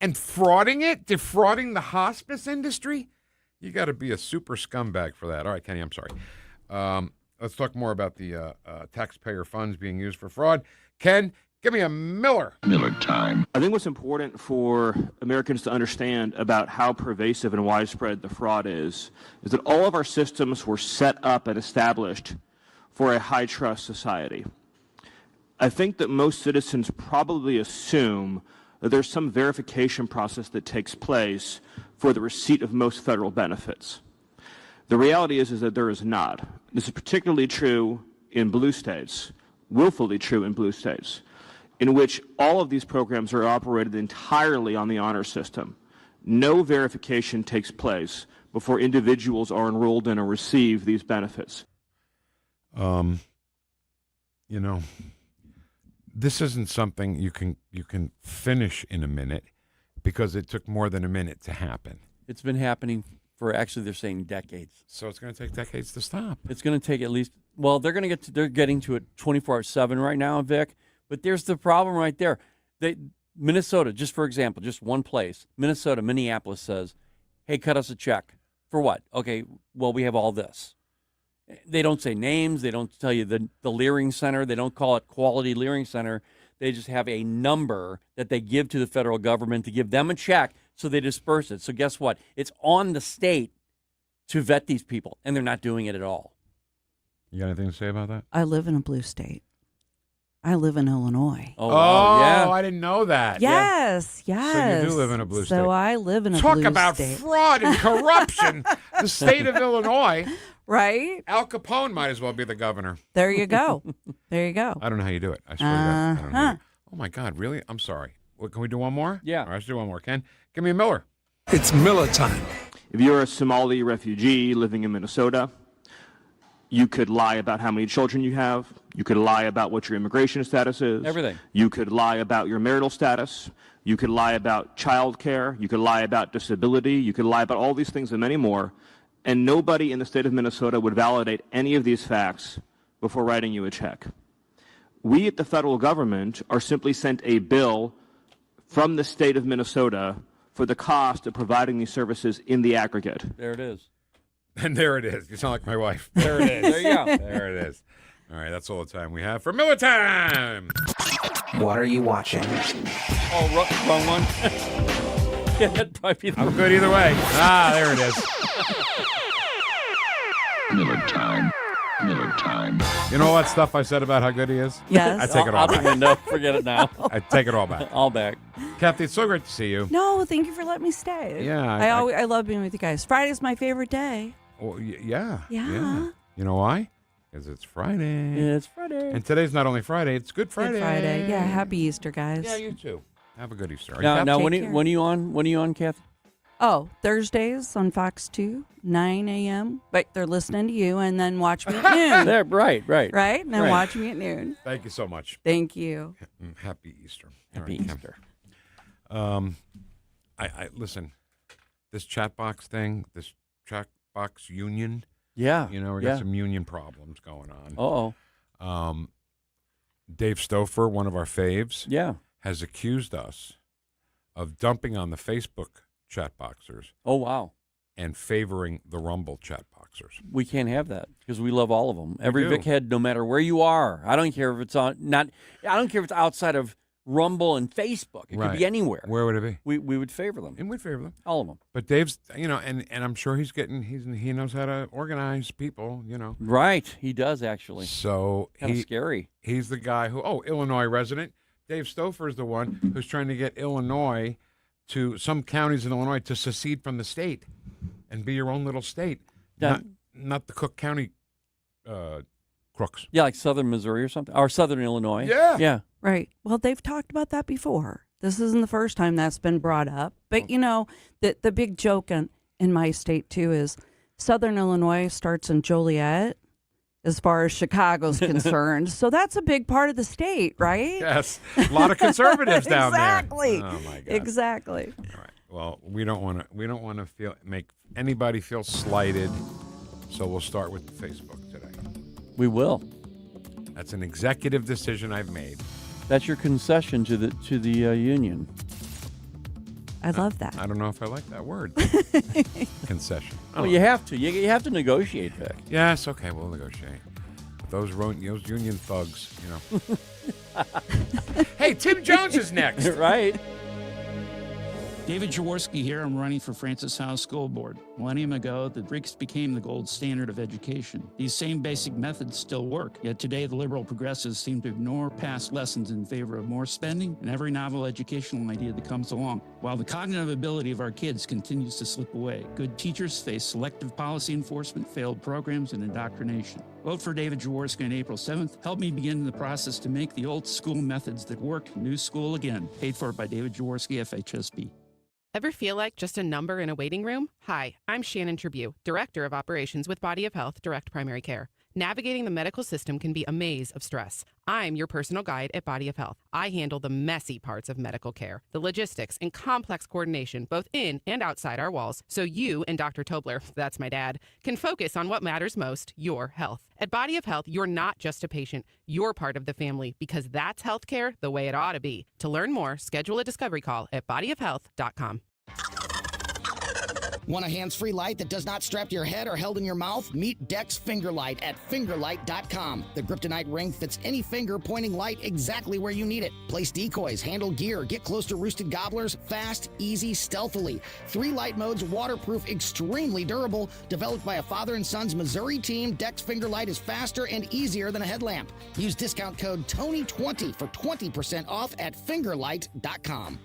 and defrauding the hospice industry. You got to be a super scumbag for that. All right, Kenny, I'm sorry. Let's talk more about the taxpayer funds being used for fraud. Ken, give me a Miller. Miller time. I think what's important for Americans to understand about how pervasive and widespread the fraud is that all of our systems were set up and established for a high-trust society. I think that most citizens probably assume that there's some verification process that takes place for the receipt of most federal benefits. The reality is that there is not. This is particularly true in blue states, willfully true in blue states, in which all of these programs are operated entirely on the honor system. No verification takes place before individuals are enrolled in or receive these benefits. This isn't something you can finish in a minute because it took more than a minute to happen. It's been happening for actually they're saying decades. So it's going to take decades to stop. It's going to take at least they're getting to it 24/7 right now, Vic. But there's the problem right there. Minnesota, just for example, just one place, Minnesota, Minneapolis says, "Hey, cut us a check for what?" Okay, well, we have all this. They don't say names. They don't tell you the Leering Center. They don't call it Quality Leering Center. They just have a number that they give to the federal government to give them a check, so they disperse it. So guess what? It's on the state to vet these people, and they're not doing it at all. You got anything to say about that? I live in a blue state. I live in Illinois. Oh, wow. Yeah. I didn't know that. Yes. So you do live in a blue state. So I live in a Talk blue about state. fraud and corruption. The state of Illinois. Right? Al Capone might as well be the governor. There you go. There you go. I don't know how you do it. I swear to God. I don't know how you- Oh, my God. Really? I'm sorry. What, can we do one more? Yeah. All right, let's do one more. Ken, give me a Miller. It's Miller time. If you're a Somali refugee living in Minnesota, you could lie about how many children you have. You could lie about what your immigration status is. Everything. You could lie about your marital status. You could lie about child care. You could lie about disability. You could lie about all these things and many more. And nobody in the state of Minnesota would validate any of these facts before writing you a check. We at the federal government are simply sent a bill from the state of Minnesota for the cost of providing these services in the aggregate. There it is. And there it is. You sound like my wife. There it is. There you go. There it is. All right, that's all the time we have for Miller Time. What are you watching? Oh, wrong one. Yeah, that'd probably be I'm good either way. Ah, there it is. Miller time. Miller time. You know all that stuff I said about how good he is? Yes. I take it all Out the back. window. Forget it now. I take it all back. All back. Kathy, it's so great to see you. No, thank you for letting me stay. Yeah, I love being with you guys. Friday's my favorite day. Well, yeah. Yeah. You know why? Because it's Friday. It's Friday. And today's not only Friday, it's Good Friday. Good Friday. Yeah, happy Easter, guys. Yeah, you too. Have a good Easter. Are you Now, Kathy? now Take when care. are you on? When are you on, Kathy? Oh, Thursdays on Fox 2, 9 a.m. But they're listening to you, and then watch me at noon. There, right. Right? And then Right. watch me at noon. Thank you so much. Thank you. Happy Easter. Happy All right, Easter. I listen. This chat box thing, this chat box union. Yeah. You know, we got some union problems going on. Uh-oh. Dave Stouffer, one of our faves, Yeah. has accused us of dumping on the Facebook chat boxers Oh, wow. and favoring the Rumble chat boxers. We can't have that because we love all of them. Every do. Vic Head, no matter where you are. I don't care if it's I don't care if it's outside of Rumble and Facebook. It could be anywhere. Where would it be? We would favor them. And we'd favor them. All of them. But Dave's, and I'm sure he knows how to organize people, Right. He does, actually. So Kind of scary. He's the guy who, Illinois resident. Dave Stouffer is the one who's trying to get Illinois some counties in Illinois to secede from the state and be your own little state. Yeah. Not the Cook County crooks. Yeah, like Southern Missouri or something. Or Southern Illinois. Yeah. Yeah. Right. Well, they've talked about that before. This isn't the first time that's been brought up. But, the big joke in my state, too, is Southern Illinois starts in Joliet as far as Chicago's concerned. So that's a big part of the state, right? Yes. A lot of conservatives down Exactly. there. Oh, my God. Exactly. All right. Well, we don't want to make anybody feel slighted. So we'll start with Facebook today. We will. That's an executive decision I've made. That's your concession to the union. I love that. I don't know if I like that word. Concession. Well, you have to. You have to negotiate, Vic. Yes, okay, we'll negotiate. But those union thugs, Hey, Tim Jones is next. Right. David Jaworski here. I'm running for Francis House School Board. A millennium ago, the bricks became the gold standard of education. These same basic methods still work, yet today the liberal progressives seem to ignore past lessons in favor of more spending and every novel educational idea that comes along. While the cognitive ability of our kids continues to slip away, good teachers face selective policy enforcement, failed programs, and indoctrination. Vote for David Jaworski on April 7th. Help me begin the process to make the old school methods that work new school again. Paid for by David Jaworski, FHSB. Ever feel like just a number in a waiting room? Hi, I'm Shannon Tribune, Director of Operations with Body of Health Direct Primary Care. Navigating the medical system can be a maze of stress. I'm your personal guide at Body of Health. I handle the messy parts of medical care, the logistics and complex coordination both in and outside our walls, so you and Dr. Tobler, that's my dad, can focus on what matters most, your health. At Body of Health, you're not just a patient, you're part of the family, because that's healthcare the way it ought to be. To learn more, schedule a discovery call at bodyofhealth.com. Want a hands-free light that does not strap to your head or held in your mouth? Meet Dex Fingerlight at fingerlight.com. The Kryptonite ring fits any finger, pointing light exactly where you need it. Place decoys, handle gear, get close to roosted gobblers, fast, easy, stealthily. 3 light modes, waterproof, extremely durable. Developed by a father and son's Missouri team, Dex Fingerlight is faster and easier than a headlamp. Use discount code TONY20 for 20% off at fingerlight.com.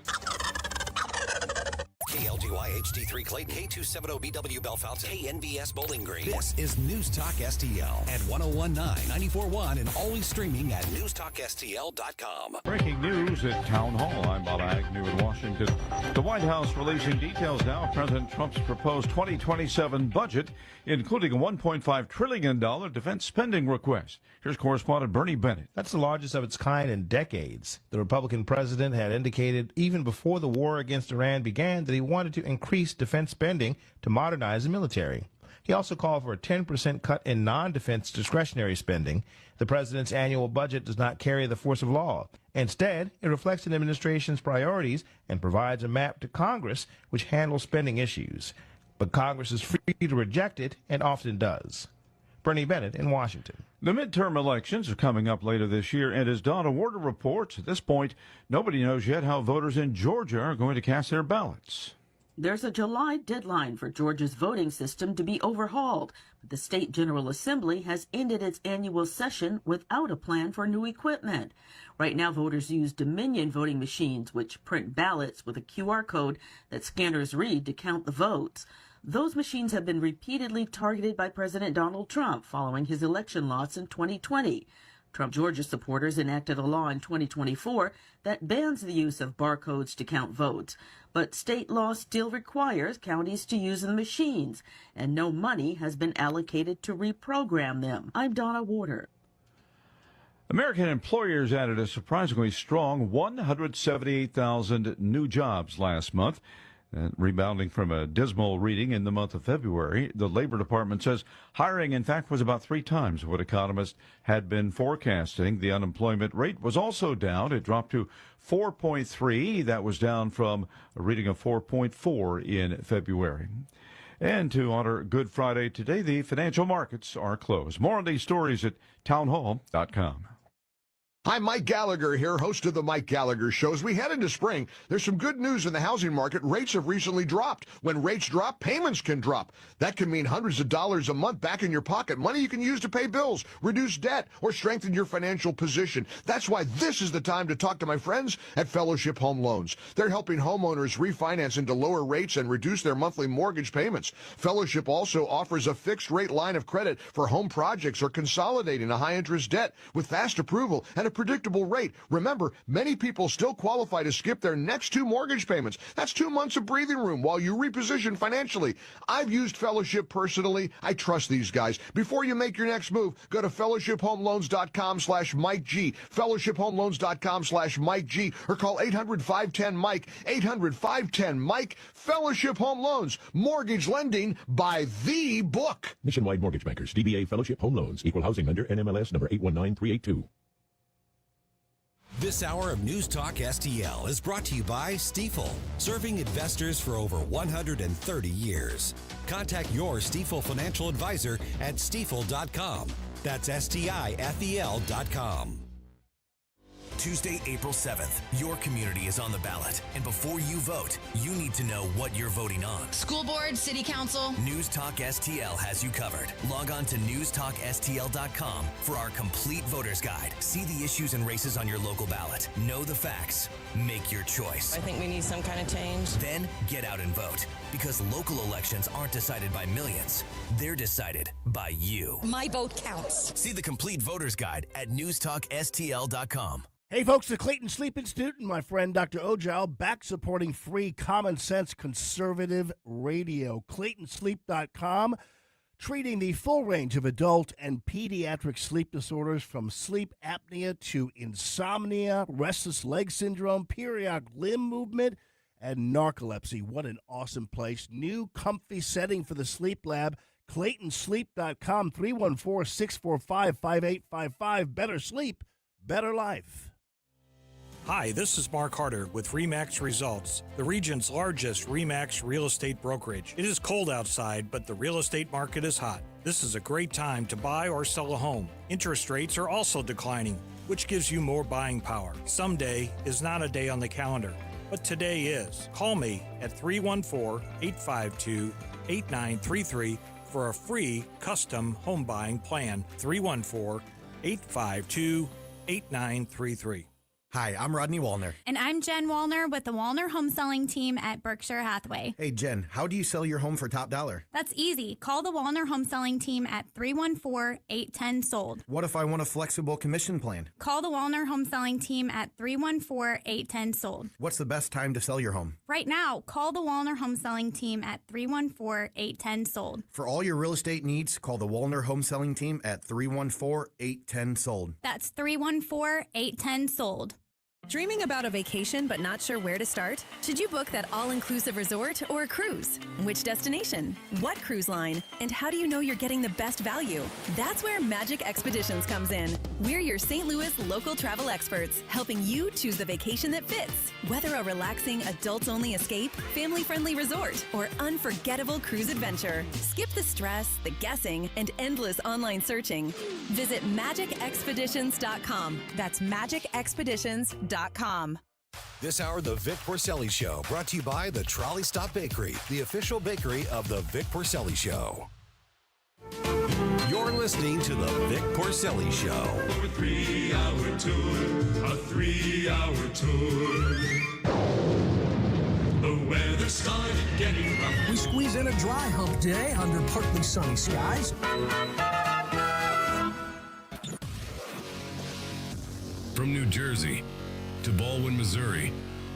KLDY KBOI HD3 Clayton, K270BW Bellefontaine, KNBS Bowling Green. This is News Talk STL at 1019, 94.1, and always streaming at NewstalkSTL.com. Breaking news at Town Hall. I'm Bob Agnew in Washington. The White House releasing details now of President Trump's proposed 2027 budget, including a $1.5 trillion defense spending request. Here's correspondent Bernie Bennett. That's the largest of its kind in decades. The Republican president had indicated even before the war against Iran began that he wanted to increase defense spending to modernize the military. He also called for a 10% cut in non-defense discretionary spending. The president's annual budget does not carry the force of law. Instead, it reflects an administration's priorities and provides a map to Congress, which handles spending issues. But Congress is free to reject it, and often does. Bernie Bennett in Washington. The midterm elections are coming up later this year, and as Donna Warder reports, at this point, nobody knows yet how voters in Georgia are going to cast their ballots. There's a July deadline for Georgia's voting system to be overhauled, but the State General Assembly has ended its annual session without a plan for new equipment. Right now, voters use Dominion voting machines, which print ballots with a QR code that scanners read to count the votes. Those machines have been repeatedly targeted by President Donald Trump following his election loss in 2020. Trump Georgia supporters enacted a law in 2024 that bans the use of barcodes to count votes. But state law still requires counties to use the machines, and no money has been allocated to reprogram them. I'm Donna Warder. American employers added a surprisingly strong 178,000 new jobs last month. Rebounding from a dismal reading in the month of February, the Labor Department says hiring, in fact, was about 3 times what economists had been forecasting. The unemployment rate was also down. It dropped to 4.3. That was down from a reading of 4.4 in February. And to honor Good Friday today, the financial markets are closed. More on these stories at townhall.com. Hi, Mike Gallagher here, host of the Mike Gallagher Show. As we head into spring, there's some good news in the housing market. Rates have recently dropped. When rates drop, payments can drop. That can mean hundreds of dollars a month back in your pocket, money you can use to pay bills, reduce debt, or strengthen your financial position. That's why this is the time to talk to my friends at Fellowship Home Loans. They're helping homeowners refinance into lower rates and reduce their monthly mortgage payments. Fellowship also offers a fixed rate line of credit for home projects or consolidating a high interest debt with fast approval and a predictable rate. Remember, many people still qualify to skip their next 2 mortgage payments. That's 2 months of breathing room while you reposition financially. I've used Fellowship personally. I trust these guys. Before you make your next move, go to fellowshiphomeloans.com/Mike G, fellowshiphomeloans.com/Mike G, or call 800-510-MIKE, 800-510-MIKE. Fellowship Home Loans, mortgage lending by the book. Nationwide Mortgage Bankers, DBA Fellowship Home Loans, Equal Housing Lender, NMLS number 819382. This hour of News Talk STL is brought to you by Stifel, serving investors for over 130 years. Contact your Stifel financial advisor at stifel.com. That's STIFEL.com. Tuesday, April 7th, your community is on the ballot. And before you vote, you need to know what you're voting on. School board, city council. News Talk STL has you covered. Log on to NewstalkSTL.com for our complete voter's guide. See the issues and races on your local ballot. Know the facts. Make your choice. I think we need some kind of change. Then get out and vote. Because local elections aren't decided by millions. They're decided by you. My vote counts. See the complete voter's guide at NewstalkSTL.com. Hey, folks, the Clayton Sleep Institute and my friend Dr. Ojal back supporting free common sense conservative radio. ClaytonSleep.com, treating the full range of adult and pediatric sleep disorders from sleep apnea to insomnia, restless leg syndrome, periodic limb movement, and narcolepsy. What an awesome place. New comfy setting for the sleep lab. ClaytonSleep.com, 314-645-5855. Better sleep, better life. Hi, this is Mark Harder with RE/MAX Results, the region's largest RE/MAX real estate brokerage. It is cold outside, but the real estate market is hot. This is a great time to buy or sell a home. Interest rates are also declining, which gives you more buying power. Someday is not a day on the calendar, but today is. Call me at 314-852-8933 for a free custom home buying plan. 314-852-8933. Hi, I'm Rodney Wallner. And I'm Jen Wallner with the Wallner Home Selling Team at Berkshire Hathaway. Hey, Jen, how do you sell your home for top dollar? That's easy. Call the Wallner Home Selling Team at 314-810-SOLD. What if I want a flexible commission plan? Call the Wallner Home Selling Team at 314-810-SOLD. What's the best time to sell your home? Right now, call the Wallner Home Selling Team at 314-810-SOLD. For all your real estate needs, call the Wallner Home Selling Team at 314-810-SOLD. That's 314-810-SOLD. Dreaming about a vacation but not sure where to start? Should you book that all-inclusive resort or a cruise? Which destination? What cruise line? And how do you know you're getting the best value? That's where Magic Expeditions comes in. We're your St. Louis local travel experts, helping you choose the vacation that fits. Whether a relaxing, adults-only escape, family-friendly resort, or unforgettable cruise adventure, skip the stress, the guessing, and endless online searching. Visit MagicExpeditions.com. That's MagicExpeditions.com. This hour, the Vic Porcelli Show, brought to you by the Trolley Stop Bakery, the official bakery of the Vic Porcelli Show. You're listening to the Vic Porcelli Show. A 3-hour tour, a 3-hour tour. The weather started getting rough. We squeeze in a dry hump day under partly sunny skies. From New Jersey to Baldwin, Missouri,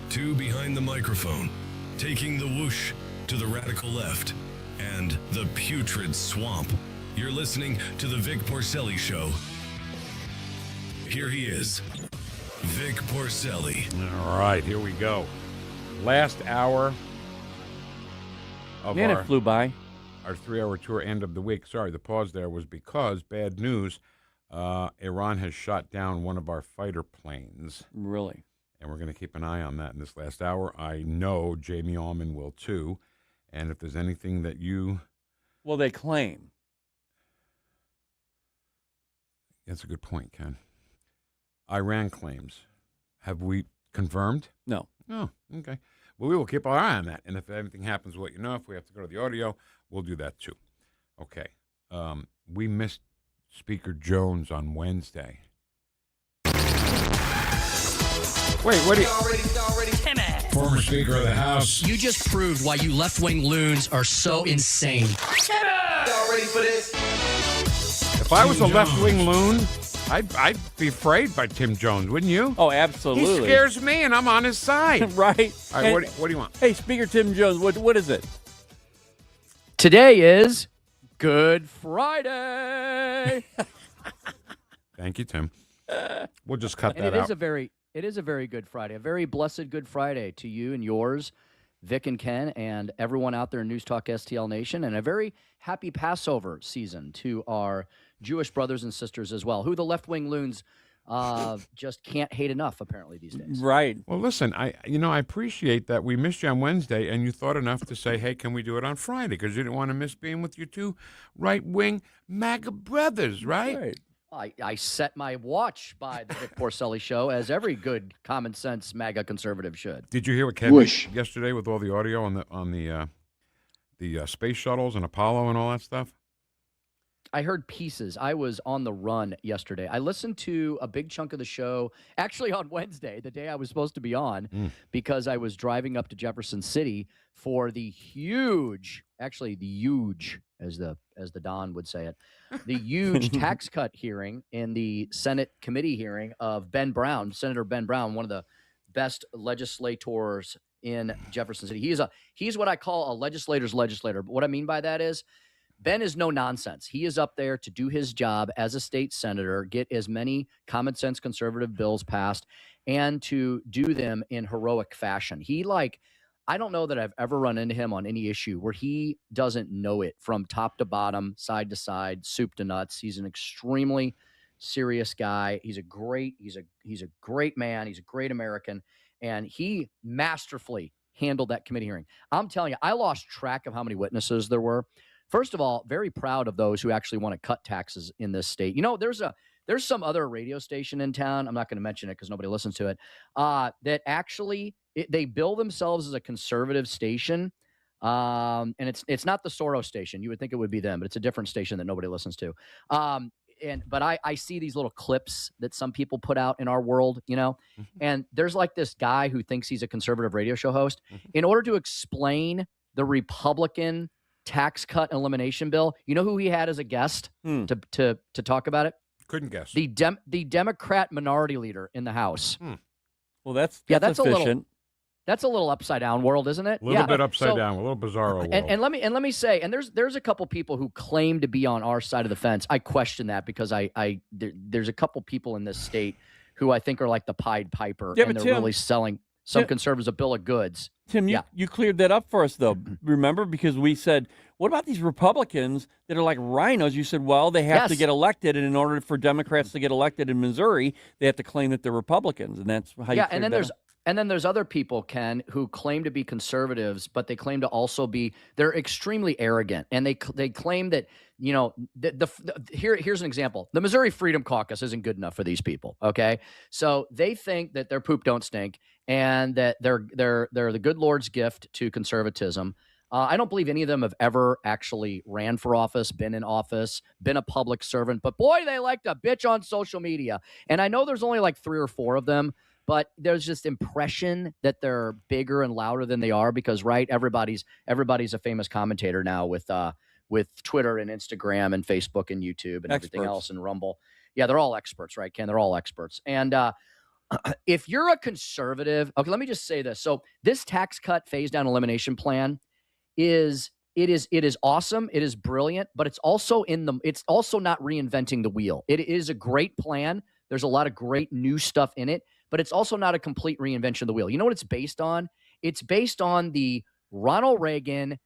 two behind the microphone, taking the whoosh to the radical left and the putrid swamp. You're listening to the Vic Porcelli Show. Here he is, Vic Porcelli. All right, here we go. Last hour of Man, it flew by. Our 3-hour tour, end of the week. Sorry, the pause there was because bad news. Iran has shot down one of our fighter planes. Really? And we're going to keep an eye on that in this last hour. I know Jamie Allman will too. And if there's anything that you... Well, they claim. That's a good point, Ken. Iran claims. Have we confirmed? No. Oh, okay. Well, we will keep our eye on that. And if anything happens, we'll let you know. If we have to go to the audio, we'll do that too. Okay. We missed Speaker Jones on Wednesday. Wait, what do you... Timmy. Former Speaker of the House. You just proved why you left-wing loons are so insane. Timmy! Y'all ready for this? If I was a left-wing loon, I'd be afraid by Tim Jones, wouldn't you? Oh, absolutely. He scares me, and I'm on his side. Right. All right, what do you want? Hey, Speaker Tim Jones, what is it? Today is Good Friday. Thank you, Tim. We'll just cut And that it out. It is a very Good Friday, a very blessed Good Friday to you and yours, Vic and Ken, and everyone out there in News Talk STL Nation, and a very happy Passover season to our Jewish brothers and sisters as well, who the left-wing loons just can't hate enough, apparently, these days. Right. Well, listen, I appreciate that we missed you on Wednesday, and you thought enough to say, hey, can we do it on Friday? Because you didn't want to miss being with your two right-wing MAGA brothers, right? I set my watch by the Vic Porcelli Show, as every good common sense MAGA conservative should. Did you hear what Ken did yesterday with all the audio on the space shuttles and Apollo and all that stuff? I heard pieces. I was on the run yesterday. I listened to a big chunk of the show, actually on Wednesday, the day I was supposed to be on, because I was driving up to Jefferson City for the huge, as the Don would say it, the huge tax cut hearing in the Senate committee hearing of Senator Ben Brown, one of the best legislators in Jefferson City. He's what I call a legislator's legislator. But what I mean by that is Ben is no nonsense. He is up there to do his job as a state senator, get as many common sense conservative bills passed, and to do them in heroic fashion. I don't know that I've ever run into him on any issue where he doesn't know it from top to bottom, side to side, soup to nuts. He's an extremely serious guy. He's a great man. He's a great American, and he masterfully handled that committee hearing. I'm telling you, I lost track of how many witnesses there were. First of all, very proud of those who actually want to cut taxes in this state. You know, there's some other radio station in town. I'm not going to mention it because nobody listens to it. That actually they bill themselves as a conservative station, and it's not the Soros station. You would think it would be them, but it's a different station that nobody listens to. but I see these little clips that some people put out in our world, and there's like this guy who thinks he's a conservative radio show host. In order to explain the Republican tax cut and elimination bill, you know who he had as a guest to talk about it? Couldn't guess. The Democrat minority leader in the House. Well, that's efficient. That's a little upside down world, isn't it? A little bit upside down, a little bizarro world. And let me say, and there's a couple people who claim to be on our side of the fence. I question that because there's a couple people in this state who I think are like the Pied Piper, and they're really selling some conservatives a bill of goods. Tim, you cleared that up for us, though. Remember? Because we said, what about these Republicans that are like rhinos? You said, well, they have to get elected, and in order for Democrats to get elected in Missouri, they have to claim that they're Republicans, and that's how you and then there's other people, Ken, who claim to be conservatives, but they claim to also be, they're extremely arrogant. And they claim that, here's an example. The Missouri Freedom Caucus isn't good enough for these people, okay? So they think that their poop don't stink and that they're the good Lord's gift to conservatism. I don't believe any of them have ever actually ran for office, been in office, been a public servant. But boy, they like to bitch on social media. And I know there's only like 3 or 4 of them. But there's just impression that they're bigger and louder than they are because, right, everybody's a famous commentator now with Twitter and Instagram and Facebook and YouTube and everything else and Rumble. Yeah, they're all experts, right, Ken? They're all experts. And if you're a conservative, okay, let me just say this. So this tax cut phase down elimination plan is awesome. It is brilliant, but it's also not reinventing the wheel. It is a great plan. There's a lot of great new stuff in it. But it's also not a complete reinvention of the wheel. You know what it's based on? It's based on the Ronald Reagan,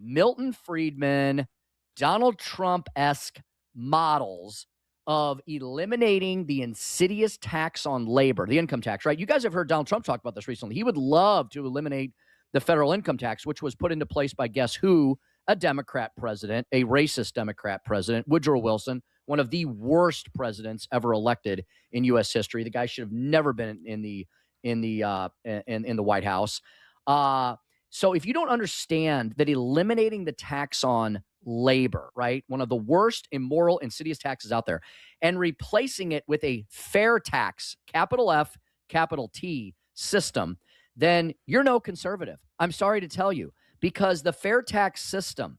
Milton Friedman, Donald Trump-esque models of eliminating the insidious tax on labor, the income tax, right? You guys have heard Donald Trump talk about this recently. He would love to eliminate the federal income tax, which was put into place by guess who? A Democrat president, a racist Democrat president, Woodrow Wilson, one of the worst presidents ever elected in U.S. history. The guy should have never been in the White House. So if you don't understand that eliminating the tax on labor, right, one of the worst immoral, insidious taxes out there, and replacing it with a fair tax, capital F, capital T system, then you're no conservative. I'm sorry to tell you, because the fair tax system,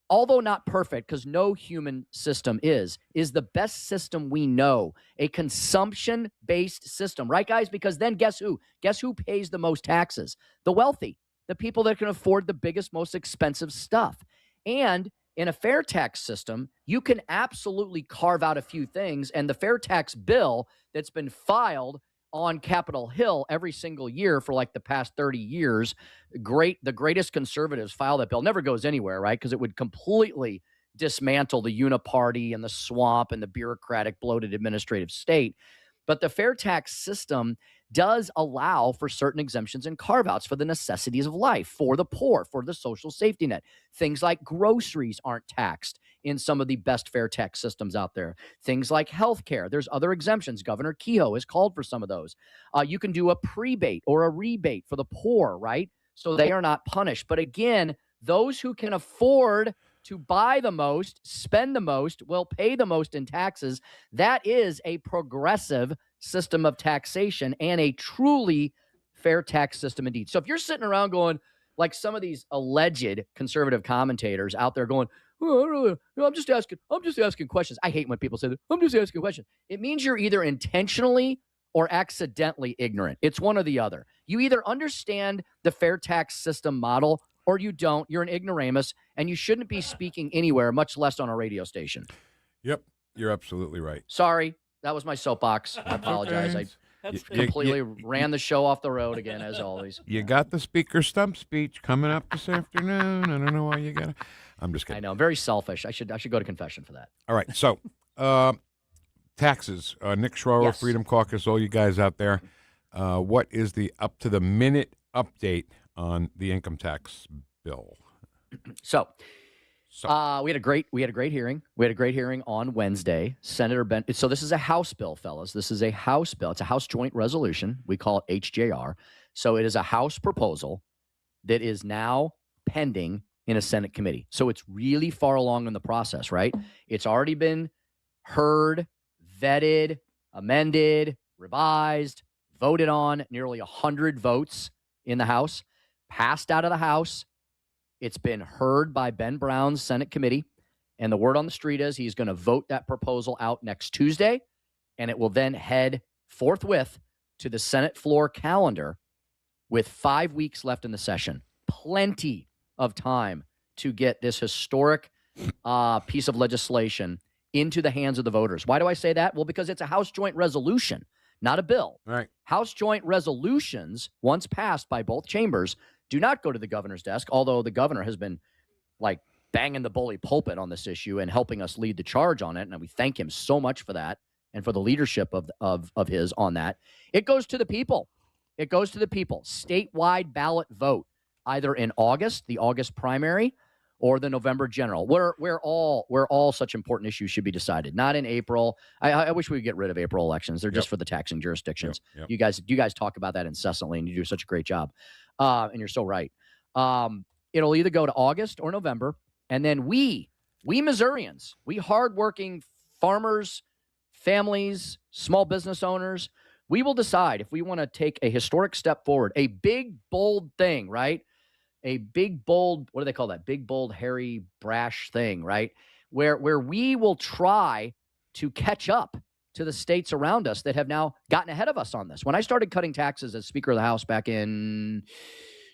although not perfect, because no human system is the best system we know, a consumption-based system, right, guys? Because then guess who? Guess who pays the most taxes? The wealthy, the people that can afford the biggest, most expensive stuff. And in a fair tax system, you can absolutely carve out a few things, and the fair tax bill that's been filed on Capitol Hill every single year for like the past 30 years. The greatest conservatives file that bill. Never goes anywhere, right? Because it would completely dismantle the uniparty and the swamp and the bureaucratic, bloated administrative state. But the fair tax system does allow for certain exemptions and carve-outs for the necessities of life, for the poor, for the social safety net. Things like groceries aren't taxed in some of the best fair tax systems out there. Things like healthcare. There's other exemptions. Governor Kehoe has called for some of those. You can do a prebate or a rebate for the poor, right? So they are not punished. But again, those who can afford to buy the most, spend the most, will pay the most in taxes. That is a progressive system of taxation and a truly fair tax system indeed. So if you're sitting around going, like some of these alleged conservative commentators out there going, oh, I'm just asking questions. I hate when people say that. I'm just asking questions. It means you're either intentionally or accidentally ignorant. It's one or the other. You either understand the fair tax system model or you don't. You're an ignoramus, and you shouldn't be speaking anywhere, much less on a radio station. Yep, you're absolutely right. Sorry, that was my soapbox. I apologize. I completely ran the show off the road again, as always. You got the speaker stump speech coming up this afternoon. I don't know why you got it. I'm just kidding. I know, I'm very selfish. I should go to confession for that. All right, so taxes. Nick Schroer, Yes. Freedom Caucus, all you guys out there. What is the up-to-the-minute update on the income tax bill? So we had a great hearing. We had a great hearing on Wednesday. Senator Ben. So this is a House bill, fellas. This is a House bill. It's a House Joint Resolution. We call it HJR. So it is a House proposal that is now pending in a Senate committee. So it's really far along in the process, right? It's already been heard, vetted, amended, revised, voted on, nearly 100 votes in the House, passed out of the House. It's been heard by Ben Brown's Senate committee, and the word on the street is he's going to vote that proposal out next Tuesday, and it will then head forthwith to the Senate floor calendar with 5 weeks left in the session. Plenty of time to get this historic piece of legislation into the hands of the voters. Why do I say that? Well, because it's a House joint resolution, not a bill. Right. House joint resolutions, once passed by both chambers, do not go to the governor's desk, although the governor has been like banging the bully pulpit on this issue and helping us lead the charge on it. And we thank him so much for that and for the leadership of his on that. It goes to the people. It goes to the people. Statewide ballot vote, either in August, the August primary, or the November general, where all such important issues should be decided. Not in April. I wish we could get rid of April elections. They're just for the taxing jurisdictions. You guys talk about that incessantly, and you do such a great job. And you're so right. It'll either go to August or November, and then we Missourians, we hardworking farmers, families, small business owners, we will decide if we want to take a historic step forward, a big, bold thing, right? A big, bold, what do they call that? Big, bold, hairy, brash thing, right? Where we will try to catch up to the states around us that have now gotten ahead of us on this. When I started cutting taxes as Speaker of the House back in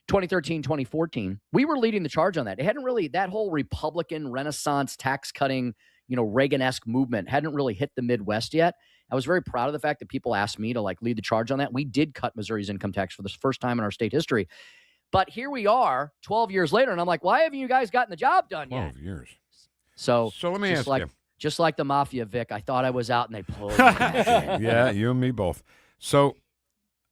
2013, 2014, we were leading the charge on that. It hadn't really, that whole Republican Renaissance tax cutting, Reagan-esque movement hadn't really hit the Midwest yet. I was very proud of the fact that people asked me to lead the charge on that. We did cut Missouri's income tax for the first time in our state history. But here we are 12 years later, and I'm like, why haven't you guys gotten the job done yet? 12 years. So let me ask you. Just like the Mafia, Vic, I thought I was out, and they pulled me back in. Yeah, you and me both. So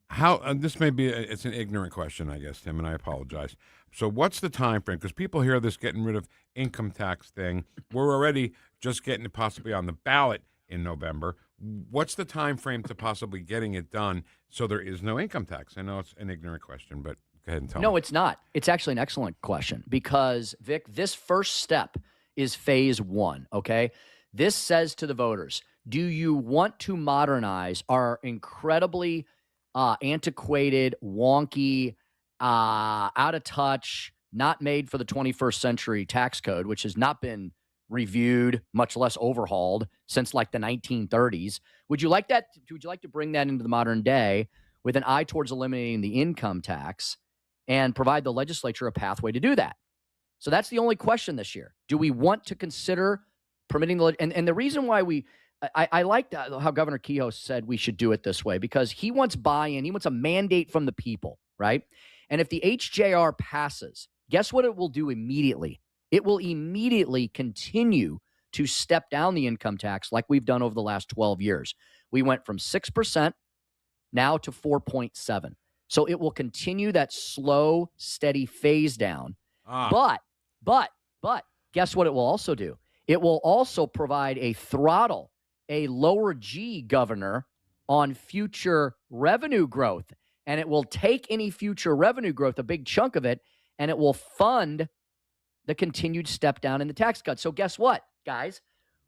how this may be it's an ignorant question, I guess, Tim, and I apologize. So what's the time frame? Because people hear this getting rid of income tax thing. We're already just getting it possibly on the ballot in November. What's the time frame to possibly getting it done so there is no income tax? I know it's an ignorant question, but go ahead and tell me. No, it's not. It's actually an excellent question because, Vic, this first step is phase one, okay? This says to the voters, do you want to modernize our incredibly antiquated, wonky, out of touch, not made for the 21st century tax code, which has not been reviewed, much less overhauled since the 1930s? Would you like that? Would you like to bring that into the modern day with an eye towards eliminating the income tax and provide the legislature a pathway to do that? So that's the only question this year. Do we want to consider permitting the and the reason why I liked how Governor Kehoe said we should do it this way, because he wants buy-in. He wants a mandate from the people, right? And if the HJR passes, guess what it will do immediately? It will immediately continue to step down the income tax like we've done over the last 12 years. We went from 6% now to 4.7%. So it will continue that slow, steady phase down. But guess what it will also do? It will also provide a throttle, a lower G governor on future revenue growth. And it will take any future revenue growth, a big chunk of it, and it will fund the continued step down in the tax cuts. So guess what, guys?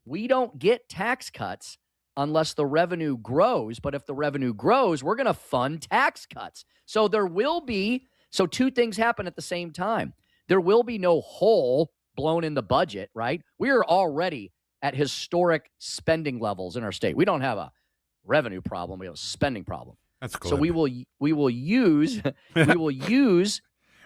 We don't get tax cuts unless the revenue grows. But if the revenue grows, we're going to fund tax cuts. So so two things happen at the same time. There will be no hole blown in the budget, right? We are already at historic spending levels in our state. We don't have a revenue problem. We have a spending problem. That's cool. So we will use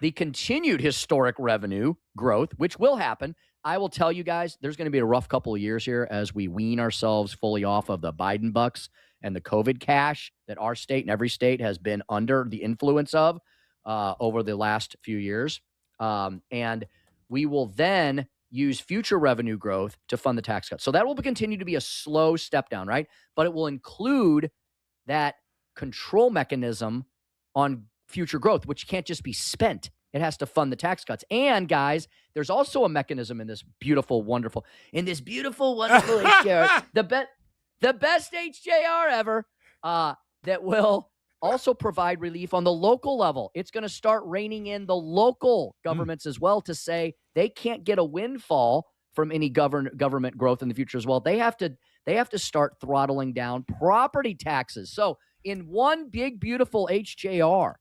the continued historic revenue growth, which will happen. I will tell you guys, there's going to be a rough couple of years here as we wean ourselves fully off of the Biden bucks and the COVID cash that our state and every state has been under the influence of over the last few years. And we will then use future revenue growth to fund the tax cuts. So that will continue to be a slow step down, right? But it will include that control mechanism on future growth, which can't just be spent. It has to fund the tax cuts. And guys, there's also a mechanism in this beautiful, wonderful HJR, the best HJR ever, that will also provide relief on the local level. It's going to start reining in the local governments as well to say they can't get a windfall from any government growth in the future as well. They have they have to start throttling down property taxes. So in one big, beautiful HJR,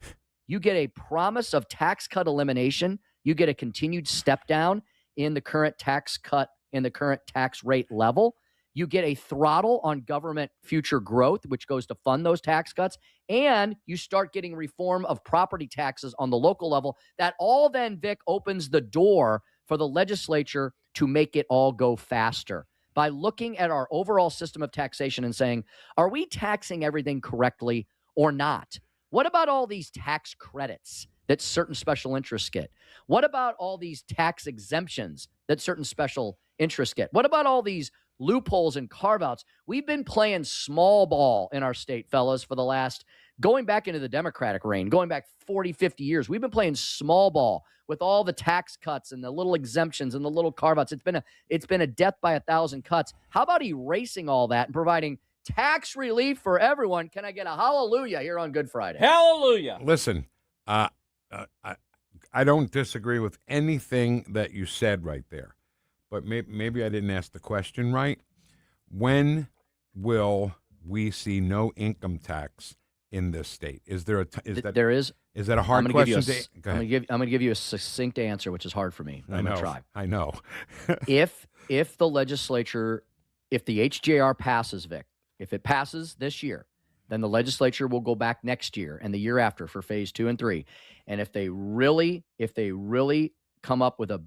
you get a promise of tax cut elimination. You get a continued step down in the current tax cut, in the current tax rate level. You get a throttle on government future growth, which goes to fund those tax cuts. And you start getting reform of property taxes on the local level. That all then, Vic, opens the door for the legislature to make it all go faster by looking at our overall system of taxation and saying, are we taxing everything correctly or not? What about all these tax credits that certain special interests get? What about all these tax exemptions that certain special interests get? What about all these loopholes and carve-outs? We've been playing small ball in our state, fellas, for the last, going back into the Democratic reign, going back 40, 50 years. We've been playing small ball with all the tax cuts and the little exemptions and the little carve-outs. It's been a death by 1,000 cuts. How about erasing all that and providing tax relief for everyone? Can I get a hallelujah here on Good Friday? Hallelujah. Listen, I don't disagree with anything that you said right there, but maybe I didn't ask the question right. When will we see no income tax in this state? Is there there is? Is that a hard question? I'm going to give you a succinct answer, which is hard for me. I'm going to try. I know. if the legislature, if the HJR passes, Vic, if it passes this year, then the legislature will go back next year and the year after for phase 2 and 3. And if they really come up with a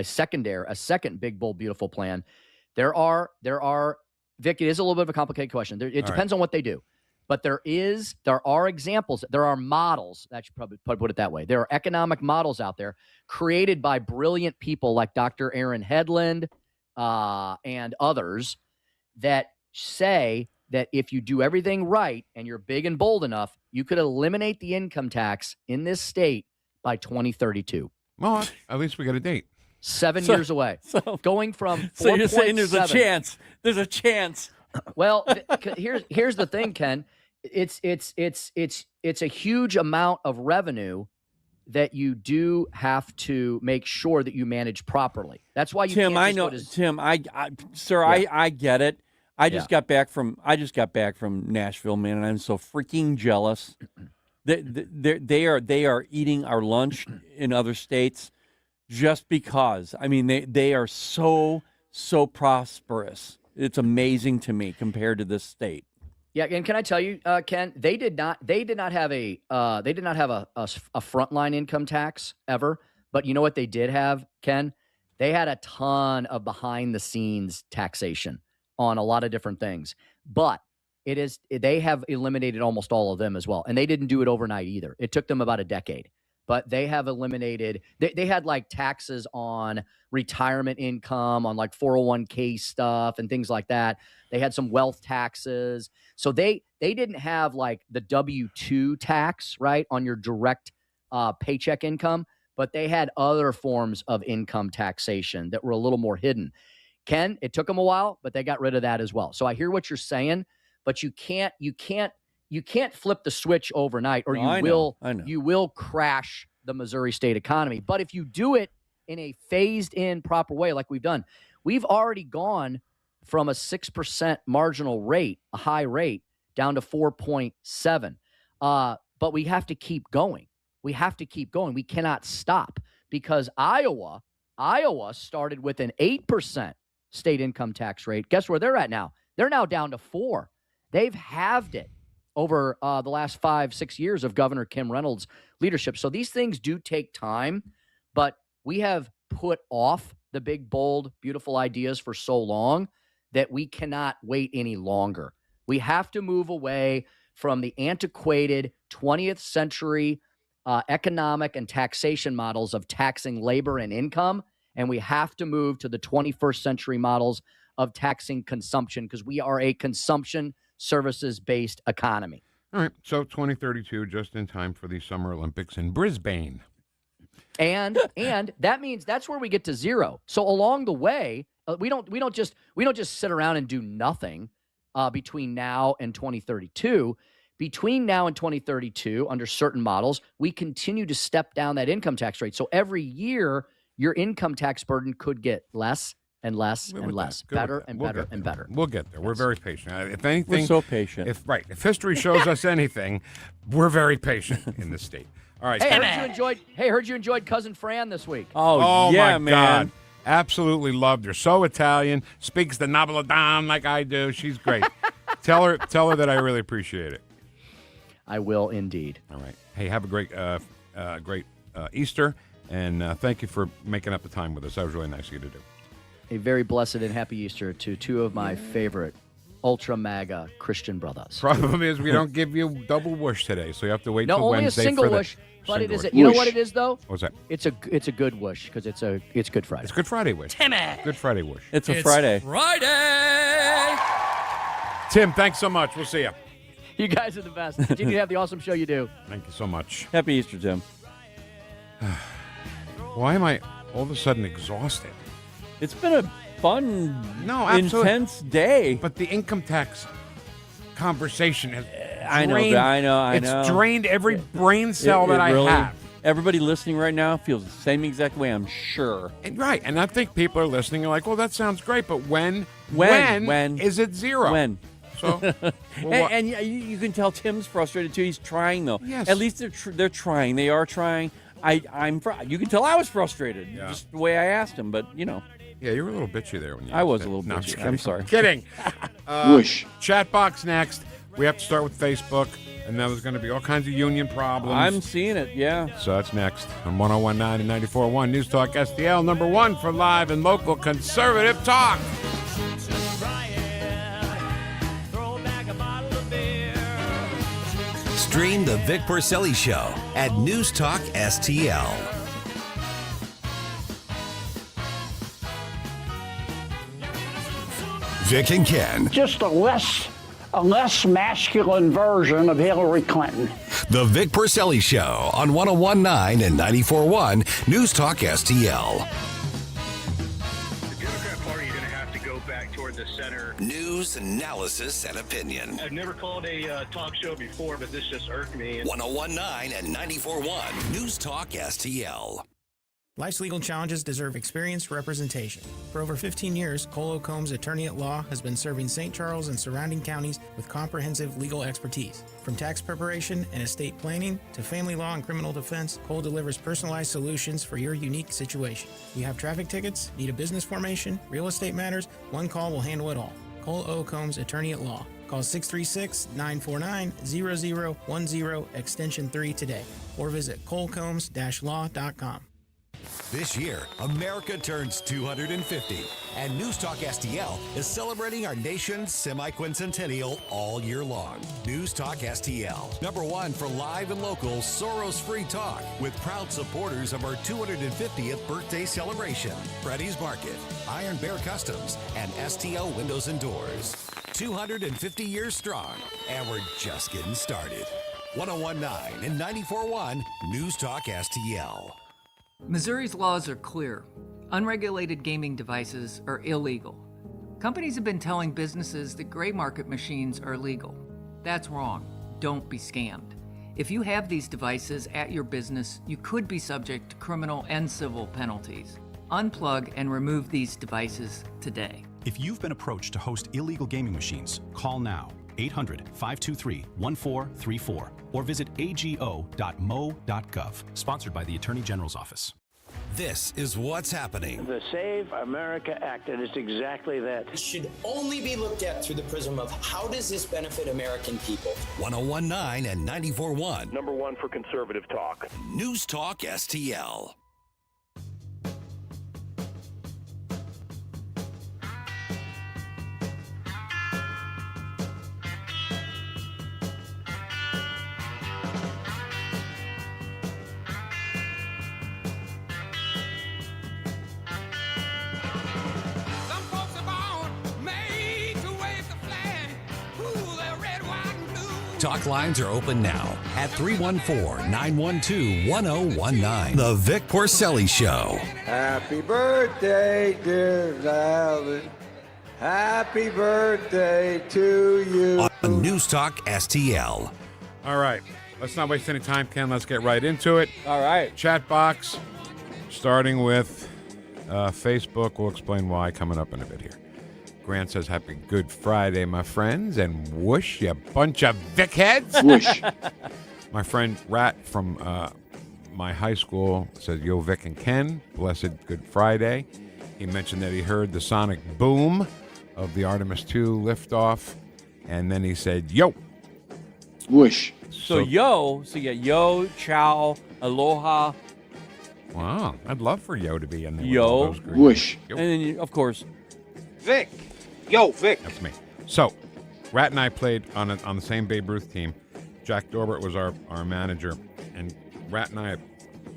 second big, bold, beautiful plan, there are, Vic, it is a little bit of a complicated question. It depends on what they do. But there are examples, there are models, I should probably put it that way. There are economic models out there created by brilliant people like Dr. Aaron Headland and others that say that if you do everything right and you're big and bold enough, you could eliminate the income tax in this state by 2032. Well, at least we got a date. 7 years away. Going from 4. So you're saying there's a chance. There's a chance. Well, here's the thing, Ken. It's a huge amount of revenue that you do have to make sure that you manage properly. That's why you Tim, can't I know. Tim, I get it. I just got back from Nashville, man, and I'm so freaking jealous. They are eating our lunch in other states just because. I mean, they are so prosperous. It's amazing to me compared to this state. Yeah, and can I tell you, Ken, they did not have a frontline income tax ever. But you know what they did have, Ken? They had a ton of behind the scenes taxation on a lot of different things. But they have eliminated almost all of them as well, and they didn't do it overnight either. It took them about a decade. But they have eliminated, they had like taxes on retirement income, on like 401k stuff and things like that. They had some wealth taxes. So they didn't have like the W-2 tax, right, on your direct paycheck income, but they had other forms of income taxation that were a little more hidden. Ken, it took them a while, but they got rid of that as well. So I hear what you're saying, but you can't flip the switch overnight, or you will crash the Missouri state economy. But if you do it in a phased in proper way, like we've done, we've already gone from a 6% marginal rate, a high rate, down to 4.7. But we have to keep going. We have to keep going. We cannot stop, because Iowa started with an 8% state income tax rate. Guess where they're at now? They're now down to 4. They've halved it over the last 5-6 years of Governor Kim Reynolds' leadership. So these things do take time, but we have put off the big, bold, beautiful ideas for so long that we cannot wait any longer. We have to move away from the antiquated 20th century economic and taxation models of taxing labor and income, and we have to move to the 21st century models of taxing consumption, because we are a consumption services-based economy. All right, so 2032, just in time for the Summer Olympics in Brisbane. And that means that's where we get to zero. So along the way, we don't just sit around and do nothing between now and 2032. Between now and 2032, under certain models, we continue to step down that income tax rate. So every year, your income tax burden could get less and less Good and with less. that. Good with Better that. and We'll better get and there. better. We'll get there. We're very patient. If anything, We're so patient. If history shows us anything, we're very patient in this state. All right. Hey, heard you enjoyed Cousin Fran this week. Oh yeah, my man. God. Absolutely loved her. So Italian. Speaks the napoletano like I do. She's great. Tell her that I really appreciate it. I will indeed. All right. Hey, have a great Easter, and thank you for making up the time with us. That was really nice of you to do. A very blessed and happy Easter to two of my favorite ultra MAGA Christian brothers. Problem is we don't give you double whoosh today, so you have to wait till only Wednesday a single for the whoosh. But it is. single You know whoosh. what it is though? What's that? It's a good whoosh because it's Good Friday. It's Good Friday whoosh. Timmy. Good Friday whoosh. It's a Friday. Friday. Tim, thanks so much. We'll see you. You guys are the best. Continue to have the awesome show you do. Thank you so much. Happy Easter, Tim. Why am I all of a sudden exhausted? It's been a fun, absolutely. intense day. But the income tax conversation has I know. It's drained every brain cell that I really, have. Everybody listening right now feels the same exact way, I'm sure. Right, and I think people are listening and like, well, that sounds great, but when is it zero? When? So, and you can tell Tim's frustrated too. He's trying though. Yes. At least they're trying. They are trying. You can tell I was frustrated just the way I asked him, but you know. Yeah, you were a little bitchy there when you. I was said- a little No, bitchy. kidding. I'm sorry. Kidding. Whoosh. Chat box next. We have to start with Facebook, and then there's going to be all kinds of union problems. I'm seeing it. Yeah. So that's next on 101.9 and 94.1 News Talk STL, number one for live and local conservative talk. Stream the Vic Porcelli Show at NewstalkSTL. Vic and Ken. Just a less masculine version of Hillary Clinton. The Vic Porcelli Show on 101.9 and 94.1 News Talk STL. Toward the center. News, analysis, and opinion. I've never called a talk show before, but this just irked me. 101.9 and 94.1 News Talk STL. Life's legal challenges deserve experienced representation. For over 15 years, Cole Combs, attorney at law, has been serving St. Charles and surrounding counties with comprehensive legal expertise. From tax preparation and estate planning to family law and criminal defense, Cole delivers personalized solutions for your unique situation. You have traffic tickets, need a business formation, real estate matters, one call will handle it all. Cole O. Combs, attorney at law. Call 636-949-0010, extension 3 today, or visit colecombs-law.com. This year, America turns 250, and News Talk STL is celebrating our nation's semi-quincentennial all year long. News Talk STL, number one for live and local Soros-free talk, with proud supporters of our 250th birthday celebration. Freddy's Market, Iron Bear Customs, and STL Windows and Doors. 250 years strong, and we're just getting started. 101.9 and 94.1 News Talk STL. Missouri's laws are clear. Unregulated gaming devices are illegal. Companies have been telling businesses that gray market machines are legal. That's wrong. Don't be scammed. If you have these devices at your business, you could be subject to criminal and civil penalties. Unplug and remove these devices today. If you've been approached to host illegal gaming machines, call now. 800-523-1434 or visit ago.mo.gov. Sponsored by the Attorney General's Office. This is what's happening. The Save America Act, and it's exactly that. It should only be looked at through the prism of how does this benefit American people? 101.9 and 94.1. Number one for conservative talk. News Talk STL. Talk lines are open now at 314-912-1019. The Vic Porcelli Show. Happy birthday, dear Alan. Happy birthday to you. On News Talk STL. All right. Let's not waste any time, Ken. Let's get right into it. All right. Chat box, starting with Facebook, we'll explain why coming up in a bit here. Grant says, happy Good Friday, my friends, and whoosh, you bunch of Vic Heads. Whoosh. My friend Rat from my high school says, yo, Vic and Ken, blessed Good Friday. He mentioned that he heard the sonic boom of the Artemis II liftoff, and then he said, yo. Whoosh. So you got yo, ciao, aloha. Wow, I'd love for yo to be in there. Yo. With those Whoosh. Yo. And then, of course, Vic. Yo, Vic. That's me. So, Rat and I played on the same Babe Ruth team. Jack Dorbert was our manager, and Rat and I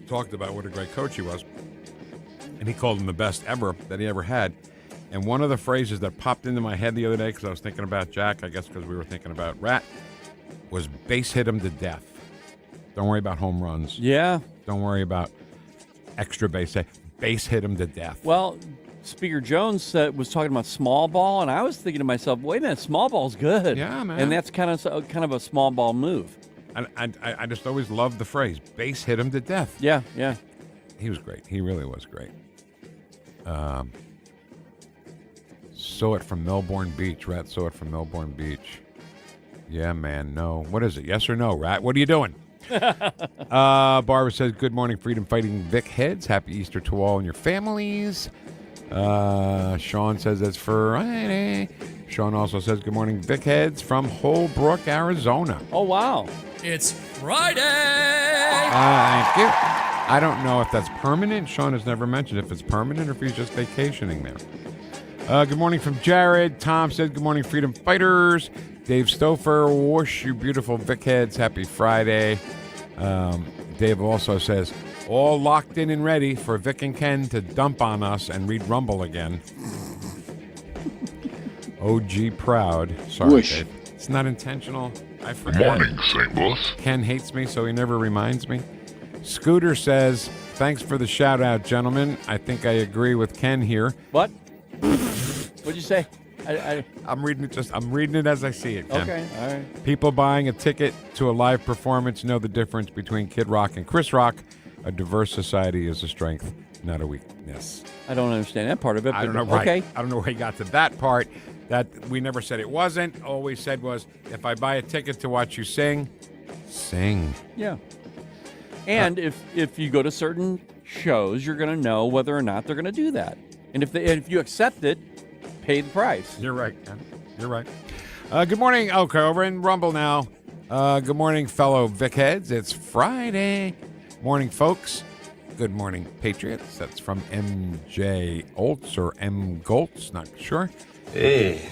talked about what a great coach he was, and he called him the best ever that he ever had. And one of the phrases that popped into my head the other day, because I was thinking about Jack, I guess because we were thinking about Rat, was base hit him to death. Don't worry about home runs. yeah. Don't worry about extra base hit. Base hit him to death. Well, Speaker Jones was talking about small ball, and I was thinking to myself, wait a minute, small ball's good. Yeah, man. And that's kind of a small ball move. I just always loved the phrase, base hit him to death. Yeah, yeah. He was great. He really was great. Saw it from Melbourne Beach. Rat saw it from Melbourne Beach. Yeah, man, no. What is it, yes or no, Rat? What are you doing? Barbara says, good morning, freedom fighting Vic Heads. Happy Easter to all and your families. Sean says that's Friday. Sean also says, good morning, Vic Heads from Holbrook, Arizona. Oh, wow. It's Friday! Thank you. I don't know if that's permanent. Sean has never mentioned if it's permanent or if he's just vacationing there. Good morning from Jared. Tom says, good morning, freedom fighters. Dave Stouffer, whoosh, you beautiful Vic Heads. Happy Friday. Dave also says, all locked in and ready for Vic and Ken to dump on us and read Rumble again. OG proud. Sorry, Whoosh. Dave. It's not intentional. I forget. Morning, St. Louis. Ken hates me, so he never reminds me. Scooter says, thanks for the shout out, gentlemen. I think I agree with Ken here. What? What'd you say? I'm reading it as I see it, Ken. Okay, all right. People buying a ticket to a live performance know the difference between Kid Rock and Chris Rock. A diverse society is a strength, not a weakness. I don't understand that part of it. I don't know. Okay. Right. I don't know where he got to that part. That we never said it wasn't. All we said was, if I buy a ticket to watch you sing, sing. Yeah. And if you go to certain shows, you're going to know whether or not they're going to do that. And if you accept it, pay the price. You're right, Ken. You're right. Good morning. Okay, over in Rumble now. Good morning, fellow Vic Heads. It's Friday. Morning, folks. Good morning, Patriots. That's from MJ Oltz or M. Goltz, not sure. Hey,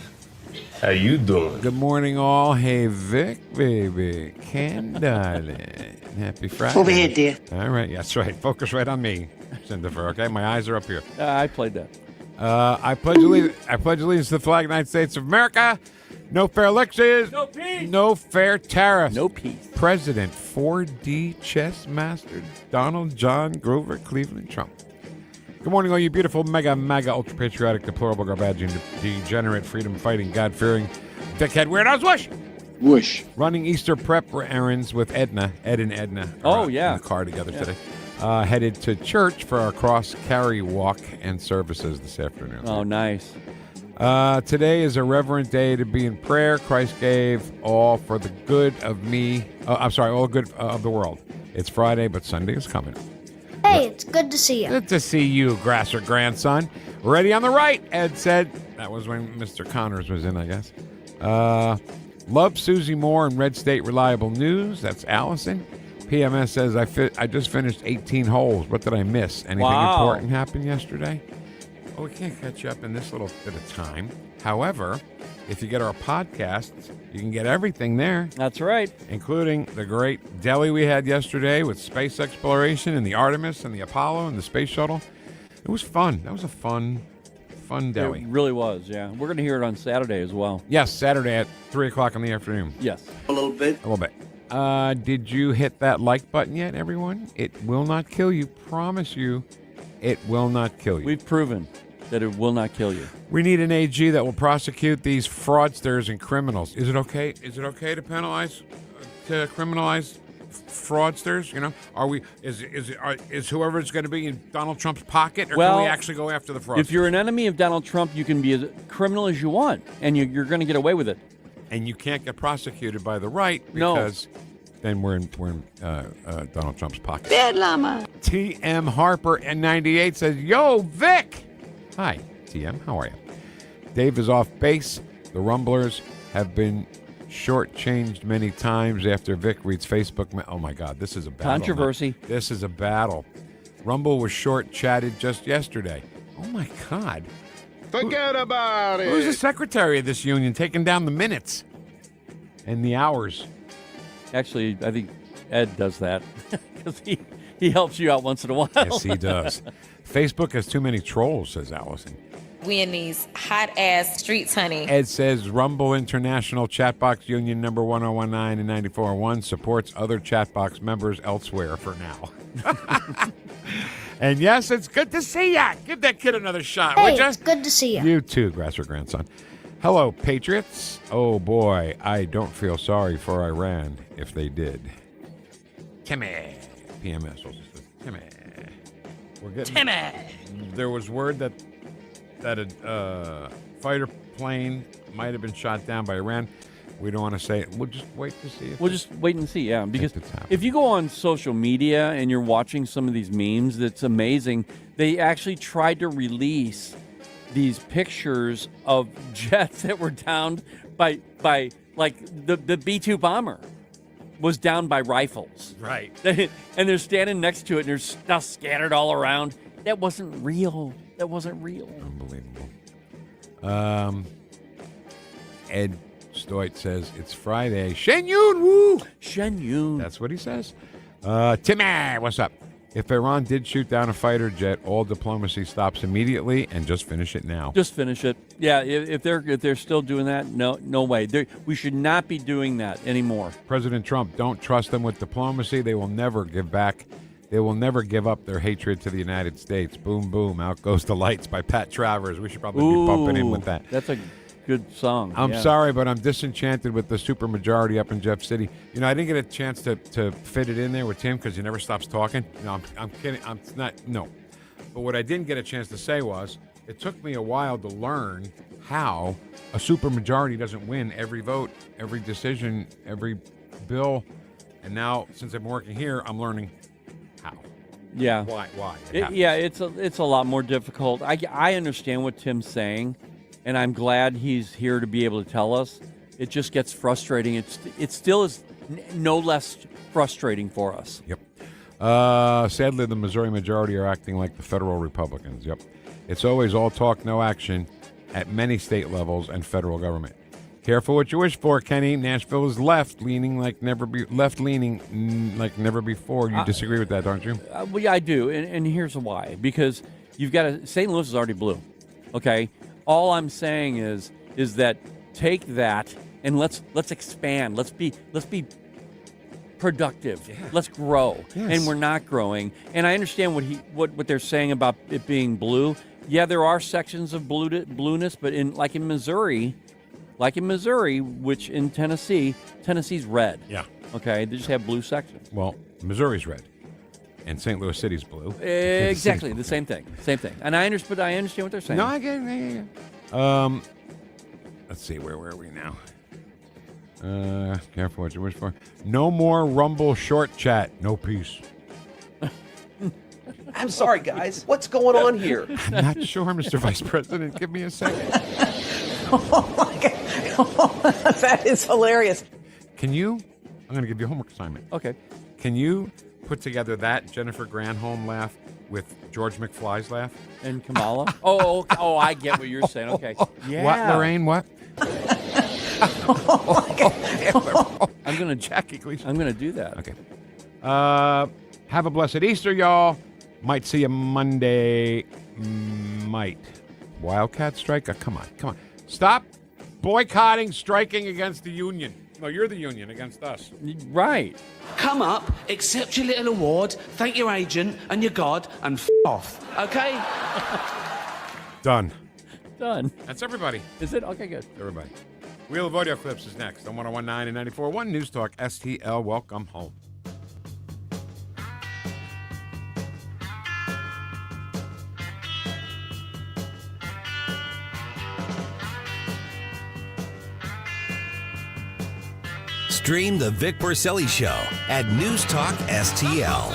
how you doing? Good morning, all. Hey, Vic, baby. Ken, darling. Happy Friday. Over here, dear. All right, that's right. Focus right on me, Cinderfer, okay? My eyes are up here. I played that. I pledge allegiance to the flag of the United States of America. No fair elections. No peace. No fair tariffs. No peace. President 4D chess master Donald John Grover Cleveland Trump. Good morning, all you beautiful, mega, ultra-patriotic, deplorable, garbage, degenerate, freedom-fighting, God-fearing, dickhead weirdos. Whoosh! Whoosh. Running Easter prep errands with Ed and Edna. Oh, in yeah. the car together today. Headed to church for our cross-carry walk and services this afternoon. Oh, nice. Today is a reverent day to be in prayer. Christ gave all for the good of me. All good of the world. It's Friday, but Sunday is coming. Hey, it's good to see you. Good to see you, Grasser grandson. Ready on the right, Ed said. That was when Mr. Connors was in, I guess. Love Susie Moore and Red State Reliable News. That's Allison. PMS says, I just finished 18 holes. What did I miss? Anything important happen yesterday? Well, we can't catch up in this little bit of time. However, if you get our podcasts, you can get everything there. That's right. Including the great deli we had yesterday with space exploration and the Artemis and the Apollo and the space shuttle. It was fun. That was a fun deli. It really was, yeah. We're going to hear it on Saturday as well. Yes, Saturday at 3 o'clock in the afternoon. Yes. A little bit. A little bit. Did you hit that like button yet, everyone? It will not kill you. Promise you, it will not kill you. We've proven that it will not kill you. We need an AG that will prosecute these fraudsters and criminals. Is it okay? Is it okay to criminalize fraudsters? You know, is whoever's going to be in Donald Trump's pocket, or Well, can we actually go after the fraudsters? If you're an enemy of Donald Trump, you can be as criminal as you want, and you're going to get away with it. And you can't get prosecuted by the right because then we're in Donald Trump's pocket. Bad llama. TM Harper and 98 says, "Yo, Vic." Hi, TM. How are you? Dave is off base. The Rumblers have been shortchanged many times after Vic reads Facebook. Oh my God, this is a battle. Controversy. This is a battle. Rumble was short-chatted just yesterday. Oh my God. Forget about it. Who's the secretary of this union taking down the minutes and the hours? Actually, I think Ed does that because he helps you out once in a while. Yes, he does. Facebook has too many trolls, says Allison. We in these hot-ass streets, honey. Ed says Rumble International Chatbox Union number 1019 and 9401 supports other Chatbox members elsewhere for now. And yes, it's good to see ya. Give that kid another shot, Hey, would ya? it's good to see you. You too, grass or grandson. Hello, Patriots. Oh boy, I don't feel sorry for Iran if they did. Timmy. PMS also says Timmy. We're getting Timmy. There was word that a fighter plane might have been shot down by Iran. We don't want to say it. We'll just wait to see. We'll just wait and see, yeah. Because if you go on social media and you're watching some of these memes, that's amazing. They actually tried to release these pictures of jets that were downed by like the B-2 bomber was down by rifles. Right. And they're standing next to it and there's stuff scattered all around. That wasn't real. That wasn't real. Unbelievable. Ed Stoit says it's Friday. Shen Yun, woo! Shen Yun. That's what he says. Timmy, what's up? If Iran did shoot down a fighter jet, all diplomacy stops immediately and just finish it now. Just finish it. Yeah, if they're still doing that, no way. We should not be doing that anymore. President Trump, don't trust them with diplomacy. They will never give back. They will never give up their hatred to the United States. Boom, boom. Out goes the lights by Pat Travers. We should probably be bumping in with that. That's a good song. I'm sorry, but I'm disenchanted with the supermajority up in Jeff City. You know, I didn't get a chance to fit it in there with Tim because he never stops talking. No, I'm kidding. I'm not. No. But what I didn't get a chance to say was it took me a while to learn how a supermajority doesn't win every vote, every decision, every bill. And now, since I'm working here, I'm learning how. Yeah. Why? It's a lot more difficult. I understand what Tim's saying, and I'm glad he's here to be able to tell us. It just gets frustrating. It still is no less frustrating for us. Yep. Sadly, the Missouri majority are acting like the federal Republicans. Yep. It's always all talk, no action at many state levels and federal government. Careful what you wish for, Kenny. Nashville is left-leaning like never before. You disagree with that, don't you? Well, yeah, I do, and here's why. Because you've got St. Louis is already blue. Okay, all I'm saying is that take that and let's expand. Let's be productive. Yeah. Let's grow, and we're not growing. And I understand what they're saying about it being blue. Yeah, there are sections of blueness, but in Missouri. Like in Missouri, which in Tennessee's red. Yeah. Okay, they just have blue sections. Well, Missouri's red, and St. Louis City's blue. Exactly, the same thing. And I understand what they're saying. No, I get it. Let's see, where were we now? Careful what you wish for. No more Rumble short chat. No peace. I'm sorry, guys. What's going on here? I'm not sure, Mr. Vice President. Give me a second. Oh, my God. That is hilarious. I'm going to give you a homework assignment. Okay. Can you put together that Jennifer Granholm laugh with George McFly's laugh? And Kamala? Oh, I get what you're saying. Okay. Yeah. What, Lorraine? What? I'm going to do that. Okay. Have a blessed Easter, y'all. Might see you Monday. Might. Wildcat strike? Come on. Stop boycotting, striking against the union. No, you're the union against us. Right. Come up, accept your little award, thank your agent and your God, and off. Okay? Done. That's everybody. Is it? Okay, good. Everybody. Wheel of Audio Clips is next on 101.9 and 94.1 News Talk STL. Welcome home. Stream the Vic Porcelli Show at NewstalkSTL.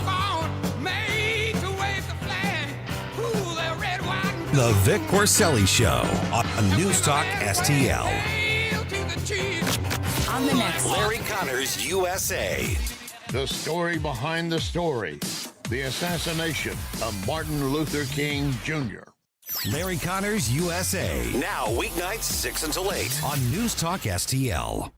The Vic Porcelli Show on NewstalkSTL. On the next Larry Connors, USA. The story behind the story. The assassination of Martin Luther King Jr. Larry Connors, USA. Now, weeknights 6 until 8 on NewstalkSTL.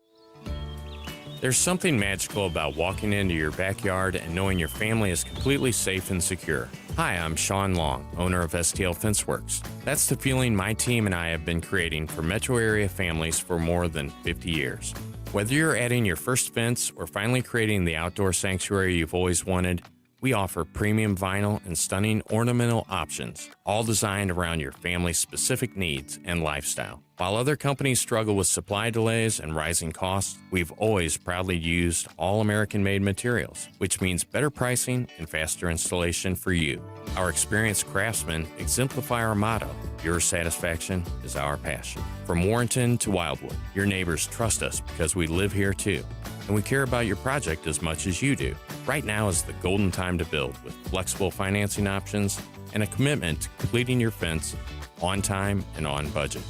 There's something magical about walking into your backyard and knowing your family is completely safe and secure. Hi, I'm Sean Long, owner of STL Fence Works. That's the feeling my team and I have been creating for metro area families for more than 50 years. Whether you're adding your first fence or finally creating the outdoor sanctuary you've always wanted, we offer premium vinyl and stunning ornamental options, all designed around your family's specific needs and lifestyle. While other companies struggle with supply delays and rising costs, we've always proudly used all American-made materials, which means better pricing and faster installation for you. Our experienced craftsmen exemplify our motto, your satisfaction is our passion. From Warrenton to Wildwood, your neighbors trust us because we live here too, and we care about your project as much as you do. Right now is the golden time to build with flexible financing options and a commitment to completing your fence on time and on budget.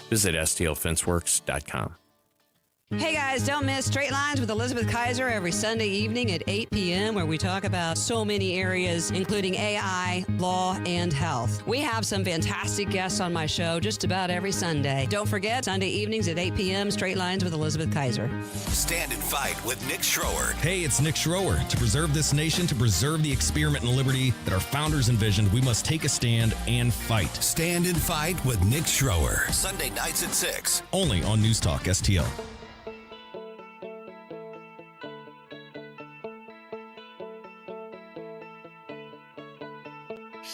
Visit stlfenceworks.com. Hey guys, don't miss Straight Lines with Elizabeth KAISER every Sunday evening at 8 p.m. where we talk about so many areas, including AI, law, and health. We have some fantastic guests on my show just about every Sunday. Don't forget, Sunday evenings at 8 p.m., Straight Lines with Elizabeth KAISER. Stand and Fight with Nick Schroer. Hey, it's Nick Schroer. To preserve this nation, to preserve the experiment in liberty that our founders envisioned, we must take a stand and fight. Stand and Fight with Nick Schroer. Sunday nights at 6. Only on News Talk STL.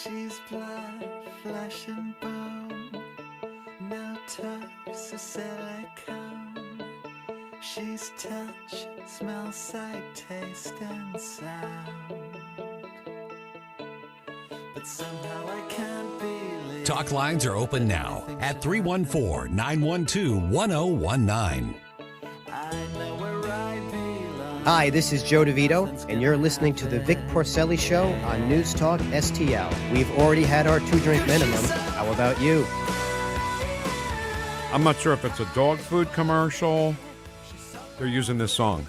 She's blood, flesh and bone, no toxicity. She's touch, smell, sight, taste, and sound. But somehow I can't believe. Talk lines are open now at 314-912-1019. I know where I belong. Hi, this is Joe DeVito, and you're listening to the Vic Porcelli Show on News Talk STL. We've already had our 2-drink minimum. How about you? I'm not sure if it's a dog food commercial. They're using this song.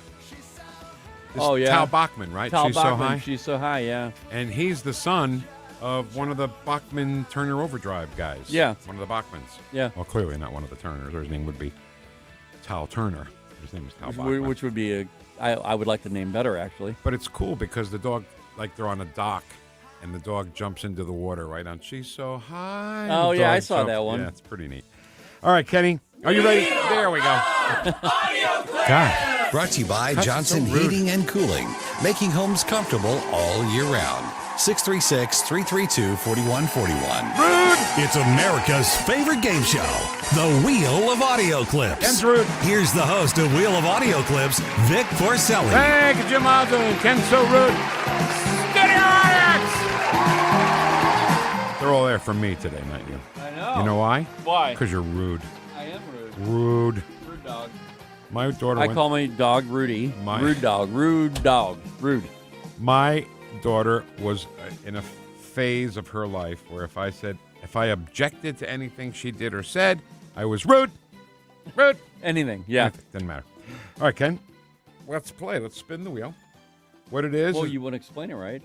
Oh, yeah. Tal Bachman, right? Tal She's Bachman, So High? She's So High, yeah. And he's the son of one of the Bachman Turner Overdrive guys. Yeah. One of the Bachmans. Yeah. Well, clearly not one of the Turners, or his name would be Tal Turner. His name is Tal Bachman. Which would be I would like the name better, actually. But it's cool because the dog, like they're on a dock, and the dog jumps into the water right on She's So High. Oh, yeah, I saw that one. Yeah, it's pretty neat. All right, Kenny, are you ready? There we go. God. Brought to you by That's Johnson so rude. Heating and Cooling, making homes comfortable all year round. 636-332-4141. It's America's favorite game show, The Wheel of Audio Clips. Ken's rude. Here's the host of Wheel of Audio Clips, Vic Porcelli. Thank you, Jim Osmond and Ken So Rude. Get your audience! They're all there for me today, not you. I know. You know why? Why? Because you're rude. I am rude. Rude. Rude dog. My daughter I call my dog Rudy. Rude dog. Rude dog. Rude. My daughter was in a phase of her life where if I objected to anything she did or said, I was rude. Rude. Anything. Yeah. Doesn't matter. All right, Ken. Let's play. Let's spin the wheel. What it is. Well, you want to explain it, right?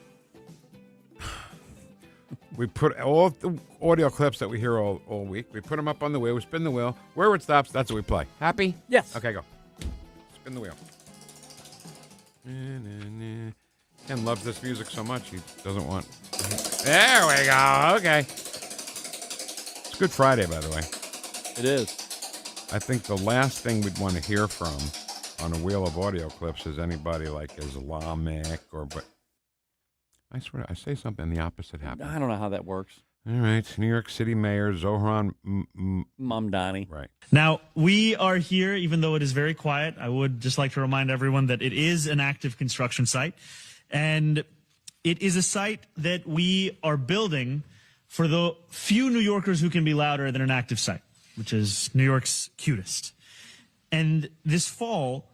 We put all the audio clips that we hear all week. We put them up on the wheel. We spin the wheel. Where it stops, that's what we play. Happy? Yes. Okay, go. Spin the wheel. Ken loves this music so much, he doesn't want... There we go. Okay. It's Good Friday, by the way. It is. I think the last thing we'd want to hear from on a wheel of audio clips is anybody like Islamic or... But I swear, I say something, the opposite happens. I don't know how that works. All right. New York City Mayor Zohran Mamdani. Right. Now, we are here, even though it is very quiet. I would just like to remind everyone that it is an active construction site. And it is a site that we are building for the few New Yorkers who can be louder than an active site, which is New York's cutest. And this fall,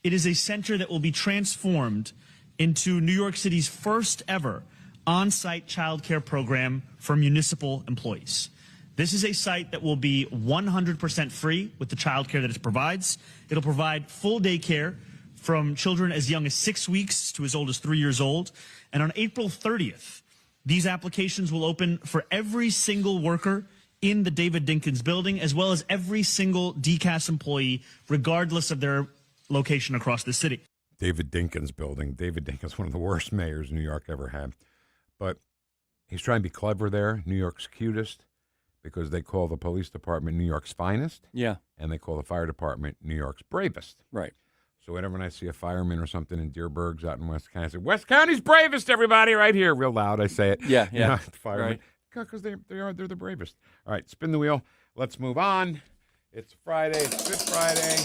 It is a center that will be transformed into New York City's first ever on-site childcare program for municipal employees. This is a site that will be 100% free with the childcare that it provides. It'll provide full day care from children as young as 6 weeks to as old as 3 years old. And on April 30th, these applications will open for every single worker in the David Dinkins building, as well as every single DCAS employee, regardless of their location across the city. David Dinkins building. David Dinkins, one of the worst mayors New York ever had. But he's trying to be clever there. New York's cutest, because they call the police department New York's finest. Yeah. And they call the fire department New York's bravest. Right. So whenever I see a fireman or something in Dearborg's out in West County, I say, West County's bravest, everybody, right here. Real loud, I say it. Yeah, You know, yeah. firemen. Right. Because they're the bravest. All right, spin the wheel. Let's move on. It's Friday. It's Good Friday.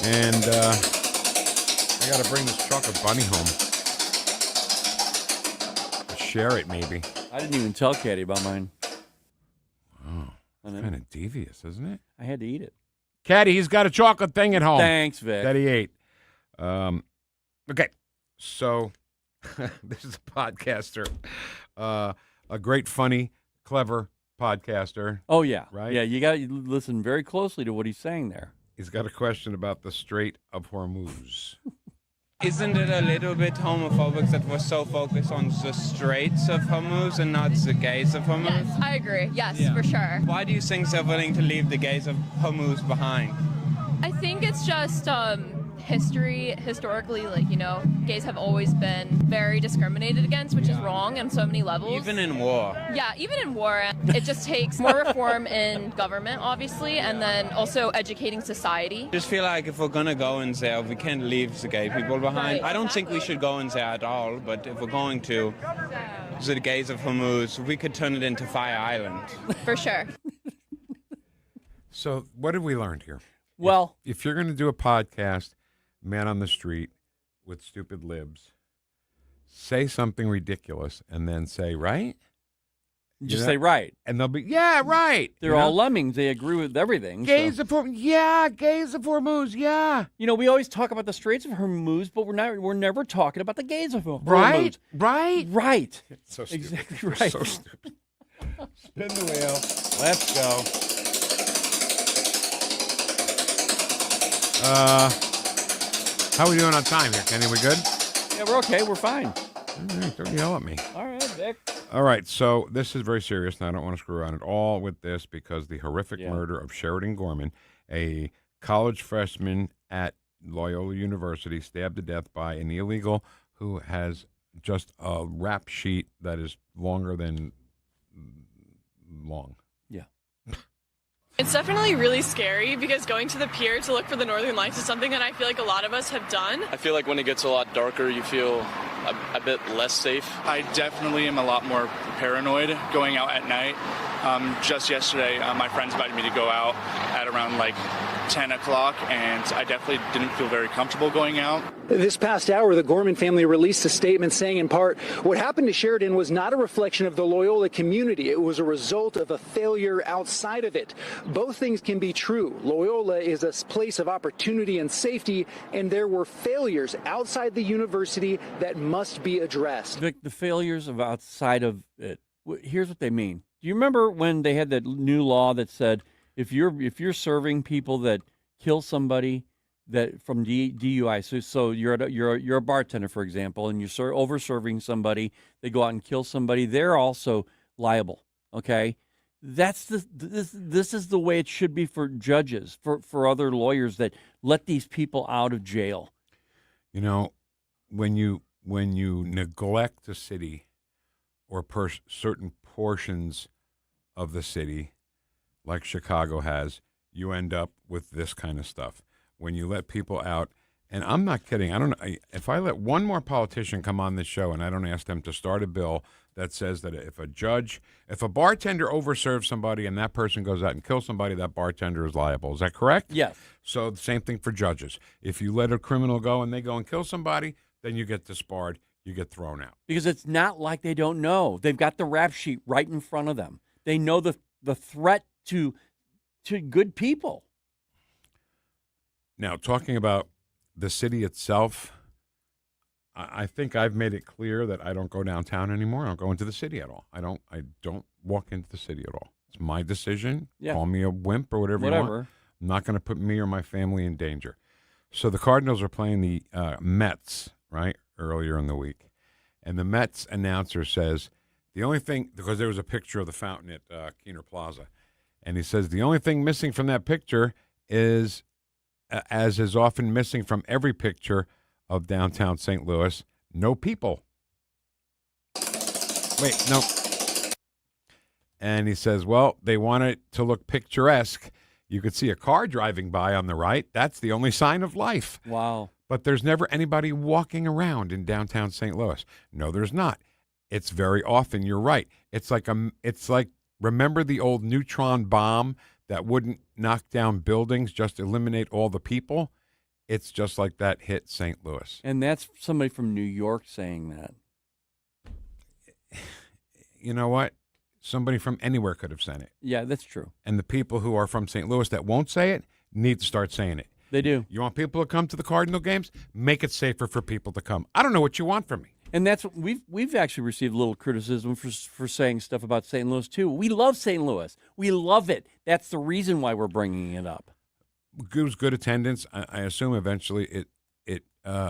And I got to bring this chocolate bunny home. Share it, maybe. I didn't even tell Katie about mine. Oh, it's kind of devious, isn't it? I had to eat it. Caddy, he's got a chocolate thing at home. Thanks, Vic. That he ate. Okay, so this is a podcaster, a great, funny, clever podcaster. Oh, yeah. Right? Yeah, you got to listen very closely to what he's saying there. He's got a question about the Strait of Hormuz. Isn't it a little bit homophobic that we're so focused on the Straits of Hormuz and not the gays of Hormuz? Yes, I agree. Yes, for sure. Why do you think they're willing to leave the gays of Hormuz behind? I think it's just historically, gays have always been very discriminated against, which is wrong on so many levels. Even in war. Yeah, even in war. It just takes more reform in government, obviously, and then also educating society. I just feel like if we're going to go in there, we can't leave the gay people behind. Right, I don't think we should go in there at all, but if we're going to, the gays of Hormuz, we could turn it into Fire Island. For sure. So what have we learned here? Well, if you're going to do a podcast, Man on the Street with stupid libs, say something ridiculous and then say, right? Just say right. And they'll be, yeah, right. They're all lemmings. They agree with everything. Gays of Hormuz, yeah. Gays of Hormuz, yeah. You know, we always talk about the Straits of Hormuz, but we're never talking about the gays of Hormuz. Right, right. Right. So stupid. Exactly right. So stupid. Spin the wheel. Let's go. How are we doing on time here, Kenny? We good? Yeah, we're okay. We're fine. All right, don't yell at me. All right, Vic. All right, so this is very serious, and I don't want to screw around at all with this because the horrific murder of Sheridan Gorman, a college freshman at Loyola University, stabbed to death by an illegal who has just a rap sheet that is longer than long. Yeah. It's definitely really scary because going to the pier to look for the Northern Lights is something that I feel like a lot of us have done. I feel like when it gets a lot darker, you feel a bit less safe. I definitely am a lot more paranoid going out at night. Just yesterday, my friends invited me to go out at around 10 o'clock, and I definitely didn't feel very comfortable going out. This past hour, the Gorman family released a statement saying, in part, what happened to Sheridan was not a reflection of the Loyola community. It was a result of a failure outside of it. Both things can be true. Loyola is a place of opportunity and safety, and there were failures outside the university that must be addressed. Vic, the failures of outside of it, here's what they mean. Do you remember when they had that new law that said if you're serving people that kill somebody that from DUI, so you're a bartender, for example, and you're over serving somebody, they go out and kill somebody, they're also liable. Okay, this is the way it should be for judges, for other lawyers that let these people out of jail. You know, when you neglect a city or certain portions of the city, like Chicago has, you end up with this kind of stuff. When you let people out, and I'm not kidding, I don't know, if I let one more politician come on this show and I don't ask them to start a bill that says that if a bartender overserves somebody and that person goes out and kills somebody, that bartender is liable. Is that correct? Yes. So the same thing for judges. If you let a criminal go and they go and kill somebody, then you get disbarred, you get thrown out. Because it's not like they don't know. They've got the rap sheet right in front of them. They know the threat to good people. Now, talking about the city itself, I think I've made it clear that I don't go downtown anymore. I don't go into the city at all. I don't walk into the city at all. It's my decision. Yeah. Call me a wimp or whatever you want. I'm not going to put me or my family in danger. So the Cardinals are playing the Mets, right, earlier in the week. And the Mets announcer says, the only thing, because there was a picture of the fountain at Keener Plaza, and he says, the only thing missing from that picture is, as is often missing from every picture of downtown St. Louis, no people. Wait, no. And he says, well, they want it to look picturesque. You could see a car driving by on the right. That's the only sign of life. Wow. But there's never anybody walking around in downtown St. Louis. No, there's not. It's very often, you're right. It's like remember the old neutron bomb that wouldn't knock down buildings, just eliminate all the people? It's just like that hit St. Louis. And that's somebody from New York saying that. You know what? Somebody from anywhere could have said it. Yeah, that's true. And the people who are from St. Louis that won't say it need to start saying it. They do. You want people to come to the Cardinal games? Make it safer for people to come. I don't know what you want from me. And that's what we've actually received a little criticism for saying stuff about St. Louis too. We love St. Louis. We love it. That's the reason why we're bringing it up. It was good attendance. I assume eventually it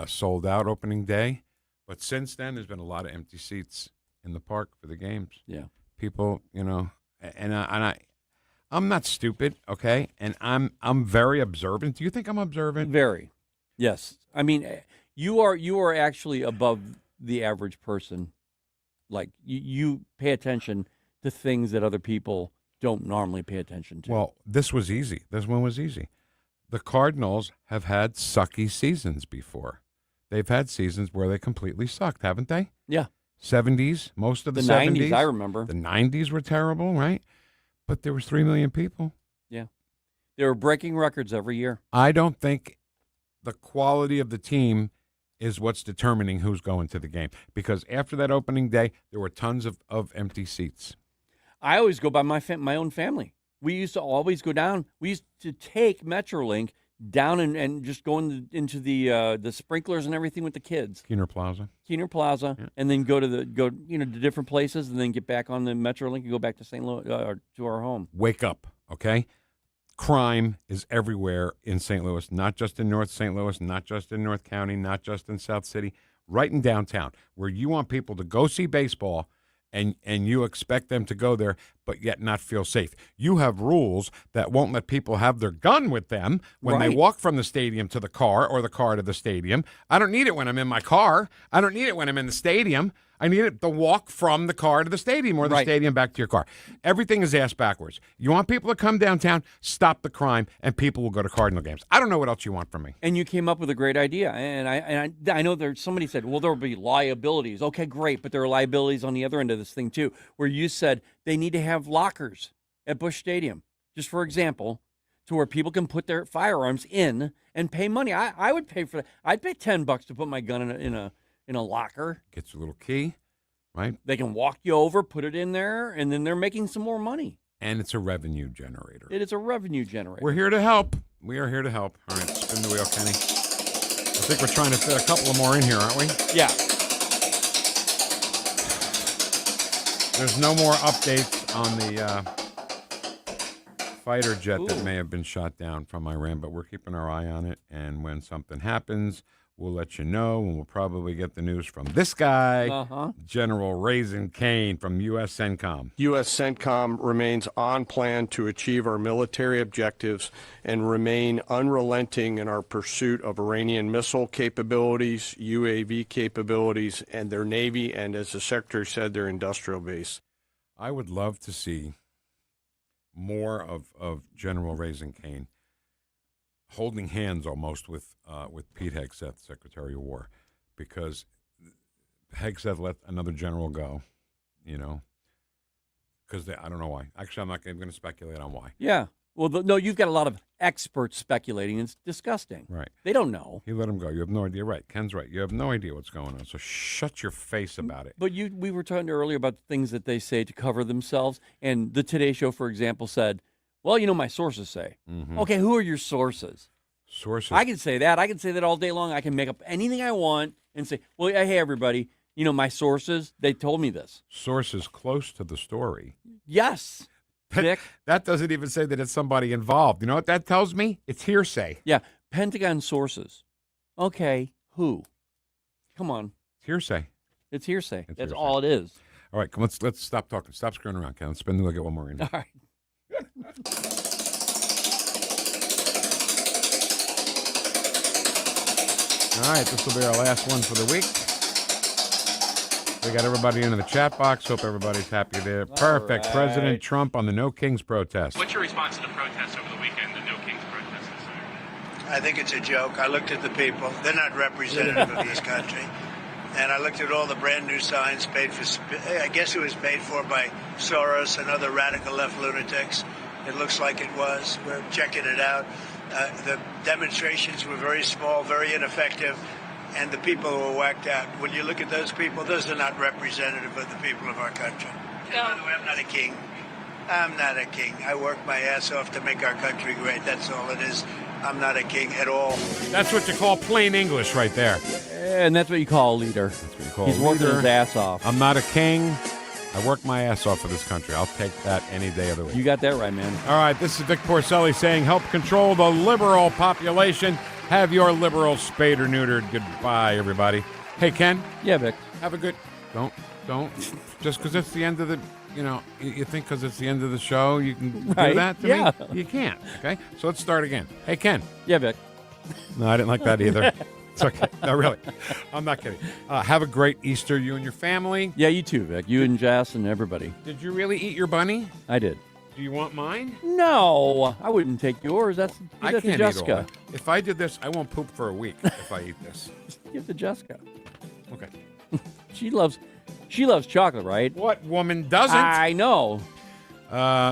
sold out opening day, but since then there's been a lot of empty seats in the park for the games. Yeah, people, and I'm not stupid, okay, and I'm very observant. Do you think I'm observant? Very, yes. I mean, you are actually above the average person. Like you pay attention to things that other people don't normally pay attention to. Well, this was easy. This one was easy. The Cardinals have had sucky seasons before. They've had seasons where they completely sucked, haven't they? Yeah. 70s, most of the 70s. I remember. The 90s were terrible, right? But there was 3 million people. Yeah. They were breaking records every year. I don't think the quality of the team is what's determining who's going to the game. Because after that opening day, there were tons of empty seats. I always go by my own family. We used to always go down. We used to take Metrolink down and just go into the sprinklers and everything with the kids. Keener Plaza, yeah. And then go to different places, and then get back on the Metrolink and go back to St. Louis to our home. Wake up, okay? Crime is everywhere in St. Louis, not just in North St. Louis, not just in North County, not just in South City, right in downtown, where you want people to go see baseball. And you expect them to go there, but yet not feel safe. You have rules that won't let people have their gun with them when they walk from the stadium to the car or the car to the stadium. I don't need it when I'm in my car. I don't need it when I'm in the stadium. I need it to walk from the car to the stadium or the stadium back to your car. Everything is ass backwards. You want people to come downtown, stop the crime, and people will go to Cardinal games. I don't know what else you want from me. And you came up with a great idea. And I know somebody said, well, there will be liabilities. Okay, great. But there are liabilities on the other end of this thing, too, where you said they need to have lockers at Busch Stadium, just for example, to where people can put their firearms in and pay money. I would pay for that. I'd pay $10 to put my gun in a locker. Gets a little key, right? They can walk you over, put it in there, and then they're making some more money. And it's a revenue generator. It is a revenue generator. We're here to help. We are here to help. All right, spin the wheel, Kenny. I think we're trying to fit a couple of more in here, aren't we? Yeah. There's no more updates on the fighter jet that may have been shot down from Iran, but we're keeping our eye on it. And when something happens, we'll let you know, and we'll probably get the news from this guy, General Raising Cane from U.S. CENTCOM. U.S. CENTCOM remains on plan to achieve our military objectives and remain unrelenting in our pursuit of Iranian missile capabilities, UAV capabilities, and their Navy, and as the Secretary said, their industrial base. I would love to see more of General Raising Cane holding hands almost with Pete Hegseth, Secretary of War, because Hegseth let another general go, because I don't know why. Actually, I'm not even going to speculate on why. Yeah. Well, no, you've got a lot of experts speculating. It's disgusting. Right. They don't know. He let him go. You have no idea. Right. Ken's right. You have no idea what's going on. So shut your face about it. But we were talking earlier about things that they say to cover themselves. And the Today Show, for example, said, well, my sources say. Mm-hmm. Okay, who are your sources? Sources. I can say that. I can say that all day long. I can make up anything I want and say, well, hey, everybody, my sources, they told me this. Sources close to the story. Yes. Vic. That doesn't even say that it's somebody involved. You know what that tells me? It's hearsay. Yeah. Pentagon sources. Okay. Who? Come on. It's hearsay. It's hearsay. That's hearsay. all it is. All right, let's stop talking. Stop screwing around, Ken. Let's spin. We'll get one more in. All right. All right, this will be our last one for the week. We got everybody into the chat box. Hope everybody's happy there. Perfect. right. President Trump on the No Kings protest. What's your response to the protests over the weekend, the No Kings protests? I think it's a joke. I looked at the people. They're not representative of this country. And I looked at all the brand new signs paid for, I guess it was paid for by Soros and other radical left lunatics. It looks like it was. We're checking it out. The demonstrations were very small, very ineffective, and the people were whacked out. When you look at those people, those are not representative of the people of our country. And by the way, I'm not a king. I'm not a king. I work my ass off to make our country great. That's all it is. I'm not a king at all. That's what you call plain English right there. And that's what you call a leader. That's what you call He's a leader. working his ass off. I'm not a king. I work my ass off for this country. I'll take that any day of the week. You got that right, man. All right, this is Vic Porcelli saying help control the liberal population. Have your liberals spayed or neutered. Goodbye, everybody. Hey, Ken. Yeah, Vic. Have a good... Don't. Just because it's the end of the... you think because it's the end of the show you can do that to me? You can't, okay? So let's start again. Hey, Ken. Yeah, Vic. No, I didn't like that either. It's okay. No, really. I'm not kidding. Have a great Easter, you and your family. Yeah, you too, Vic. You and Jess and everybody. Did you really eat your bunny? I did. Do you want mine? No, I wouldn't take yours. That's I give that can't to eat Jessica. all that. If I did this, I won't poop for a week if I eat this. Give it to Jessica. Okay. She loves chocolate, right? What woman doesn't? I know.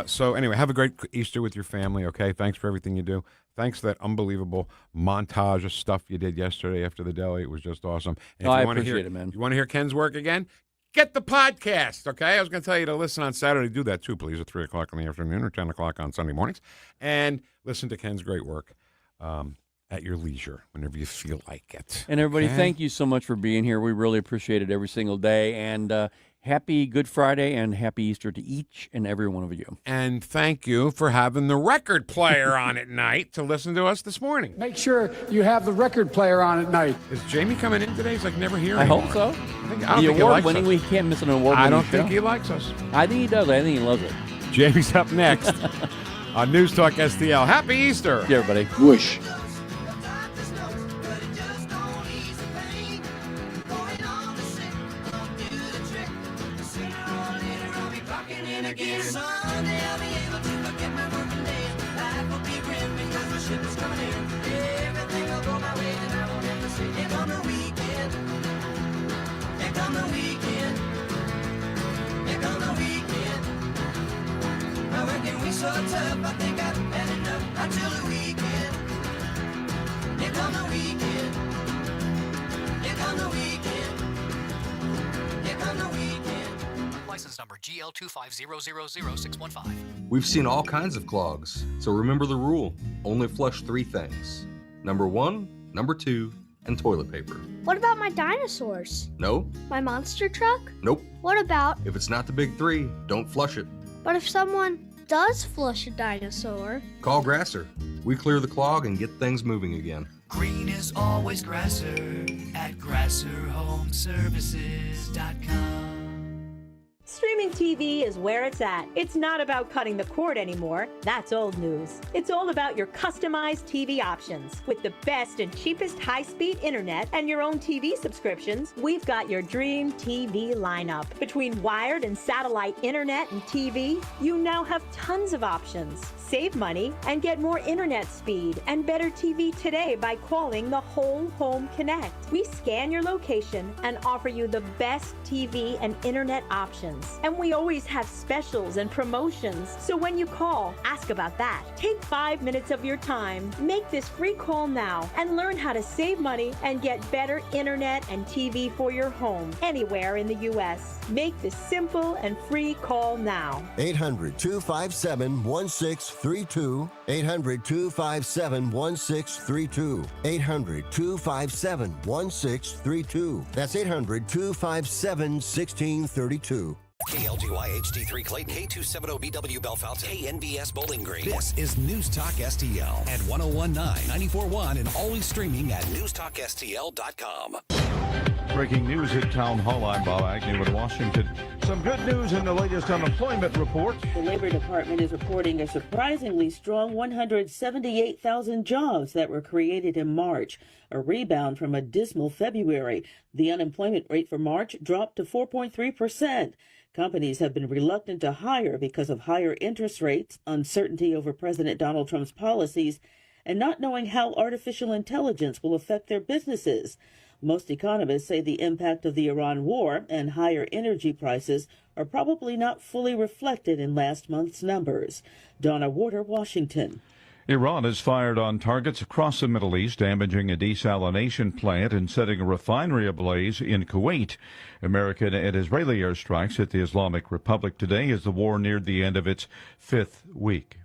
So anyway, have a great Easter with your family, okay? Thanks for everything you do. Thanks for that unbelievable montage of stuff you did yesterday after the deli. It was just awesome. And I appreciate it, man. You want to hear Ken's work again? Get the podcast, okay? I was going to tell you to listen on Saturday. Do that, too, please, at 3 o'clock in the afternoon or 10 o'clock on Sunday mornings. And listen to Ken's great work at your leisure, whenever you feel like it. And everybody, okay? Thank you so much for being here. We really appreciate it every single day. And happy Good Friday and happy Easter to each and every one of you. And thank you for having the record player on at night to listen to us this morning. Make sure you have the record player on at night. Is Jamie coming in today? He's like never here I anymore. hope so. I don't think The he award likes winning, us. we can't miss an award winning I don't show. think he likes us. I think he does. I think he loves it. Jamie's up next on News Talk STL. Happy Easter. Yeah, everybody. Whoosh. License number GL250000615. We've seen all kinds of clogs, so remember the rule. Only flush 3 things. Number 1, number 2, and toilet paper. What about my dinosaurs? No? My monster truck? Nope. What about... If it's not the big 3, don't flush it. But if someone does flush a dinosaur... Call Grasser. We clear the clog and get things moving again. Green is always Grasser at GrasserHomeservices.com. Streaming TV is where it's at. It's not about cutting the cord anymore. That's old news. It's all about your customized TV options. With the best and cheapest high-speed internet and your own TV subscriptions, we've got your dream TV lineup. Between wired and satellite internet and TV, you now have tons of options. Save money and get more internet speed and better TV today by calling the Whole Home Connect. We scan your location and offer you the best TV and internet options. And And we always have specials and promotions. So when you call, ask about that. Take 5 minutes of your time. Make this free call now and learn how to save money and get better internet and TV for your home anywhere in the U.S. Make this simple and free call now. 800-257-1632. 800-257-1632. 800-257-1632. That's 800-257-1632. KLGY HD3 Clayton, K270BW Bellefonte, KNBS Bowling Green. This is News Talk STL at 1019, 94.1, and always streaming at NewstalkSTL.com. Breaking news at Town Hall. I'm Bob Agnew in Washington. Some good news in the latest unemployment report. The Labor Department is reporting a surprisingly strong 178,000 jobs that were created in March, a rebound from a dismal February. The unemployment rate for March dropped to 4.3%. Companies have been reluctant to hire because of higher interest rates, uncertainty over President Donald Trump's policies, and not knowing how artificial intelligence will affect their businesses. Most economists say the impact of the Iran war and higher energy prices are probably not fully reflected in last month's numbers. Donna Warder, Washington. Iran has fired on targets across the Middle East, damaging a desalination plant and setting a refinery ablaze in Kuwait. American and Israeli airstrikes at the Islamic Republic today as the war neared the end of its fifth week.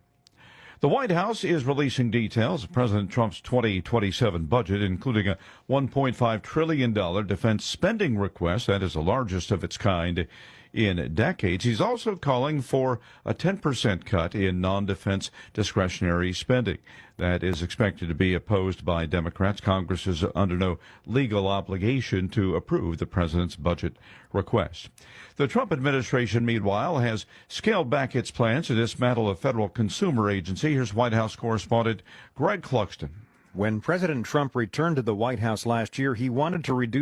The White House is releasing details of President Trump's 2027 budget, including a $1.5 trillion defense spending request. That is the largest of its kind in decades. He's also calling for a 10% cut in non-defense discretionary spending. That is expected to be opposed by Democrats. Congress is under no legal obligation to approve the president's budget request. The Trump administration, meanwhile, has scaled back its plans to dismantle a federal consumer agency. Here's White House correspondent Greg Clugston. When President Trump returned to the White House last year, he wanted to reduce